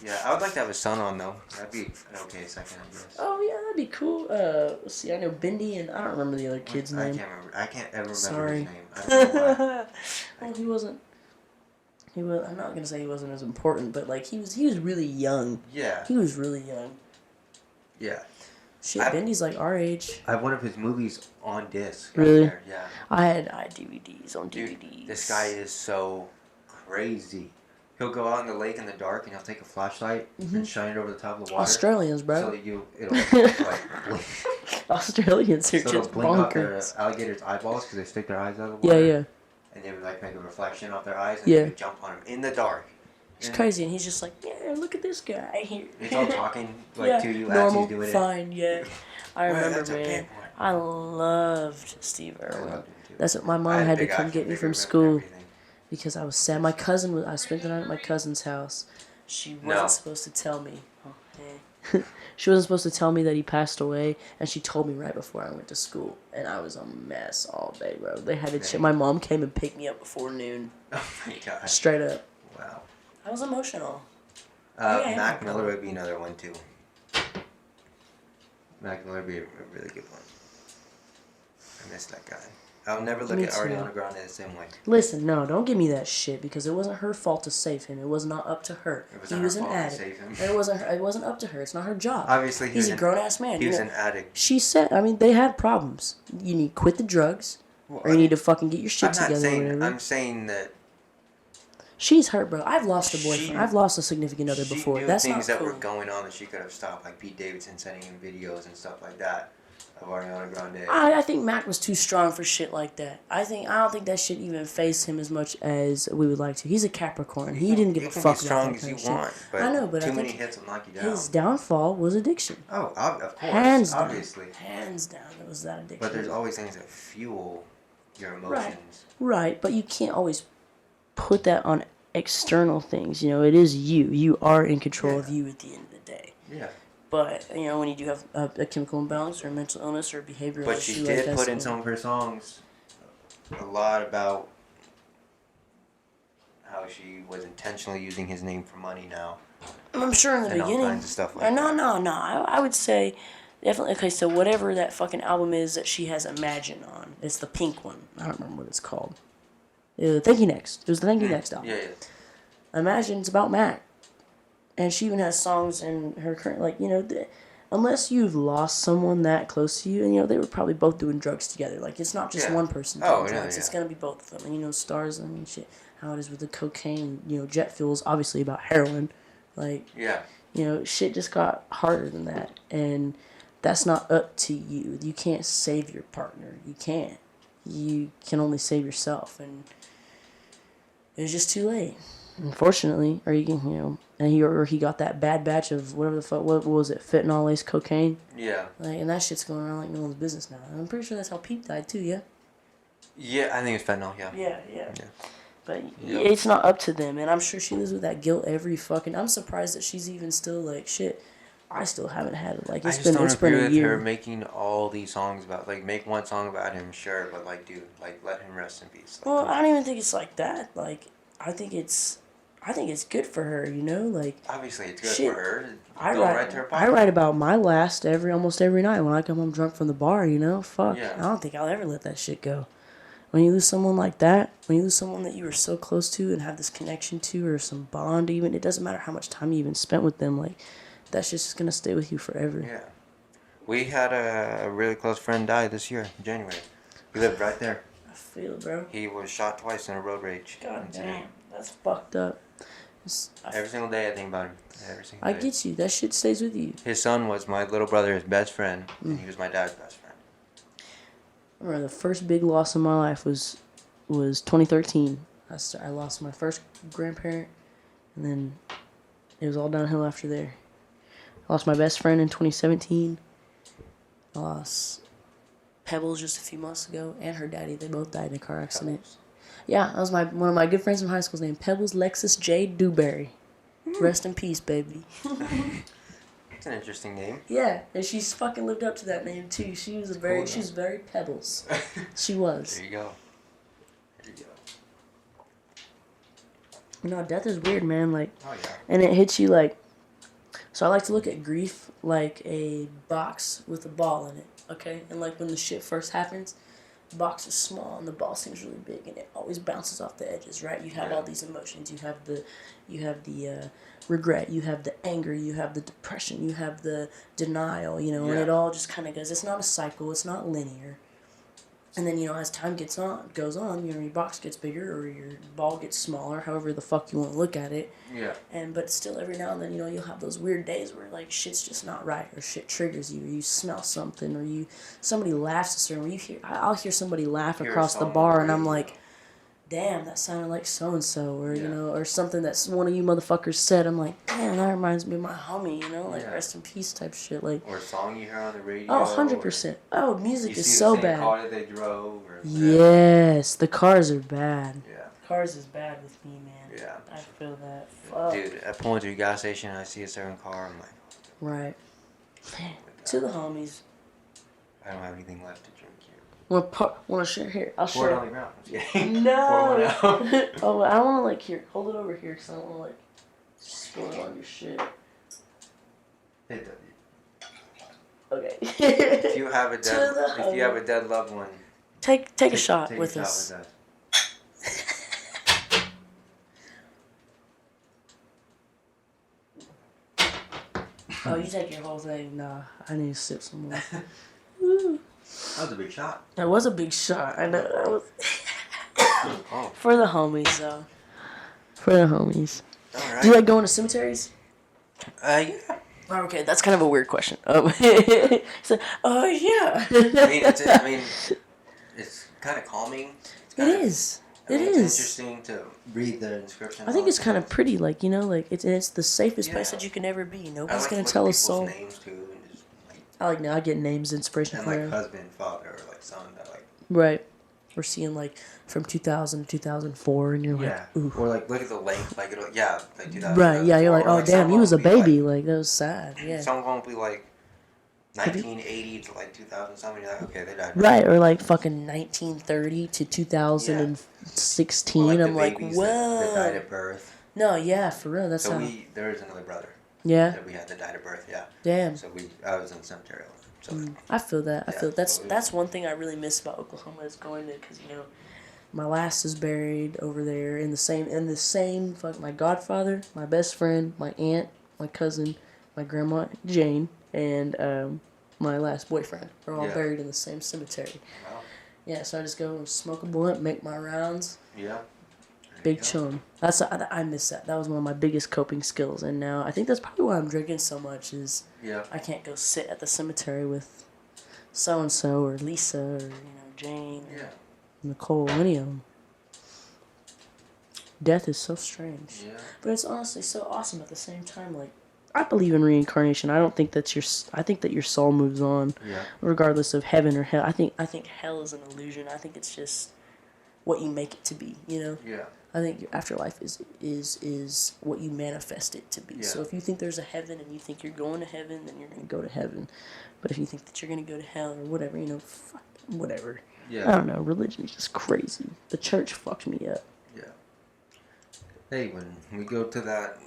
Yeah, I would like to have a son on though. That'd be an okay second, I guess. Oh yeah, that'd be cool. Let's see. I know Bindi and I don't remember the other kid's I name. can't remember. I can't ever remember Sorry. his name. I don't know why. Well, he wasn't. He was. I'm not gonna say he wasn't as important, but like he was really young. Yeah. He was really young. Yeah. Shit, I- Bindi's like our age. I have one of his movies on disc. Really? Right there. Yeah. I had DVDs on Dude, DVDs. this guy is so crazy. He'll go out in the lake in the dark and he'll take a flashlight and shine it over the top of the water. Australians, So bro. that it'll like blink. Australians are So it'll just blink out their bonkers. alligator's eyeballs because they stick their eyes out of the Yeah, water. yeah. And they would like make a reflection off their eyes and Yeah. they would jump on him in the dark. It's And crazy, and he's just like, yeah, look at this guy here. He's all talking like Yeah, to you normal, as he's doing fine, yeah. I Well, remember, that's a man. big one. I loved Steve it. I Irwin. loved him too. That's what my I mom a had to big come action get me figure from of him and school everything. because I was sad. My cousin was. I spent the night at my cousin's house. She wasn't No. supposed to tell me. Oh, hey. She wasn't supposed to tell me that he passed away, and she told me right before I went to school, and I was a mess all day, bro. They had to. My mom came and picked me up before noon, Oh my gosh. straight up. Wow. I was emotional. Yeah. Mac Miller would be another one too. Mac Miller would be a really good one. I miss that guy. I'll never look Me at too. Ariana Grande the same way. Listen, no, don't give me that shit because it wasn't her fault to save him. It was not up to her. It wasn't He her was an fault to addict. save him. And it wasn't up to her. It's not her job. Obviously, He's a grown ass man. He you was know? an addict. She said, I mean, they had problems. You need to quit the drugs, Well, or you need to fucking get your shit I'm not together. Or saying. whatever. I'm saying that She's hurt, bro. I've lost a boyfriend. She- I've lost a significant other she before. knew That's things not that cool. were going on that she could have stopped, like Pete Davidson sending him videos and stuff like that of Ariana Grande. I think Mac was too strong for shit like that. I don't think that shit even faced him as much as we would like to. He's a Capricorn. He didn't give you a can fuck be about strong that as kind you of shit. want, but I know, but I too many think hits will knock you down. his downfall was addiction. Oh, of course, Hands down. obviously. Hands down, it was that addiction. But there's always things that fuel your emotions. Right, but you can't always put that on external things. You know, it is you. You are in control of you at the end of the day. Yeah. But, you know, when you do have a chemical imbalance or a mental illness or a behavioral But issue she like did that, put in some of her songs a lot about how she was intentionally using his name for money now. I'm sure in the and all beginning. kinds of stuff like no, that. no. I would say definitely. Okay, so whatever that fucking album is that she has Imagine on, it's the pink one. I don't remember what it's called. Thank You Next. It was the Thank You Next album. Yeah, yeah. Imagine's about Mac. And she even has songs in her current, like, you know, unless you've lost someone that close to you, and, you know, they were probably both doing drugs together. Like, it's not just Yeah. one person doing Oh, yeah, drugs. yeah. It's going to be both of them. And, you know, stars, I mean, shit, how it is with the cocaine, you know, jet fuel's obviously about heroin. Like, Yeah. you know, shit just got harder than that. And that's not up to you. You can't save your partner. You can't. You can only save yourself. And it was just too late. Unfortunately, or you can, you know, and he got that bad batch of whatever the fuck, what was it, fentanyl laced cocaine, Yeah. like, and that shit's going around like no one's business now. And I'm pretty sure that's how Pete died too, yeah. Yeah, I think it's fentanyl. Yeah. Yeah. But Yep. it's not up to them, and I'm sure she lives with that guilt every fucking. I'm surprised that she's even still like shit. I still haven't had it. Like I it's just been don't it's been agree a with her year. making all these songs about, like, make one song about him, sure, but, like, dude, like, let him rest in peace. Like, Well, come I on. don't even think it's like that. Like I think it's good for her. You know, like Obviously, it's good shit. for her. I Go right to her I pocket. write about my last almost every night when I come home drunk from the bar. You know, fuck. Yeah. I don't think I'll ever let that shit go. When you lose someone like that, when you lose someone that you were so close to and have this connection to, or some bond, even it doesn't matter how much time you even spent with them. Like that's just gonna stay with you forever. Yeah. We had a really close friend die this year, in January. He lived right there. I feel it, bro. He was shot twice in a road rage God incident. damn, that's fucked up. Every single day I think about him. Every single I day. get you. That shit stays with you. His son was my little brother's best friend, and he was my dad's best friend. I remember the first big loss in my life was 2013. I lost my first grandparent, and then it was all downhill after there. I lost my best friend in 2017. I lost Pebbles just a few months ago, and her daddy. They both died in a car accident. Pebbles. Yeah, that was one of my good friends from high school's name, Pebbles Lexus J. Dewberry. Rest in peace, baby. It's an interesting name. Yeah, and she's fucking lived up to that name too. She was she was very Pebbles. She was. There you go. There you go. No, death is weird, man. Like, Oh yeah. and it hits you like. So I like to look at grief like a box with a ball in it. Okay, and like when the shit first happens, the box is small and the ball seems really big, and it always bounces off the edges, right? You have all these emotions. You have the regret. You have the anger. You have the depression. You have the denial. You know, and it all just kind of goes. It's not a cycle. It's not linear. And then, you know, as time goes on, you know, your box gets bigger or your ball gets smaller, however the fuck you want to look at it. Yeah. But still, every now and then, you know, you'll have those weird days where, like, shit's just not right, or shit triggers you, or you smell something, or somebody laughs a certain way. I'll hear somebody laugh across the bar, and I'm like, damn, that sounded like so-and-so, or, you know, or something that one of you motherfuckers said. I'm like, damn, that reminds me of my homie, you know, like, rest in peace type shit, like. Or a song you hear on the radio. Oh, 100%. Oh, music you is see so the same bad. car that they drove. Or Yes, the cars are bad. Yeah. Cars is bad with me, man. Yeah. I feel that. Fuck. Dude, I pull into a gas station and I see a certain car. I'm like, Right. Man, to the homies. I don't have anything left to drink here. Want to share here? I'll Pour it share. on the ground. Yeah. No. Pour one out. Oh, I don't want to like here. Hold it over here, cause I don't want to like spill it on your shit. It does. Okay. If you have a To the dead loved one, take a shot take with a us. shot with us. Oh, you take your whole thing. Nah, I need to sip some more. That was a big shot. That was a big shot. I know. That was Oh. for the homies, though. For the homies. All right. Do you like going to cemeteries? Yeah. Okay, that's kind of a weird question. So, yeah. I mean, it's kind of calming. It is. It It's is. interesting to read the inscription. I think it's kind of pretty, like, you know, like it's the safest place Yeah. that you can ever be. I Nobody's like gonna to tell look a at soul. people's names too, and just like, I get names, inspiration and from like there. husband, father, or like son. That like Right. We're seeing like from 2000 to 2004, and you're like, ooh. or like look at the length, like it'll like 2000. Right. Yeah. You're like, oh like, damn, some he was a won't be, baby. Like that was sad. Yeah. Some won't be like 1980 to like 2000 something. You're like, okay, they died. Right, or like fucking 1930 to 2016. Or, I'm like, babies whoa. that died at birth. No, yeah, for real. That's So how. there is another brother Yeah. that we had that died at birth. Yeah. Damn. So I was in the cemetery. So I feel that. I Yeah, feel so that's one thing I really miss about Oklahoma is going to, because you know, my last is buried over there in the same fuck, my godfather, my best friend, my aunt, my cousin, my grandma Jane, and my last boyfriend are all buried in the same cemetery. Wow. Yeah, so I just go and smoke a blunt, make my rounds. Yeah. Big chum. I miss that. That was one of my biggest coping skills, and now I think that's probably why I'm drinking so much. Is I can't go sit at the cemetery with so and so or Lisa or Jane or Nicole, any of them. Death is so strange, but it's honestly so awesome at the same time. Like I believe in reincarnation. I don't think that's I think that your soul moves on, regardless of heaven or hell. I think hell is an illusion. I think it's just what you make it to be. You know. Yeah. I think your afterlife is what you manifest it to be. Yeah. So if you think there's a heaven and you think you're going to heaven, then you're going to go to heaven. But if you think that you're going to go to hell or whatever, fuck, whatever. Yeah. I don't know. Religion's just crazy. The church fucked me up. Yeah. Hey, when we go to that,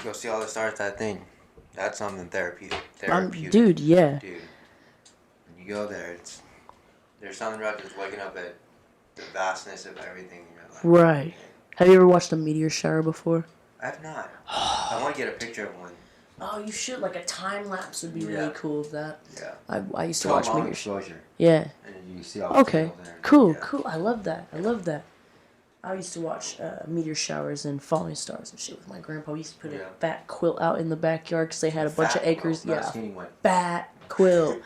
go see all the stars, that thing, that's something therapeutic. Dude, yeah. Dude, when you go there, there's something about just waking up at the vastness of everything in your life. Right. Have you ever watched a meteor shower before? I've not. I want to get a picture of one. Oh, you should. Like a time lapse would be Yeah. really cool of that. Yeah. I used to watch meteor showers. exposure. Yeah. And you see all Okay. the there. Cool. Yeah. Cool. I love that. I used to watch meteor showers and falling stars and shit with my grandpa. We used to put a fat quilt out in the backyard because they had a bunch of acres. Not a Yeah. skinny one. Fat quilt.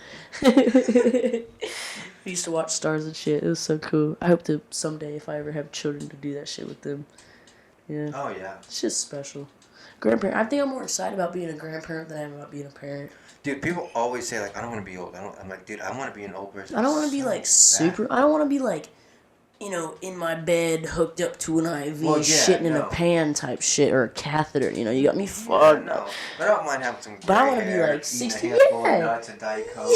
We used to watch stars and shit. It was so cool. I hope to someday, if I ever have children, to do that shit with them. Yeah. Oh yeah. It's just special. Grandparent. I think I'm more excited about being a grandparent than I am about being a parent. Dude, people always say like, I don't want to be old. I'm like, dude, I want to be an old person. I don't want to be like super. I don't want to be like, in my bed hooked up to an IV, shitting in a pan type shit or a catheter. You got me fucked No, up. but I don't mind having some. But I want wanna to be like 60. A handful Yeah. of nuts and Diet Coke.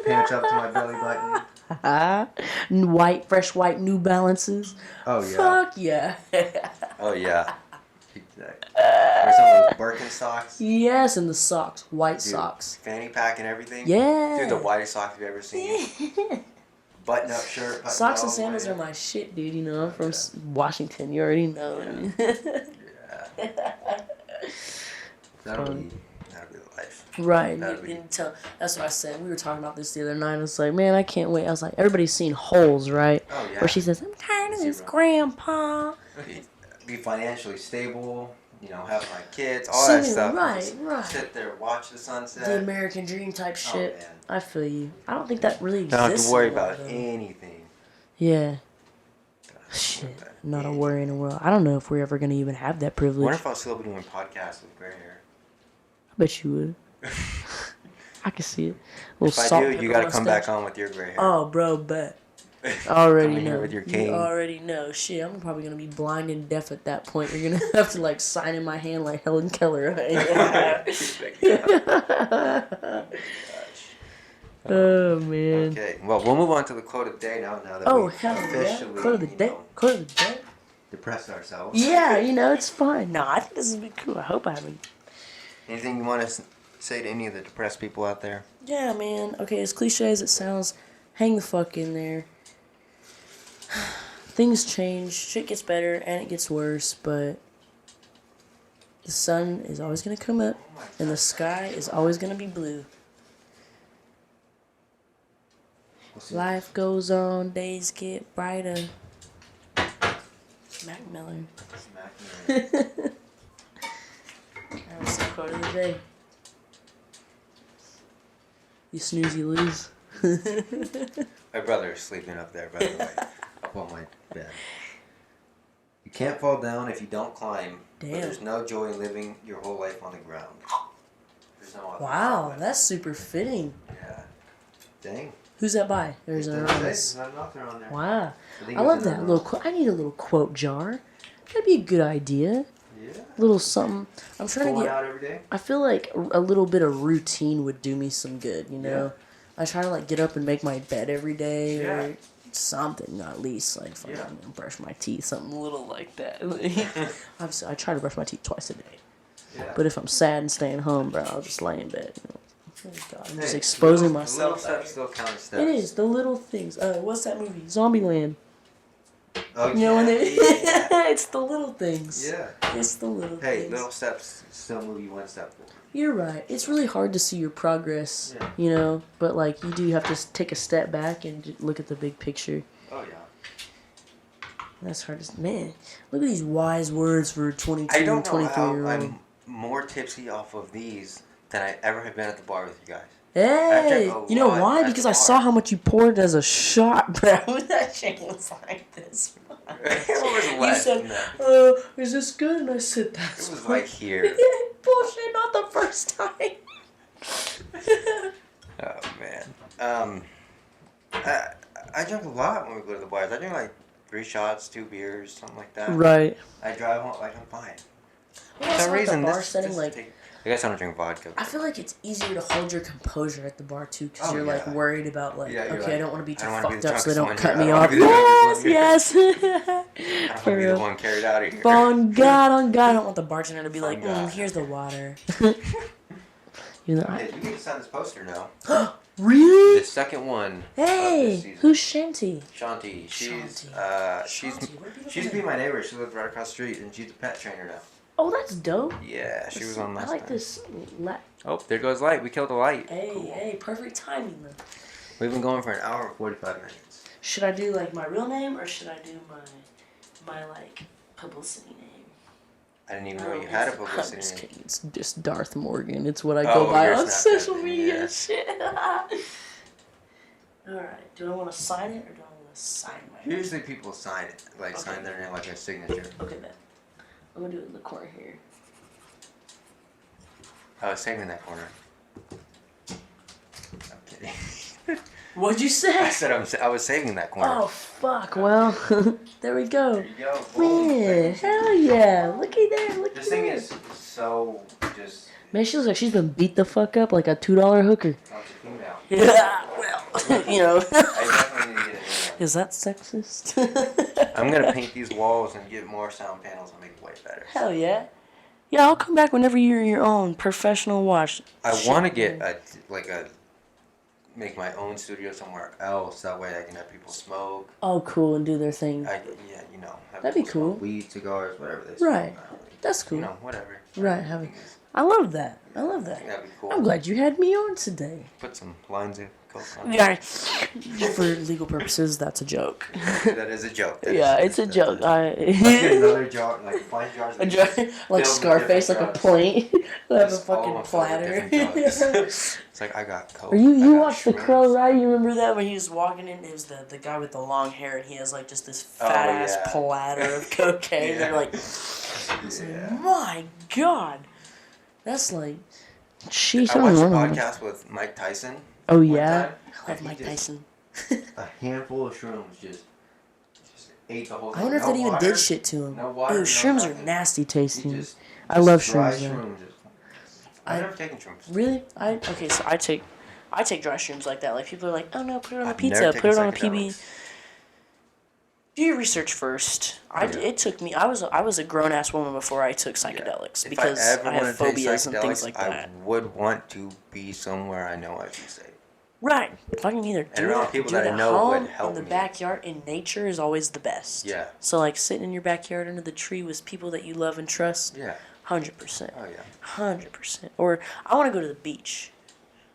Pants up to my belly button. Fresh white New Balances. Oh yeah. Fuck yeah. Oh yeah. Exactly. Or some of those Birkenstocks. Yes, and the socks, white Dude, socks. Fanny pack and everything. Yeah. Dude, the whitest socks you've ever seen. Button up shirt. Socks and sandals are my shit, dude. I'm from Washington. You already know. Yeah. That'll be the life. Right. That'd be- That's what I said. We were talking about this the other night. I was like, man, I can't wait. I was like, everybody's seen Holes, right? Oh yeah. Where she says, I'm tired of this grandpa. Be financially stable. Have my kids, all that stuff. Right, right. Sit there, watch the sunset. The American dream type shit. man. I feel you. I don't think that really exists. Don't have to worry anymore, about though. anything. Yeah. Shit. Not a worry in the world. I don't know if we're ever going to even have that I privilege. wonder if I'll still be doing podcasts with gray hair. I bet you would. I can see it. If I do, you gotta come back on with your gray hair. Oh, bro, bet. Already Come in here know. with your cane. You already know. Shit, I'm probably gonna be blind and deaf at that point. You're gonna have to sign in my hand like Helen Keller. Oh man. Okay, well, we'll move on to the quote of the day now. Now that Oh we hell yeah! officially, Quote of the day. Quote of the day. depressed ourselves. Yeah, it's fine. No, I think this has been cool. I hope I haven't. Anything you want to say to any of the depressed people out there? Yeah, man. Okay, as cliche as it sounds, hang the fuck in there. Things change, shit gets better, and it gets worse, but the sun is always gonna come up, and the sky is always gonna be blue. Life goes on, days get brighter. Mac Miller. That was the quote of the day. You snooze, you lose. My brother is sleeping up there, by the way, up on my bed. You can't fall down if you don't climb. Damn. But there's no joy in living your whole life on the ground. There's no other Wow, way. that's super fitting. Yeah. Dang. Who's that by? There's an There's anonymous. not an author on there. Wow. think I it was love an that anonymous. little quote. I need a little quote jar. That'd be a good idea. Yeah. Little something. I'm trying to Going get. out every day? I feel like a little bit of routine would do me some good, Yeah. I try to get up and make my bed every day Yeah. or something, at least fucking brush my teeth, something little like that. Obviously, I try to brush my teeth twice a day. Yeah. But if I'm sad and staying home, bro, I'll just lay in bed. Oh, God, I'm just Hey, exposing little myself. steps still count as steps. It is the little things. What's that movie? Zombieland. Oh, You know when they? yeah. It's the little things. Yeah. It's the little Hey, things. little steps still move you one step forward. You're right. It's really hard to see your progress, Yeah. But you do have to take a step back and look at the big picture. Oh yeah. That's hard to. Man, look at these wise words for 22 I and don't know 23 how year old. I'm more tipsy off of these than I ever have been at the bar with you guys. Hey, drank a you know lot why? at Because the I saw bar. how much you poured as a shot, bro. That shit was like this. It was You less said, than that. is this good? And I said, that's It was fine." like here. Bullshit, not the first time. Oh man. I drink a lot when we go to the bars. I drink like 3 shots, 2 beers, something like that. Right. I drive home like I'm fine. Well, For some reason, bar this setting, like, I guess I don't drink vodka. I feel like it's easier to hold your composure at the bar too, because you're like yeah. worried about like, Yeah, you're okay, I like, don't want to be too I don't wanna be fucked the up so they don't drunkest cut one me here. I off. don't wanna be the Yes, drunkest yes. I don't want For to be the real. one carried out of here. On God, I don't want the bartender to be like, God. here's the water. You know, Okay, you get to sign this poster now. really? The second one. Of Hey, this season. who's Shanti? Shanti. She's Shanti, what a beautiful she used to be name. my neighbor. She lived right across the street, and she's a pet trainer now. Oh, that's dope. Yeah, she was on I last like time. this. Oh, there goes light. We killed the light. Hey, Cool. hey, perfect timing then. We've been going for an hour and 45 minutes. Should I do like my real name or should I do my like publicity name? I didn't even know you had a I'm just publicity name. kidding. It's just Darth Morgan. It's what I go by your on Snapchat social name, media yeah. and shit. Alright, do I want to sign it or do I want to sign my name? Usually people sign it, like Okay. sign their name like a signature. Okay, then. I'm going to do it in the corner here. I was saving that corner. I'm kidding. What'd you say? I said I was saving that corner. Oh, fuck. Well, there we go. There you go. Boom. Man, hell yeah. Looky there. Look This thing is so just. Man, she looks like she's been beat the fuck up like a $2 hooker. Not the female. Yeah, well, you know. I definitely need to get it in. Is that sexist? I'm gonna paint these walls and get more sound panels and make it way better. Hell yeah. Yeah, I'll come back whenever you're your own professional watch. I Shit, want to get man. make my own studio somewhere else. That way I can have people smoke. Oh, cool, and do their thing. Yeah, you know. Have That'd be people smoke cool. Weed, cigars, whatever they smoke. Right. I don't really- That's cool. You know, whatever. Right, I love that. I love I that. think that'd be cool. I'm glad you had me on today. Put some lines of coke on. Yeah, for legal purposes, that's a joke. That is a joke. That Yeah, is- it's a that's joke. Let's get another jar, like 5 jars. A of jar, these. like Filled Scarface, with like a different plate. They have a Just all fucking of them filled with platter. different drugs. It's like I got coke. Or you I got watched The shrooms. Crow, right? You remember that when he was walking in? It was the guy with the long hair, and he has like just this fat ass yeah. platter of cocaine. Yeah. They're like, it's Yeah. like, my God, that's like, sheesh. I watched a don't know. podcast with Mike Tyson. Oh one yeah, time, I love and he Mike just- Tyson. A handful of shrooms just ate the whole thing. I wonder if No that even water, did shit to him. No water, Ooh, no shrooms are nothing. nasty He tasting. just- I love dry shrooms, though. I've never taken shrooms. Really? Okay, so I take dry shrooms like that. Like people are like, oh no, put it on a I've pizza, never put taken it on a PB. psychedelics. Do your research first. It took me. I was a grown ass woman before I took psychedelics If because I ever I have wanted to take phobias and things psychedelics, like I that. would want to be somewhere I know I'd be safe. Right. If I can either do around it, people do that it I at know would home, help in the me. backyard, in nature is always the best. Yeah. So like sitting in your backyard under the tree with people that you love and trust. Yeah. 100%. Oh yeah. 100%. Or I want to go to the beach.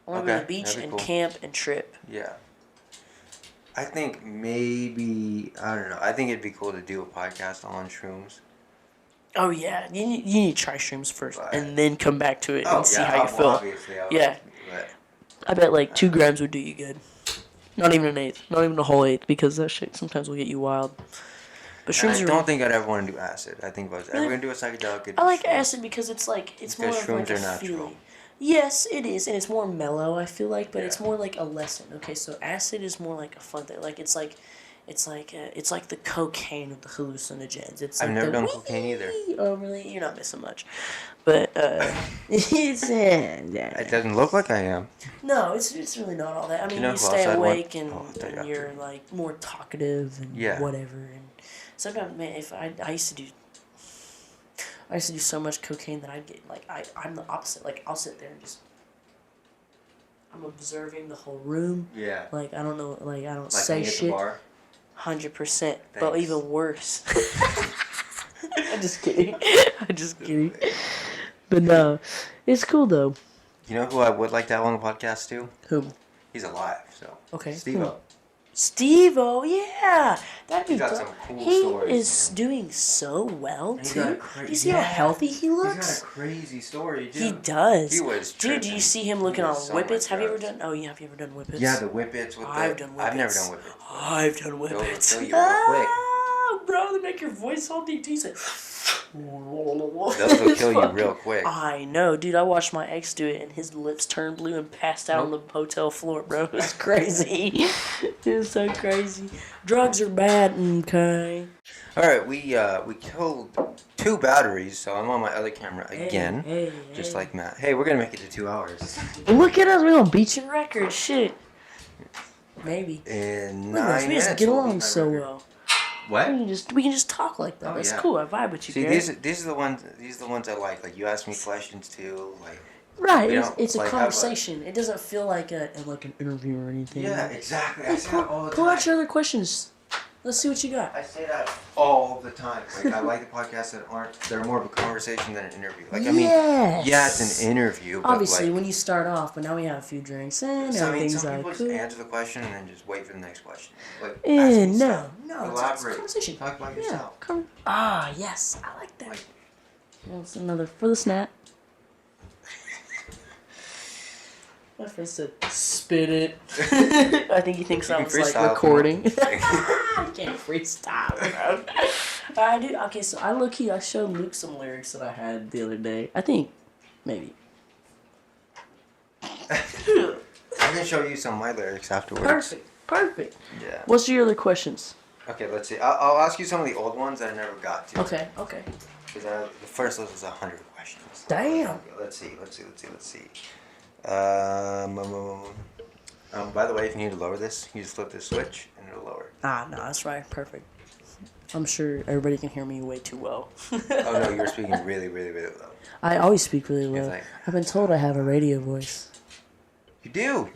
I want to go to the Okay, beach that'd be and cool. camp and trip. Yeah. I think maybe I don't know. I think it'd be cool to do a podcast on shrooms. Oh yeah, you need to try shrooms first Right. and then come back to it Oh and see yeah, how you feel. obviously. Yeah. But I bet like 2 grams would do you good. Not even an eighth. Not even a whole eighth because that shit sometimes will get you wild. But and shrooms I are. don't think I'd ever want to do acid. I think if I was ever Really? going to do a psychedelic, it'd I be like shrooms. acid because it's like it's more Because of like shrooms a are natural. feeling. Yes, it is, and it's more mellow. I feel like, but it's Yeah. more like a lesson. Okay, so acid is more like a fun thing. Like it's like the cocaine of the hallucinogens. It's I've like never the done cocaine either. Oh really? You're not missing much, but it's It doesn't look like I am. no, it's really not all that. I mean, You know you who stay else I'd want? awake and, Oh, I'll tell you and after. you're like more talkative and Yeah. whatever. And sometimes, man, if I used to do so much cocaine that I'd get like I'm the opposite. Like I'll sit there and just I'm observing the whole room. Yeah. Like I don't know. Like I don't Like say me at the shit. bar. 100%. But Thanks. even worse. I'm just kidding. I'm just kidding. But no, it's cool though. You know who I would like to have on the podcast too? Who? He's alive, so. Okay. Steve-O. Steve-O, yeah, that'd be He's got dope. some cool He stories, is man. doing so well He's too. got a cra- You see how yeah. healthy he He's got looks? a crazy story, dude. He does. He was Dude, do you tripping. see him He looking on was so much whippets? Have you ever drugs. done? Oh yeah, have you ever done whippets? Yeah, the whippets with I've the... done I've never whippets. done whippets. I've done whippets. kill you real quick. Ah, bro, they make your voice all deep. He said, Those will kill you real quick. I know, dude. I watched my ex do it, and his lips turned blue and passed out on the hotel floor, bro. It was crazy. It was so crazy. Drugs are bad, okay. All right, we killed 2 batteries, so I'm on my other camera again, just like Matt. Hey, we're gonna make it to 2 hours. Look at us, we're gonna beat your record, shit. Maybe. In 9 Look at us, we minutes. just get we'll along beat my so record. well. What? We can just talk like that. Oh, That's yeah. cool. I vibe with you, See, Garrett. these are the ones. These are the ones I like. Like you ask me questions too. Like. Right, We it's a don't, like, conversation. It doesn't feel like an interview or anything. Yeah, exactly. I say that all the time. Pull out your other questions. Let's see what you got. I say that all the time. Like I like the podcasts they're more of a conversation than an interview. Like I mean, yeah, it's an interview. But obviously, like, when you start off, but now we have a few drinks and so, I mean, everything's some like people just cool. answer the question and then just wait for the next question. Like, ask Eh, me no, stuff. no, it's a Elaborate. conversation. Talk about Yeah, yourself. come. Yes, I like that. Like- That's another for the snap. My friend said, "Spit it." I think he thinks You I can was like freestyle if you recording. want. I can't freestyle, bro. I do. Okay, so I showed Luke some lyrics that I had the other day. I think, maybe. I can show you some of my lyrics afterwards. Perfect. Yeah. What's your other questions? Okay, let's see. I'll ask you some of the old ones that I never got to. Okay. Because the first list was 100 questions. Damn. Okay, let's see. By the way, if you need to lower this, you just flip this switch and it'll lower. No, that's right. Perfect. I'm sure everybody can hear me way too well. Oh no, you were speaking really, really, really low. I always speak really well. like- I've been told I have a radio voice. You do.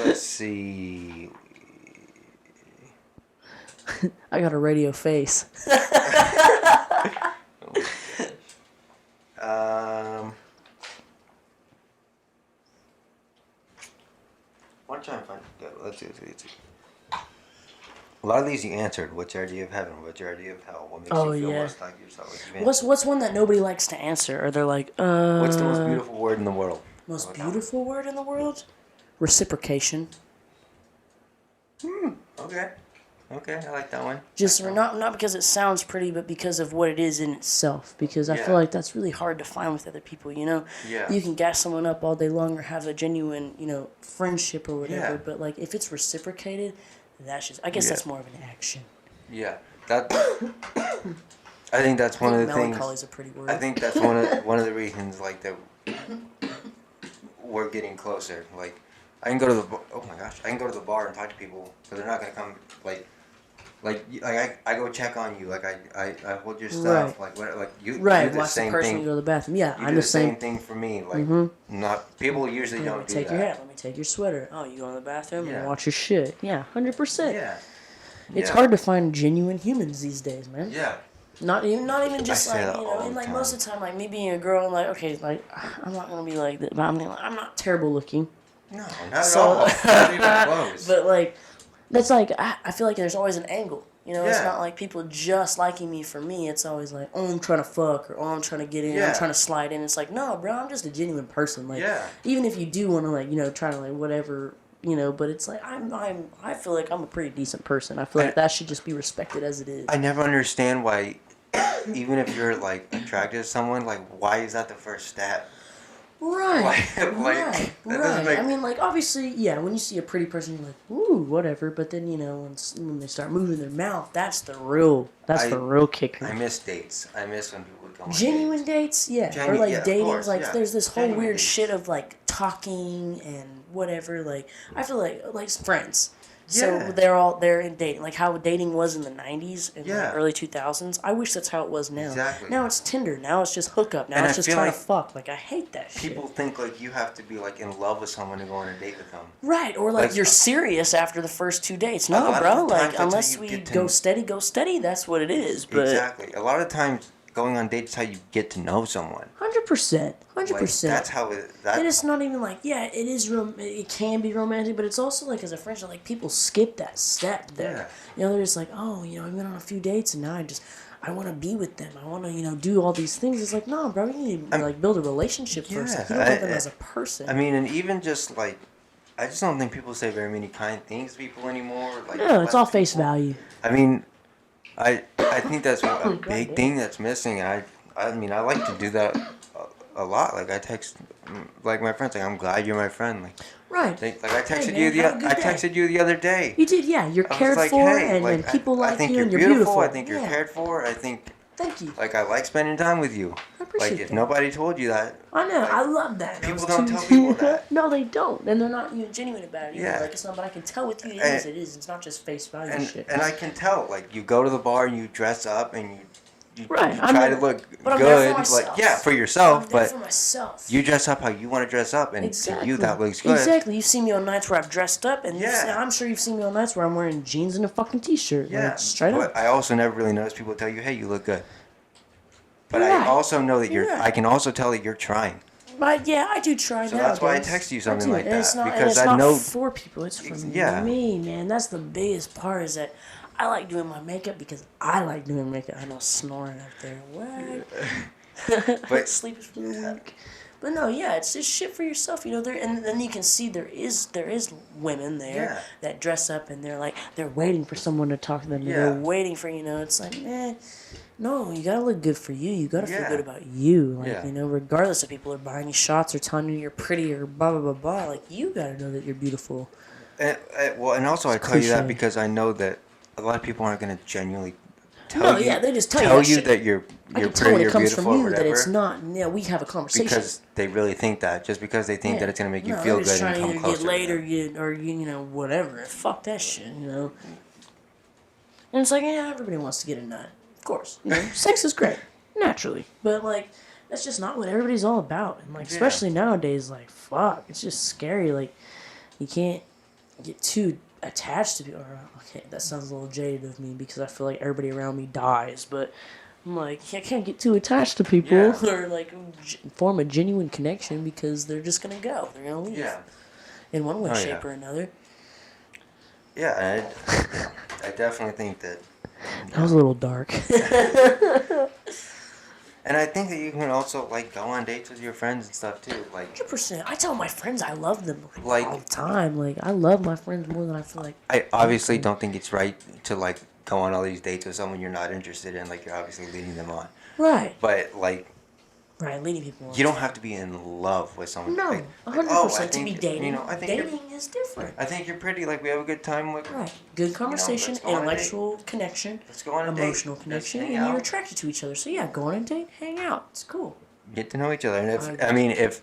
Let's see. I got a radio face. One time, find. Let's see. A lot of these you answered. What's your idea of heaven? What's your idea of hell? What makes you feel most like yourself? What's one that nobody likes to answer? Or they're like, What's the most beautiful word in the world? Most beautiful word in the world? Reciprocation. Okay, I like that one. Just not because it sounds pretty, but because of what it is in itself. Because I feel like that's really hard to find with other people, you know? Yeah. You can gas someone up all day long or have a genuine, friendship or whatever. Yeah. But, like, if it's reciprocated, that's just... I guess that's more of an action. Yeah, that. I think that's one of the things. Melancholy's a pretty word. I think that's one of the reasons like that we're getting closer. Like, I can go to the I can go to the bar and talk to people, but they're not gonna come I go check on you, like I hold your stuff, like you right, do the watch same the person thing. you go to the bathroom. Yeah, You I'm do the the same. same thing for me. Like not people usually Let me don't do take that. your hat. Let me take your sweater. Oh, you go in the bathroom Yeah. and watch your shit. Yeah, 100%. Yeah. It's Yeah. hard to find genuine humans these days, man. Yeah. Not even just I say like that all and the like time. most of the time, like me being a girl, I'm like, okay, like I'm not gonna be like that, but I'm not terrible looking. No, not at all. Not even close. But like, that's like I feel like there's always an angle. It's Yeah. not like people just liking me for me. It's always like, oh, I'm trying to fuck, or oh, I'm trying to get in, Yeah. I'm trying to slide in. It's like, no, bro, I'm just a genuine person. Like, Yeah. even if you do want to like, try to like whatever, but it's like I feel like I'm a pretty decent person. I feel like that should just be respected as it is. I never understand why, even if you're like attracted to someone, like why is that the first step? Right, that doesn't right. make- I mean, like, obviously, yeah, when you see a pretty person, you're like, ooh, whatever. But then, when they start moving their mouth, that's the real kicker. I miss dates. I miss when people would go on Genuine dates. dates, yeah. Genuine- or, like, yeah, of dating, course, like, yeah. there's this whole Genuine weird dates. shit of, like, talking and whatever. Like, I feel like friends. Yeah. So they're in dating, like how dating was in the 90s and Yeah. early 2000s. I wish that's how it was now. Exactly. Now it's Tinder. Now it's just hookup. Now And it's I just feel trying like to fuck. Like, I hate that shit. People think like you have to be like in love with someone to go on a date with them. Right, or like Like, you're serious after the first 2 dates. a No, lot of bro. the times Like, that's how unless you we get to- go steady, that's what it is. But Exactly. A lot of times, going on dates is how you get to know someone. 100%. Like, 100%. that's how it. And it's not even like, yeah, it is. It can be romantic, but it's also like as a friendship, like people skip that step there. They're just like, oh, I've been on a few dates, and now I want to be with them. I want to, do all these things. It's like, no, bro, you need to like build a relationship first. Like, you don't know them as a person. I mean, and even just like, I just don't think people say very many kind things to people anymore. Like, No, it's let all face people- value. I mean, I think that's a God big damn. thing that's missing. I mean, I like to do that a lot. Like I text like my friends, like I'm glad you're my friend. Right. Like I texted man, you have a good I day. texted you the other day. You did, yeah. You're I was cared like, for, hey, like and people I like think you, you're and you're beautiful. beautiful. I think you're Yeah. cared for. I think Thank you. like I like spending time with you. I appreciate Like if that. nobody told you that, I know. like, I love that. people don't tell people that. No, they don't, and they're not even genuine about it. Yeah. Like it's not. But I can tell with you, it And- is. It is. It's not just face value and shit. and I can tell. Like you go to the bar and you dress up and you Right, you I'm try there- to look but I'm there for good. myself. Like yeah, for I'm yourself, there but for myself. you dress up how you want to dress up, and Exactly. to you that looks good. Exactly. You see me on nights where I've dressed up, and Yeah. I'm sure you've seen me on nights where I'm wearing jeans and a fucking t-shirt. Yeah, Like, straight but up. I also never really notice people tell you, "Hey, you look good." But Right. I also know that you're. Right. I can also tell that you're trying. But yeah, I do try. So that's why I nowadays. text you I something do. like And it's that, not, and because it's I not know- for people. It's for Yeah. me, man. That's the biggest part. Is that I like doing my makeup because I like doing makeup. I know snoring up there. What? But- Sleep is for the weak. But no, yeah, it's just shit for yourself, you know. There, and then you can see there is women there Yeah. that dress up and they're waiting for someone to talk to them. And Yeah. They're waiting for it's like, no, you gotta look good for you. You gotta feel Yeah. good about you. Like, Yeah. regardless if people are buying you shots or telling you you're pretty or blah blah blah blah. Like you gotta know that you're beautiful. And also I tell you that cliche. because I know that a lot of people aren't going to genuinely tell No, you. yeah, they just tell you that shit. that you're I can tell pretty when or it comes from beautiful or you whatever. that it's not. Yeah, we have a conversation. Because they really think that, just because they think that it's going to make you No, feel they're just good and trying come to either closer. get laid to them. or whatever. Fuck that shit, And it's like, yeah, everybody wants to get a nut. Of course. Sex is great. Naturally. But like that's just not what everybody's all about. And like especially nowadays, like fuck. It's just scary. Like you can't get too attached to people. Okay, that sounds a little jaded of me because I feel like everybody around me dies, but I'm like, I can't get too attached to people Yeah. or like form a genuine connection because they're just gonna go. They're gonna leave. Yeah. In one way, Oh, shape, yeah. or another. Yeah, I definitely think that. That was a little dark. And I think that you can also like go on dates with your friends and stuff too. Like 100%. I tell my friends I love them Like- all the time. Like I love my friends more than I feel like. I obviously don't think it's right to like go on all these dates with someone you're not interested in. Like you're obviously leading them on. Right. But like Right. Leading people. you don't have to be in love with someone. No. Like, 100% to be think, dating. You know, I think you're- Dating is different. I think you're pretty. Like we have a good time. Like Right. Good conversation, let's go on a date. intellectual connection, Let's go on a date. emotional Let's connection, hang and you're out. attracted to each other. So yeah, go on a date, hang out. It's cool. Get to know each other. And if I I mean if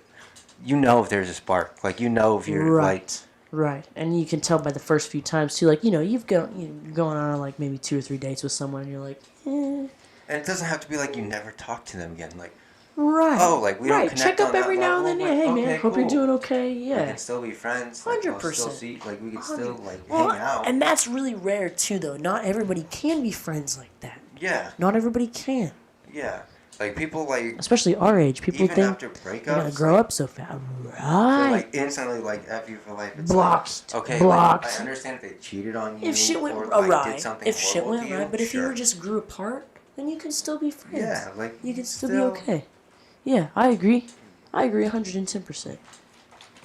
you know if there's a spark, like you know if you're like Right. Right. And you can tell by the first few times too. Like you're going on like maybe 2 or 3 dates with someone, and you're like, and it doesn't have to be like you never talk to them again. Like Right. Oh, like, we don't right. connect Check up on that every now and then. level, Yeah, like, hey man, okay, hope you're cool. doing okay. we Yeah. can still be friends. Like, we'll still 100%. see. Like we can still like Well, hang out. and that's really rare too, though. Not everybody can be friends like that. Yeah. Not everybody can, Yeah. Like people like especially our age. People even think after you breakups. gotta grow like, up so fast. they're, Right. like instantly like F you for life. It's Blocked. Like, okay. Blocked. Like, I understand if they cheated on you. If shit went or, like, awry, did something if shit horrible went to you, awry, but if you sure. were just grew apart, then you can still be friends. Yeah, like You can still be okay. Yeah, I agree. I agree 110%.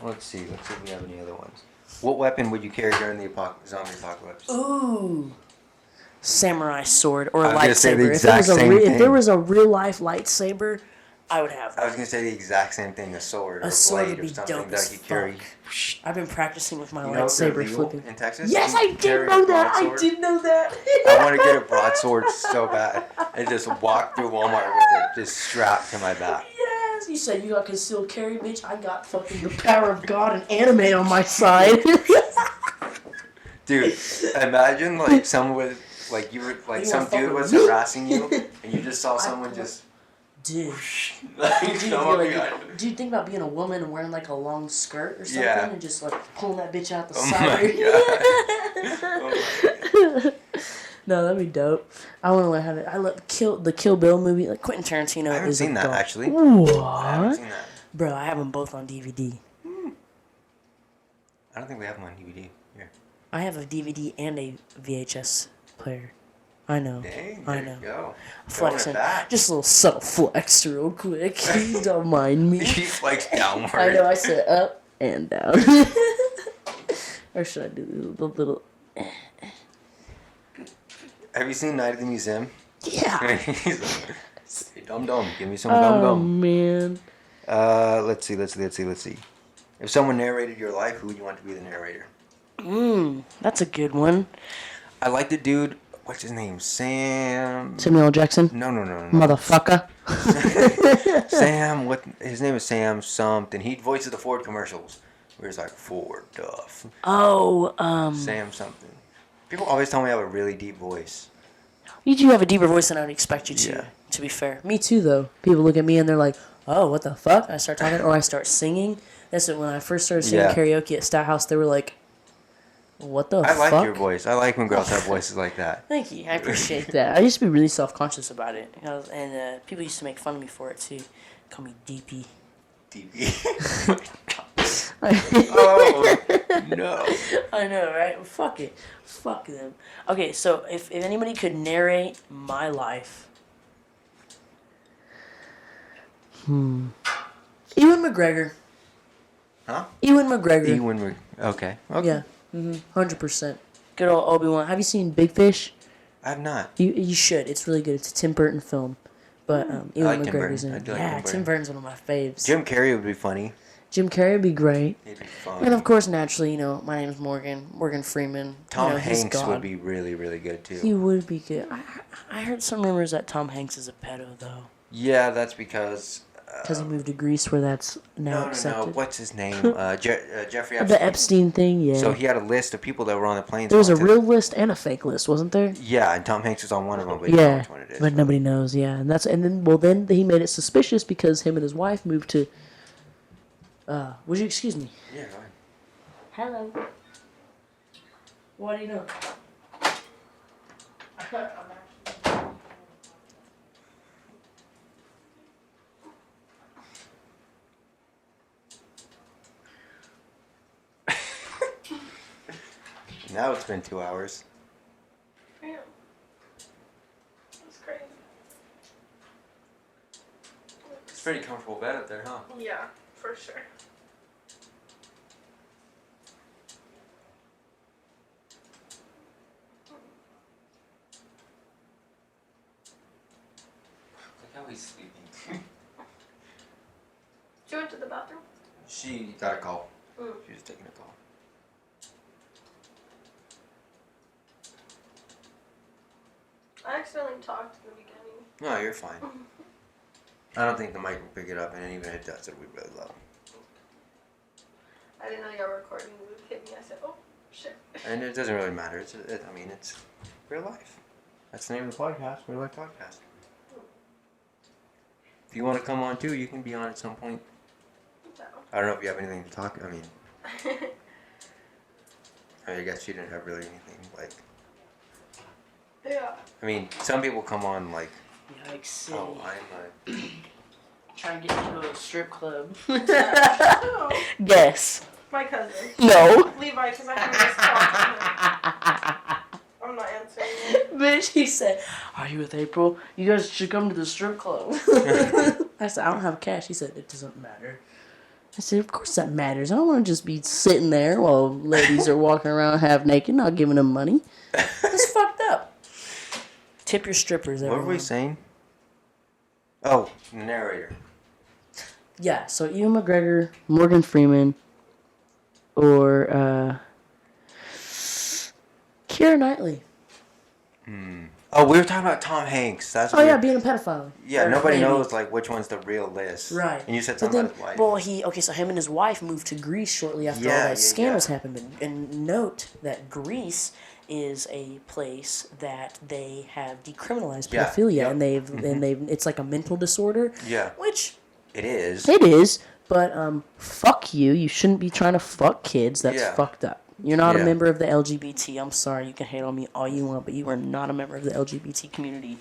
Let's see. Let's see if we have any other ones. What weapon would you carry during the zombie apocalypse? Ooh. Samurai sword or a I was gonna say the lightsaber. exact same If there thing. was a real life lightsaber, I would have I was that. gonna say the exact same thing. A sword or A a sword blade would or be something dope that as you carry. fuck. I've been practicing with my You know if they're lightsaber legal flipping. in Texas? Yes, You I can did carry a know that. I broadsword. did know that. I want to get a broadsword so bad and just walk through Walmart with it just strapped to my back. Yes, you said you got concealed carry, bitch. I got fucking the power of God and anime on my side. Dude, imagine like someone with like you were like You some wanna fuck dude with was me? harassing you and you just saw someone just Dude. like Dude, come up like, behind him. do you think about being a woman and wearing like a long skirt or something Yeah. and just like pulling that bitch out the Oh side? my god. Oh my. No, that'd be dope. I want to learn how to. I love the Kill Bill movie. Like Quentin Tarantino I haven't is seen a that dog. actually. I haven't What? seen that. Bro, I have them both on DVD. I don't think we have them on DVD here. I have a DVD and a VHS player. I know. Dang, I there know. you go. Flexing. Throwing it back. Just a little subtle flex real quick. Don't mind me. He flexed downward. I know, I said up and down. Or should I do the little... Have you seen Night at the Museum? Yeah. He's like, hey, dum-dum, give me some gum-gum. Man. Let's see. If someone narrated your life, who would you want to be the narrator? That's a good one. I like the dude. What's his name? Sam. Samuel L. Jackson. No. Motherfucker. Sam. What? His name is Sam something. He voices the Ford commercials. Where he's like Ford Duff. Oh, Sam something. People always tell me I have a really deep voice. you do have a deeper voice than I would expect you to. Yeah. To be fair, me too. Though people look at me and they're like, "Oh, what the fuck?" I start talking or I start singing. That's it. When I first started singing karaoke at Stout House, they were like, "What the fuck?" I like your voice. I like when girls have voices like that. Thank you. I appreciate that. I used to be really self-conscious about it, and people used to make fun of me for it too. Call me DP. DP. Oh no. I know, right? Fuck it. Fuck them. Okay, so if anybody could narrate my life, Ewan McGregor. Huh? Ewan McGregor. Ewan. Okay. Yeah. 100%. Good old Obi-Wan. Have you seen Big Fish? I have not. You should. It's really good. It's a Tim Burton film, but Ewan McGregor's in it. Yeah, Tim Burton's one of my faves. Jim Carrey would be funny. Jim Carrey would be great. He'd be fun. And of course, naturally, my name's Morgan Freeman. Tom he's Hanks God. would be really, really good too. He would be good. I heard some rumors that Tom Hanks is a pedo though. Yeah, that's because. Because he moved to Greece, where that's now accepted. No. What's his name? Jeffrey Epstein. The Epstein thing, yeah. So he had a list of people that were on the planes. There was a real list and a fake list, wasn't there? Yeah, and Tom Hanks was on one of them, but you don't know which one it is. But nobody knows. Yeah, and then he made it suspicious because him and his wife moved to. Would you excuse me? Yeah, go ahead. Hello. What do you know? Now it's been 2 hours. Yeah. That's crazy. It's a pretty comfortable bed up there, huh? Yeah, for sure. Look how he's sleeping. She went to the bathroom? She got a call. Mm. She was taking a call. I accidentally talked in the beginning. No, you're fine. I don't think the mic will pick it up, and even if it does, it'll be really low. I didn't know y'all were recording. It would hit me. I said, "Oh, shit." And it doesn't really matter. It's real life. That's the name of the podcast. Real life podcast. If you want to come on too, you can be on at some point. No. I don't know if you have anything to talk. I guess you didn't have really anything like. Yeah. I mean, some people come on like. Yikes. Oh, I'm a. Trying to get into a strip club. No, Guess. my cousin. No. Levi, because I can just talk to him. I'm not answering it. Bitch, he said, "Are you with April? You guys should come to the strip club." I said, "I don't have cash." He said, "It doesn't matter." I said, "Of course that matters. I don't want to just be sitting there while ladies are walking around half naked, not giving them money. That's fucked up." Tip your strippers, everyone. What were we saying? Oh, the narrator. Yeah, so Ewan McGregor, Morgan Freeman, or Keira Knightley. Oh, we were talking about Tom Hanks. That's Oh what yeah, being a pedophile. Yeah, Or nobody maybe. knows like which one's the real list. Right. And you said But something then, about his wife. well, so him and his wife moved to Greece shortly after all Yeah, that scandals yeah. happened. And note that Greece is a place that they have decriminalized Yeah, pedophilia, yep. and they've it's like a mental disorder. Yeah. Which It is. it is, but fuck you. You shouldn't be trying to fuck kids. That's Yeah. fucked up. You're not a Yeah. member of the LGBT. I'm sorry, you can hate on me all you want, but you are not a member of the LGBT community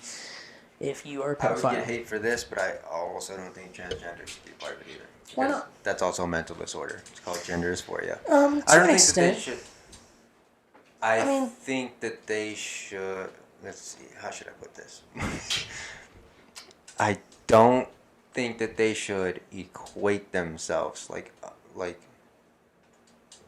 if you are a I would pedophile. get hate for this, but I also don't think transgender should be part of it either. Why Because not? That's also a mental disorder. It's called gender dysphoria. To I an don't think that extent. they should. I mean- think that they should. Let's see. How should I put this? I don't think that they should equate themselves like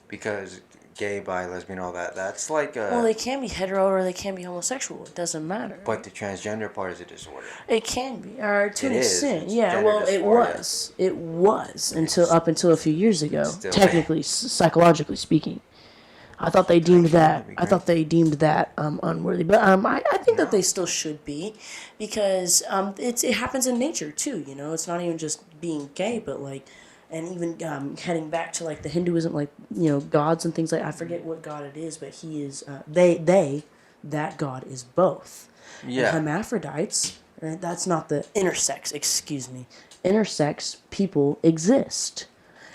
because gay, bi, lesbian, all that. That's like a. Well, they can be hetero or they can be homosexual. It doesn't matter. But the transgender part is a disorder. It can be, or to It an is. extent. It's Yeah, gender well, it dysphoria. was. It was until up until a few years ago. Still. Technically, psychologically speaking, I thought they deemed that. be I thought they deemed that unworthy. But I think that they still should be, because it happens in nature too. You know, it's not even just being gay, but like. And even heading back to like the Hinduism, like, you know, gods and things like, I forget what god it is, but he is that god is both. Yeah. And hermaphrodites, right, that's not the intersex. Excuse me, intersex people exist,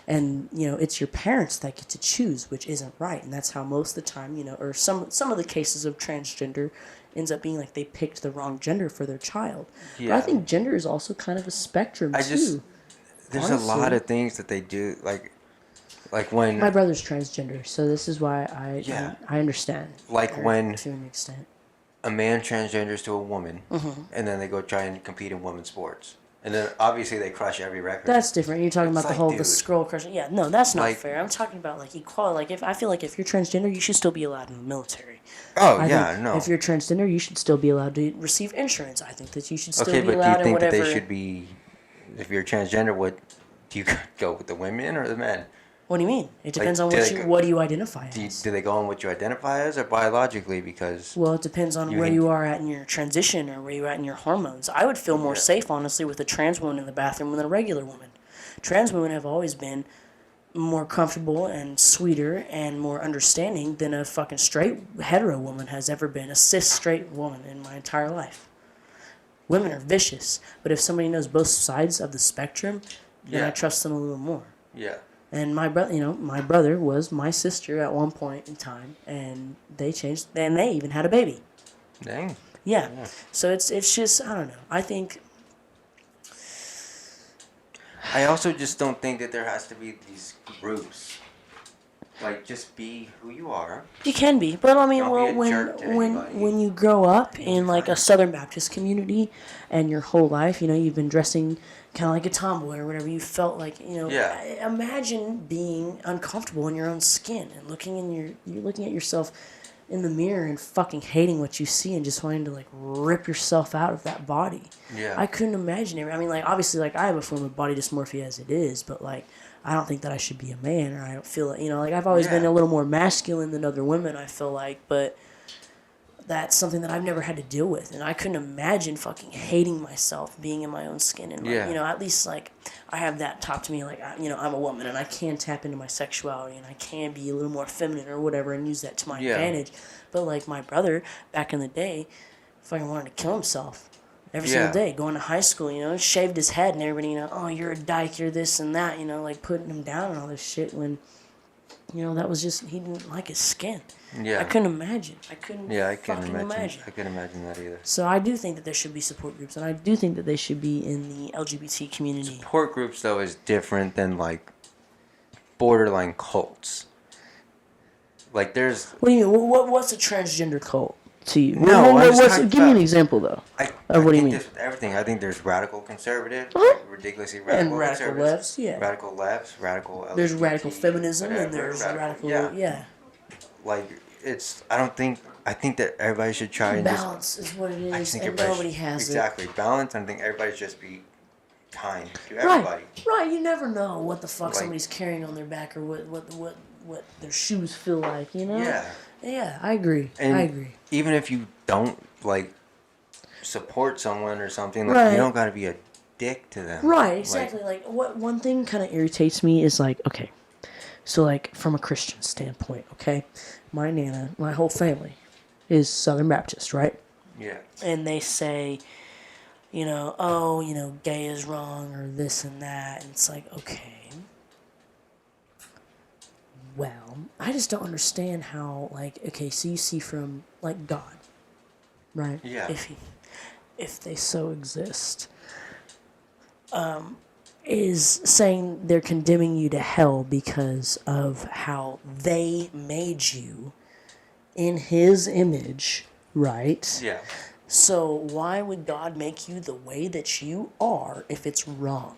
and you know it's your parents that get to choose, which isn't right, and that's how most of the time, you know, or some of the cases of transgender ends up being like they picked the wrong gender for their child. Yeah. But I think gender is also kind of a spectrum too. There's Honestly. a lot of things that they do, like when My brother's transgender, so this is why Yeah. I understand. Like when- to an extent. a man transgenders to a woman, and then they go try and compete in women's sports, and then obviously they crush every record. That's different. You're talking It's about the like, whole the dude. scroll crushing. Yeah, no, that's not Like- fair. I'm talking about like equality. Like I feel like if you're transgender, you should still be allowed in the military. Oh I yeah, think no. If you're transgender, you should still be allowed to receive insurance. I think that you should still Okay, be but do allowed you in think that whatever. they should be? If you're transgender, what do you go with, the women or the men? What do you mean? It depends on do what they you go- what do you identify Do, as. do they go on what you identify as or biologically? Because Well, it depends on You where can- you are at in your transition or where you're at in your hormones. I would feel more Yeah. safe, honestly, with a trans woman in the bathroom than a regular woman. Trans women have always been more comfortable and sweeter and more understanding than a fucking straight hetero woman has ever been, a cis straight woman in my entire life. Women are vicious, but if somebody knows both sides of the spectrum, then I Yeah. trust them a little more. yeah, And my brother, you know, my brother was my sister at one point in time, and they changed, and they even had a baby. dang. Yeah. So it's just, I don't know. I think I also just don't think that there has to be these groups. Like, just be who you are. you can be, but I mean, Don't well, be a when jerk to when anybody. when you grow up in like a Southern Baptist community, and your whole life, you know, you've been dressing kind of like a tomboy or whatever, you felt like, you know. Yeah. Imagine being uncomfortable in your own skin and you're looking at yourself in the mirror and fucking hating what you see and just wanting to like rip yourself out of that body. Yeah. I couldn't imagine it. I mean, like, obviously, like, I have a form of body dysmorphia as it is, but like, I don't think that I should be a man, or I don't feel like, you know, like, I've always been Yeah. a little more masculine than other women, I feel like, but that's something that I've never had to deal with, and I couldn't imagine fucking hating myself, being in my own skin, and, like, Yeah. you know, at least, like, I have that taught to me, like, you know, I'm a woman, and I can tap into my sexuality, and I can be a little more feminine or whatever, and use that to my Yeah. advantage, but, like, my brother, back in the day, fucking wanted to kill himself. Every Yeah. single day, going to high school, you know, shaved his head and everybody, you know, oh, you're a dyke, you're this and that, you know, like putting him down and all this shit when, you know, that was just, he didn't like his skin. Yeah. I couldn't imagine. I couldn't Yeah, I couldn't fucking imagine. I couldn't imagine that either. So I do think that there should be support groups, and I do think that they should be in the LGBT community. Support groups though is different than like borderline cults. Like there's What do you mean? What's a transgender cult to you? No, I'm just talking give me an about- example, though. I What do you think mean? there's everything. I think there's radical conservative, Uh-huh. like ridiculously radical And radical conservatives, lefts, yeah. radical lefts, radical LGBT, There's radical feminism, and whatever, there's radical, yeah. yeah. Like it's. I think that everybody should try and just. Balance is what it I is, think and everybody nobody should- has it. exactly balance. I think everybody should just be kind to Right, everybody. right. You never know what the fuck Like- somebody's carrying on their back, or what their shoes feel like. You know? Yeah. Yeah, I agree. And I agree. even if you don't like support someone or something, like Right. you don't gotta be a dick to them. Right, Like, exactly. Like, what one thing kind of irritates me is like, okay, so like from a Christian standpoint, okay, my nana, my whole family is Southern Baptist, right? yeah. And they say, you know, oh, you know, gay is wrong or this and that, and it's like, okay. Well, I just don't understand how, like, okay, so you see from, like, God, right? Yeah. If they so exist, is saying they're condemning you to hell because of how they made you in His image, right? Yeah. So why would God make you the way that you are if it's wrong?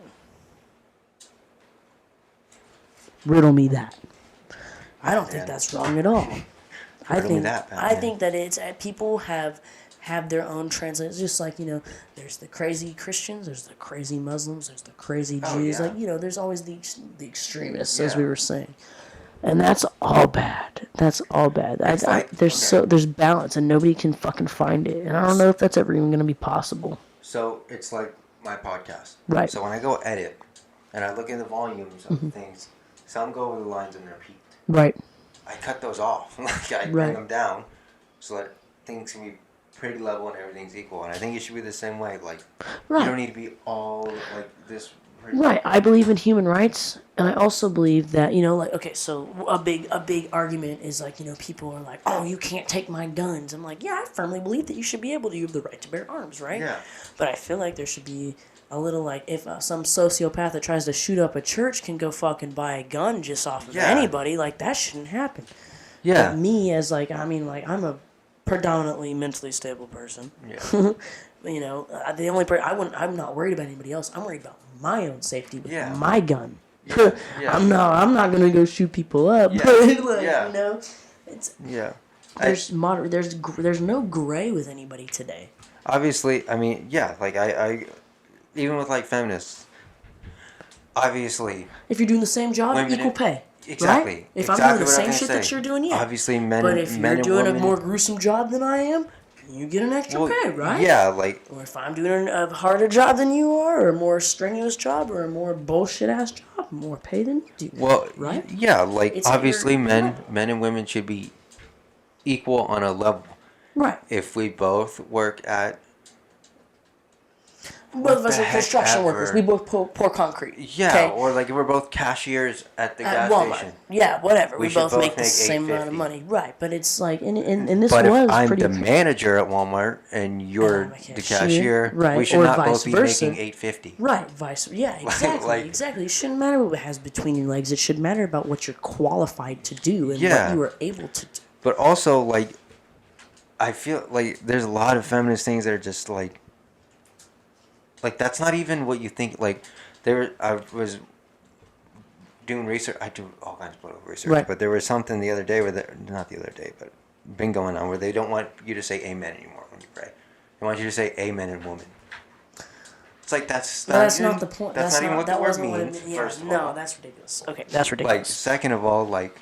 Riddle me that. I don't think that's wrong at all. I Riddle me think that, I Batman. think that it's people have their own translations. Just like, there's the crazy Christians, there's the crazy Muslims, there's the crazy Jews. yeah. Like, there's always the extremists, as Yeah. we were saying. And that's all bad. That's all bad. There's balance, and nobody can fucking find it. And I don't know if that's ever even going to be possible. So it's like my podcast. Right. So when I go edit and I look in the volumes of things, some go over the lines and they're peaked. Right. I cut those off. Like I bring them down so that things can be pretty level and everything's equal. And I think it should be the same way. Like you don't need to be all like this. Right. I believe in human rights, and I also believe that, okay, so a big argument is like, people are like, oh, you can't take my guns. I'm like, yeah, I firmly believe that you should be able to. You have the right to bear arms, right? Yeah. But I feel like there should be a little, like, if some sociopath that tries to shoot up a church can go fucking buy a gun just off of anybody, like, that shouldn't happen. Yeah. But me as, like, I'm a predominantly mentally stable person. Yeah. The only I'm not worried about anybody else. I'm worried about my own safety with my gun. Yeah. Yeah. I'm not gonna go shoot people up. Yeah. But, Yeah. it's there's no gray with anybody today. Obviously, I mean, like I even with like feminists, obviously, If you're doing the same job, women equal pay. exactly. Right? If exactly I'm doing the what same I'm shit gonna that say. you're doing, yeah. Obviously, men. But if men you're doing and a more gruesome job than I am, you get an extra pay, right? Yeah, like. Or if I'm doing a harder job than you are, or a more strenuous job, or a more bullshit ass job, more pay than you do. Well, right? Yeah, like It's obviously, men and women should be equal on a level. Right. If we both work at. Both of us the are heck construction ever. workers. We both pour concrete. Yeah, okay? or like if we're both cashiers at the gas Walmart. station. Yeah, whatever. We We should both both make the make same amount of $8.50. money. Right, but it's like, and this But was if I'm pretty... the manager at Walmart and you're I'm a the cashier, cashier, right, we should or not vice both be versa. making $8.50. Right, yeah, exactly, Like- exactly. It shouldn't matter what it has between your legs. It should matter about what you're qualified to do and Yeah. what you are able to do. But also, like, I feel like there's a lot of feminist things that are just like that's not even what you think. Like, I was doing research. I do all kinds of political research, Right. but there was something the other day not the other day, but been going on where they don't want you to say amen anymore when you pray. They want you to say amen and woman. It's like that's not the point. That's not even what the word means. Yeah, First of no, all, that's ridiculous. Okay, that's like ridiculous. second of all, like.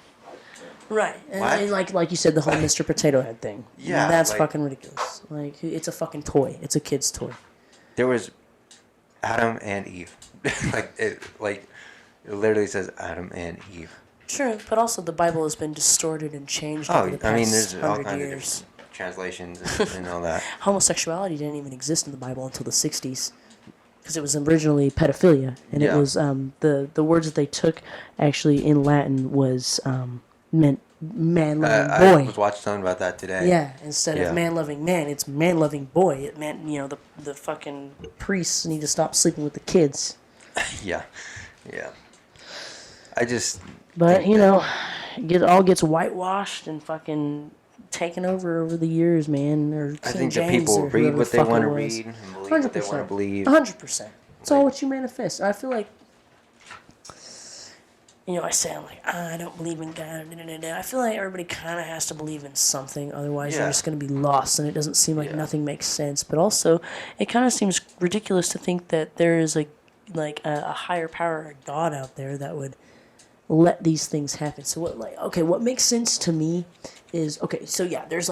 Right, and What? like you said, the whole Mr. Potato Head thing. Yeah, that's like- fucking ridiculous. Like, it's a fucking toy. It's a kid's toy. There was Adam and Eve. it literally says Adam and Eve. True, but also the Bible has been distorted and changed Oh, over the past I mean, there's all 100 kinds years. of different translations and all that. Homosexuality didn't even exist in the Bible until the 60s. Because it was originally pedophilia. And it Yeah. was, the words that they took actually in Latin was, meant man-loving I boy. was watching something about that today. Yeah, instead Yeah. of man-loving man, it's man-loving boy. It meant, the fucking priests need to stop sleeping with the kids. Yeah. Yeah. I just. But, think that- it all gets whitewashed and fucking taken over the years, man. Or King I think that James people or read whoever what the they fuck want it to was. read and believe what they want to believe. 100%. It's all what you manifest. I feel like, I say, I'm like, I don't believe in God. I feel like everybody kind of has to believe in something. Otherwise, you're Yeah. just going to be lost, and it doesn't seem like Yeah. nothing makes sense. But also, it kind of seems ridiculous to think that there is a higher power, a God out there that would let these things happen. So what makes sense to me is, there's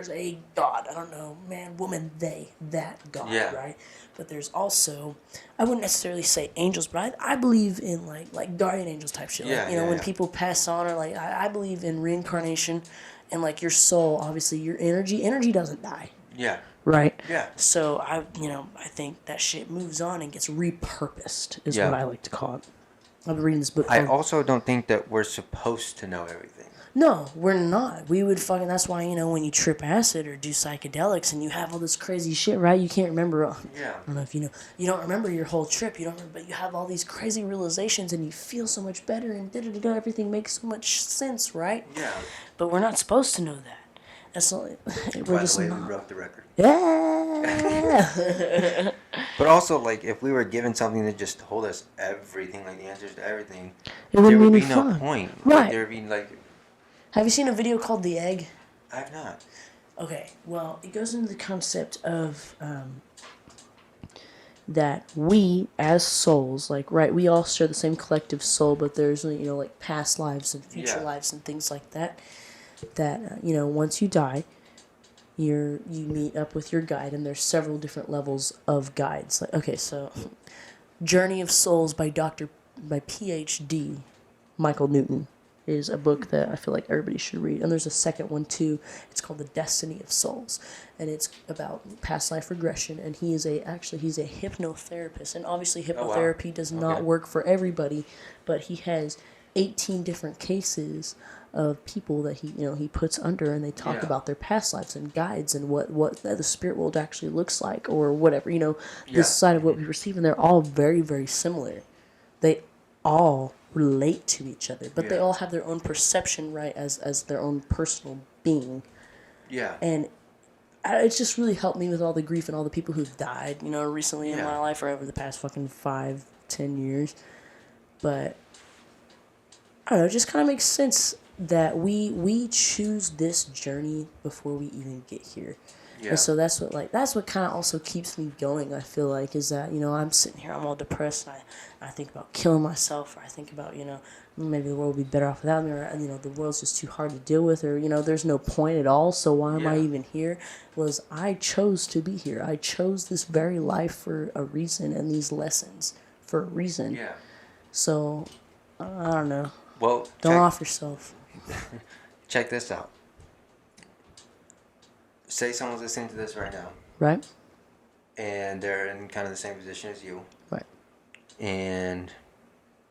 a God. I don't know, man, woman, they, that God, Yeah. right? But there's also, I wouldn't necessarily say angels, but I believe in like guardian angels type shit. Yeah, when yeah. people pass on, or I believe in reincarnation, and like your soul, obviously your energy doesn't die. Yeah. Right. Yeah. So I think that shit moves on and gets repurposed, is Yeah. what I like to call it. I've been reading this book. I called- also don't think that we're supposed to know everything. No, we're not. We would fucking. That's why when you trip acid or do psychedelics and you have all this crazy shit, right? You can't remember. Yeah. I don't know if you know. You don't remember your whole trip. You don't remember, but you have all these crazy realizations and you feel so much better and da-da-da-da, everything makes so much sense, right? Yeah. But we're not supposed to know that. That's not. We're By just the way, not. we broke the record. Yeah. But also, like, if we were given something that just told us everything, like the answers to everything, It there wouldn't would be be any no fun. point. Right. Like, there would be, like... Have you seen a video called The Egg? I have not. Okay, well, it goes into the concept of that we, as souls, like, right, we all share the same collective soul, but there's, you know, like, past lives and future lives and things like that, that, you know, once you die, you meet up with your guide, and there's several different levels of guides. Like, okay, so, Journey of Souls by PhD Michael Newton is a book that I feel like everybody should read. And there's a second one too. It's called The Destiny of Souls, and it's about past life regression. And he's a hypnotherapist, and obviously hypnotherapy does not work for everybody, but he has 18 different cases of people that he puts under, and they talk about their past lives and guides and what the spirit world actually looks like, or whatever, this side of what we receive. And they're all very, very similar. They all relate to each other, but they all have their own perception, right, as their own personal being. Yeah. And it's just really helped me with all the grief and all the people who've died, recently in my life, or over the past fucking 5-10 years. But I don't know, it just kind of makes sense that we choose this journey before we even get here. Yeah. And so that's what kind of also keeps me going, I feel like, is that, I'm sitting here, I'm all depressed, and I think about killing myself, or I think about, maybe the world would be better off without me, or, the world's just too hard to deal with, or, there's no point at all, so why am I even here? I chose to be here. I chose this very life for a reason, and these lessons for a reason. Yeah. So, I don't know. Well, don't off yourself. Check this out. Say someone's listening to this right now. Right. And they're in kind of the same position as you. Right. And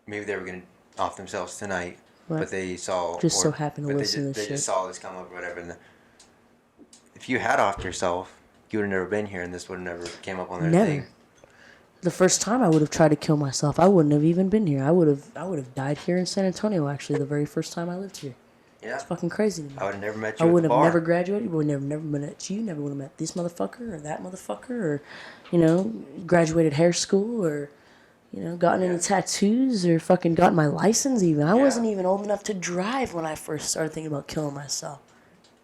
maybe they were going to off themselves tonight, right, but they saw... so happened to listen to this shit. They just saw this come up or whatever. And if you had offed yourself, you would have never been here, and this would have never came up on their thing. The first time I would have tried to kill myself, I wouldn't have even been here. I would have died here in San Antonio, actually, the very first time I lived here. Yeah. It's fucking crazy to me. I would have never met you. I would have never graduated. Would never met you. Never would have met this motherfucker or that motherfucker, or graduated hair school, or gotten any tattoos, or fucking gotten my license. Even I wasn't even old enough to drive when I first started thinking about killing myself.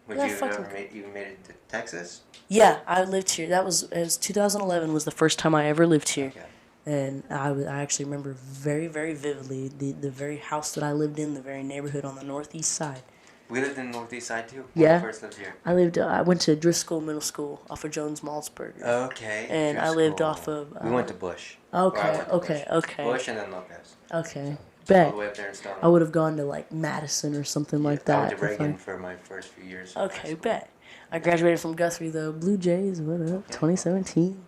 Would you have ever made it to Texas? Yeah, I lived here. It was 2011 was the first time I ever lived here. Okay. And I actually remember very, very vividly the very house that I lived in, the very neighborhood on the northeast side. We lived in the northeast side too. Yeah. When we first lived here. I went to Driscoll Middle School off of Jones Maltzberger. Okay. And Driscoll. I lived off of... we went to Bush. Okay. Bush and then Lopez. Okay. Bet. All the way up there in Stone. I would have gone to Madison or something like that. I went to Reagan for my first few years. Okay, bet. I graduated from Guthrie though. Blue Jays, what up? 2017.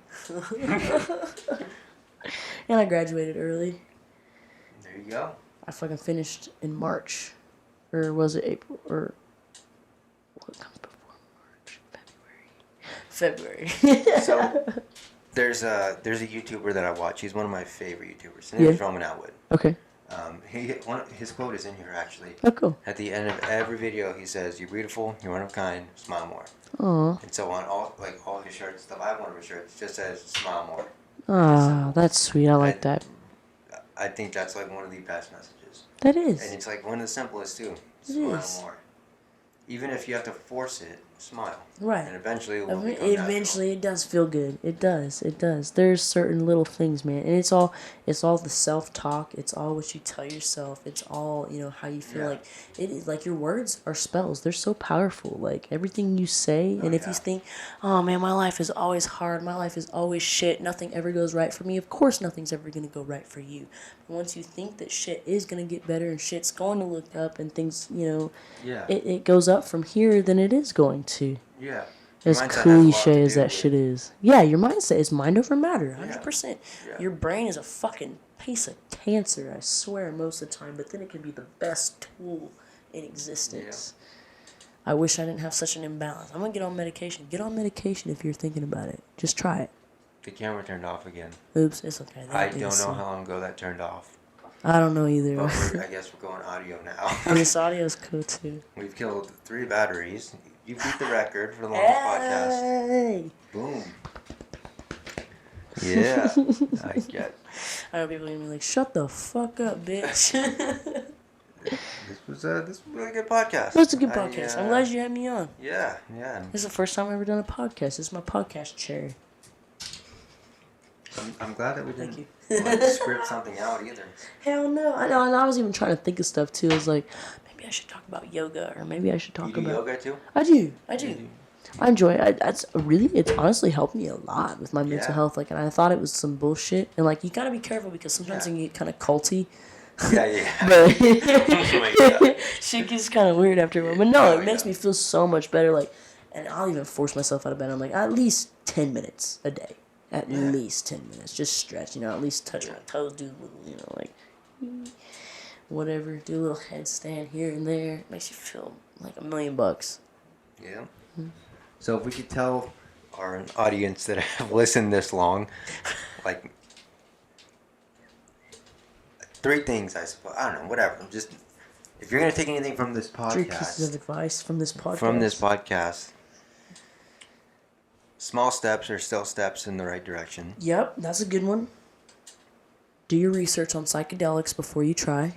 And I graduated early. There you go. I fucking finished in March. Or was it April? Or what comes before March? February. So there's a YouTuber that I watch. He's one of my favorite YouTubers. His name is Roman Atwood. Okay. His quote is in here actually. Oh, cool. At the end of every video, he says, "You're beautiful. You're one of a kind. Smile more." Aww. And so on all his shirts, stuff. I have one of his shirts. It just says, "Smile more." Ah, that's sweet. I like that. I think that's one of the best messages. That is. And it's one of the simplest too. Smile more. Even if you have to force it, smile. Right. And eventually it will become natural. Eventually it does feel good. It does. There's certain little things, man. And it's all the self-talk. It's all what you tell yourself. It's all, how you feel. Like it is, like your words are spells. They're so powerful. Like everything you say, and if you think, "Oh man, my life is always hard. My life is always shit. Nothing ever goes right for me." Of course nothing's ever going to go right for you. But once you think that shit is going to get better and shit's going to look up and things, it goes up from here, then it is going to. Yeah. As cliche as that shit is. Yeah, your mindset is mind over matter, 100%. Yeah. Your brain is a fucking piece of cancer, I swear, most of the time, but then it can be the best tool in existence. Yeah. I wish I didn't have such an imbalance. I'm going to get on medication. Get on medication if you're thinking about it. Just try it. The camera turned off again. Oops, it's okay. I don't know how long ago that turned off. I don't know either. But I guess we're going audio now. And this audio is cool too. We've killed 3 batteries. You beat the record for the longest podcast. Boom. Yeah. I get. I know people are gonna be like, "Shut the fuck up, bitch." This was a really good podcast. That's a good podcast. I'm glad you had me on. Yeah. This is the first time I've ever done a podcast. This is my podcast chair. I'm glad that we didn't Thank like, script something out either. Hell no. I know. And I was even trying to think of stuff too. I was like, maybe I should talk about yoga, or maybe I should talk You do about yoga too? I do. I enjoy it. It's honestly helped me a lot with my mental Yeah. health. Like, and I thought it was some bullshit. And like, you gotta be careful because sometimes Yeah. it can get kind of culty. Yeah. But Oh my God. shit gets kind of weird after a while. But no, Oh, it makes yeah. me feel so much better. Like, and I'll even force myself out of bed. I'm like, at least 10 minutes a day. At least 10 minutes. Just stretch, at least touch my toes, do a little, like, whatever. Do a little headstand here and there. It makes you feel like $1,000,000. Yeah. So if we could tell our audience that have listened this long, like 3 things, I suppose. I don't know, whatever. Just if you're gonna take anything from this 3 pieces of podcast, advice from this podcast. small steps are still steps in the right direction. Yep, that's a good one. Do your research on psychedelics before you try.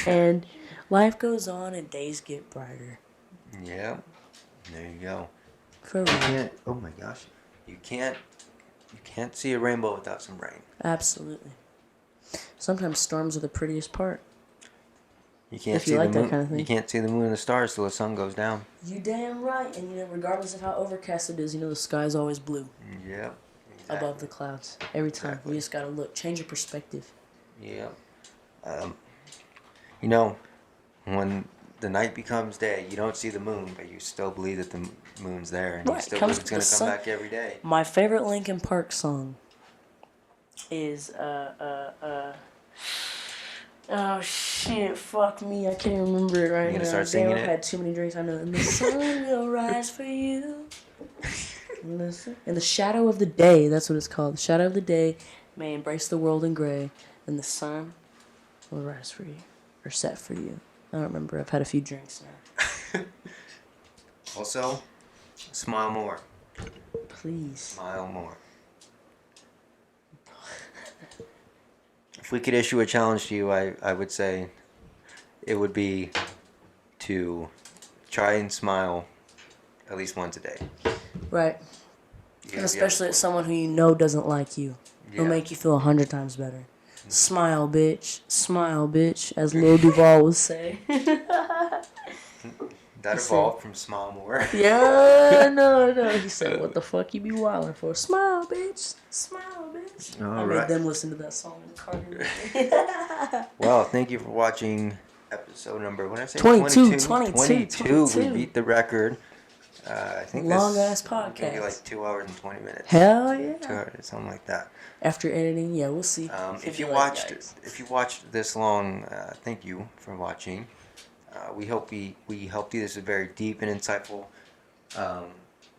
And life goes on and days get brighter. Yeah. There you go. For You real. can't. Oh my gosh. You can't see a rainbow without some rain. Absolutely. Sometimes storms are the prettiest part. You can't If you see like the that moon. kind of thing. You can't see the moon and the stars till the sun goes down. You damn right. And regardless of how overcast it is, the sky's always blue Yeah. above the clouds. Every time. Exactly. You just gotta look. Change your perspective. Yeah. When the night becomes day, you don't see the moon, but you still believe that the moon's there, and you Right, still comes believe it's to gonna the come sun. back every day. My favorite Linkin Park song is oh shit, fuck me, I can't remember it right You now. gonna start Damn, singing I've it? had too many drinks. I know. And the sun will rise for you. Listen. And the shadow of the day, that's what it's called. The shadow of the day may embrace the world in gray, and the sun will rise for you. Or set for you. I don't remember. I've had a few drinks now. Also, smile more. Please. Smile more. If we could issue a challenge to you, I would say it would be to try and smile at least once a day. Right. And especially at someone who you know doesn't like you. It'll Yeah. make you feel 100 times better. Smile, bitch. Smile, bitch. As Lil Duval would say. That evolved from smile more. Yeah, no. He said, what the fuck you be wildin' for? Smile, bitch. Smile, bitch. I made Alright. them listen to that song in the car. Here. Well, thank you for watching episode number, what did I say? 22. 22. We beat the record. I think Long-ass this will be podcast. like 2 hours and 20 minutes. Hell yeah. 2 hours, something like that. After editing, yeah, we'll see. If you watched this long, thank you for watching. We hope we helped you. This is a very deep and insightful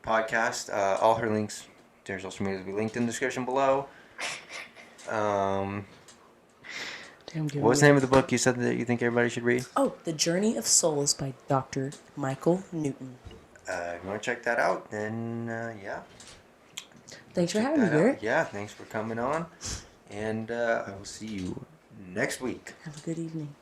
podcast. All her links to her social media will be linked in the description below. Damn good. What's the name of the book you said that you think everybody should read? Oh, The Journey of Souls by Dr. Michael Newton. If you want to check that out, then yeah. Thanks for Check having me, that out. Garrett. Yeah, thanks for coming on. And I will see you next week. Have a good evening.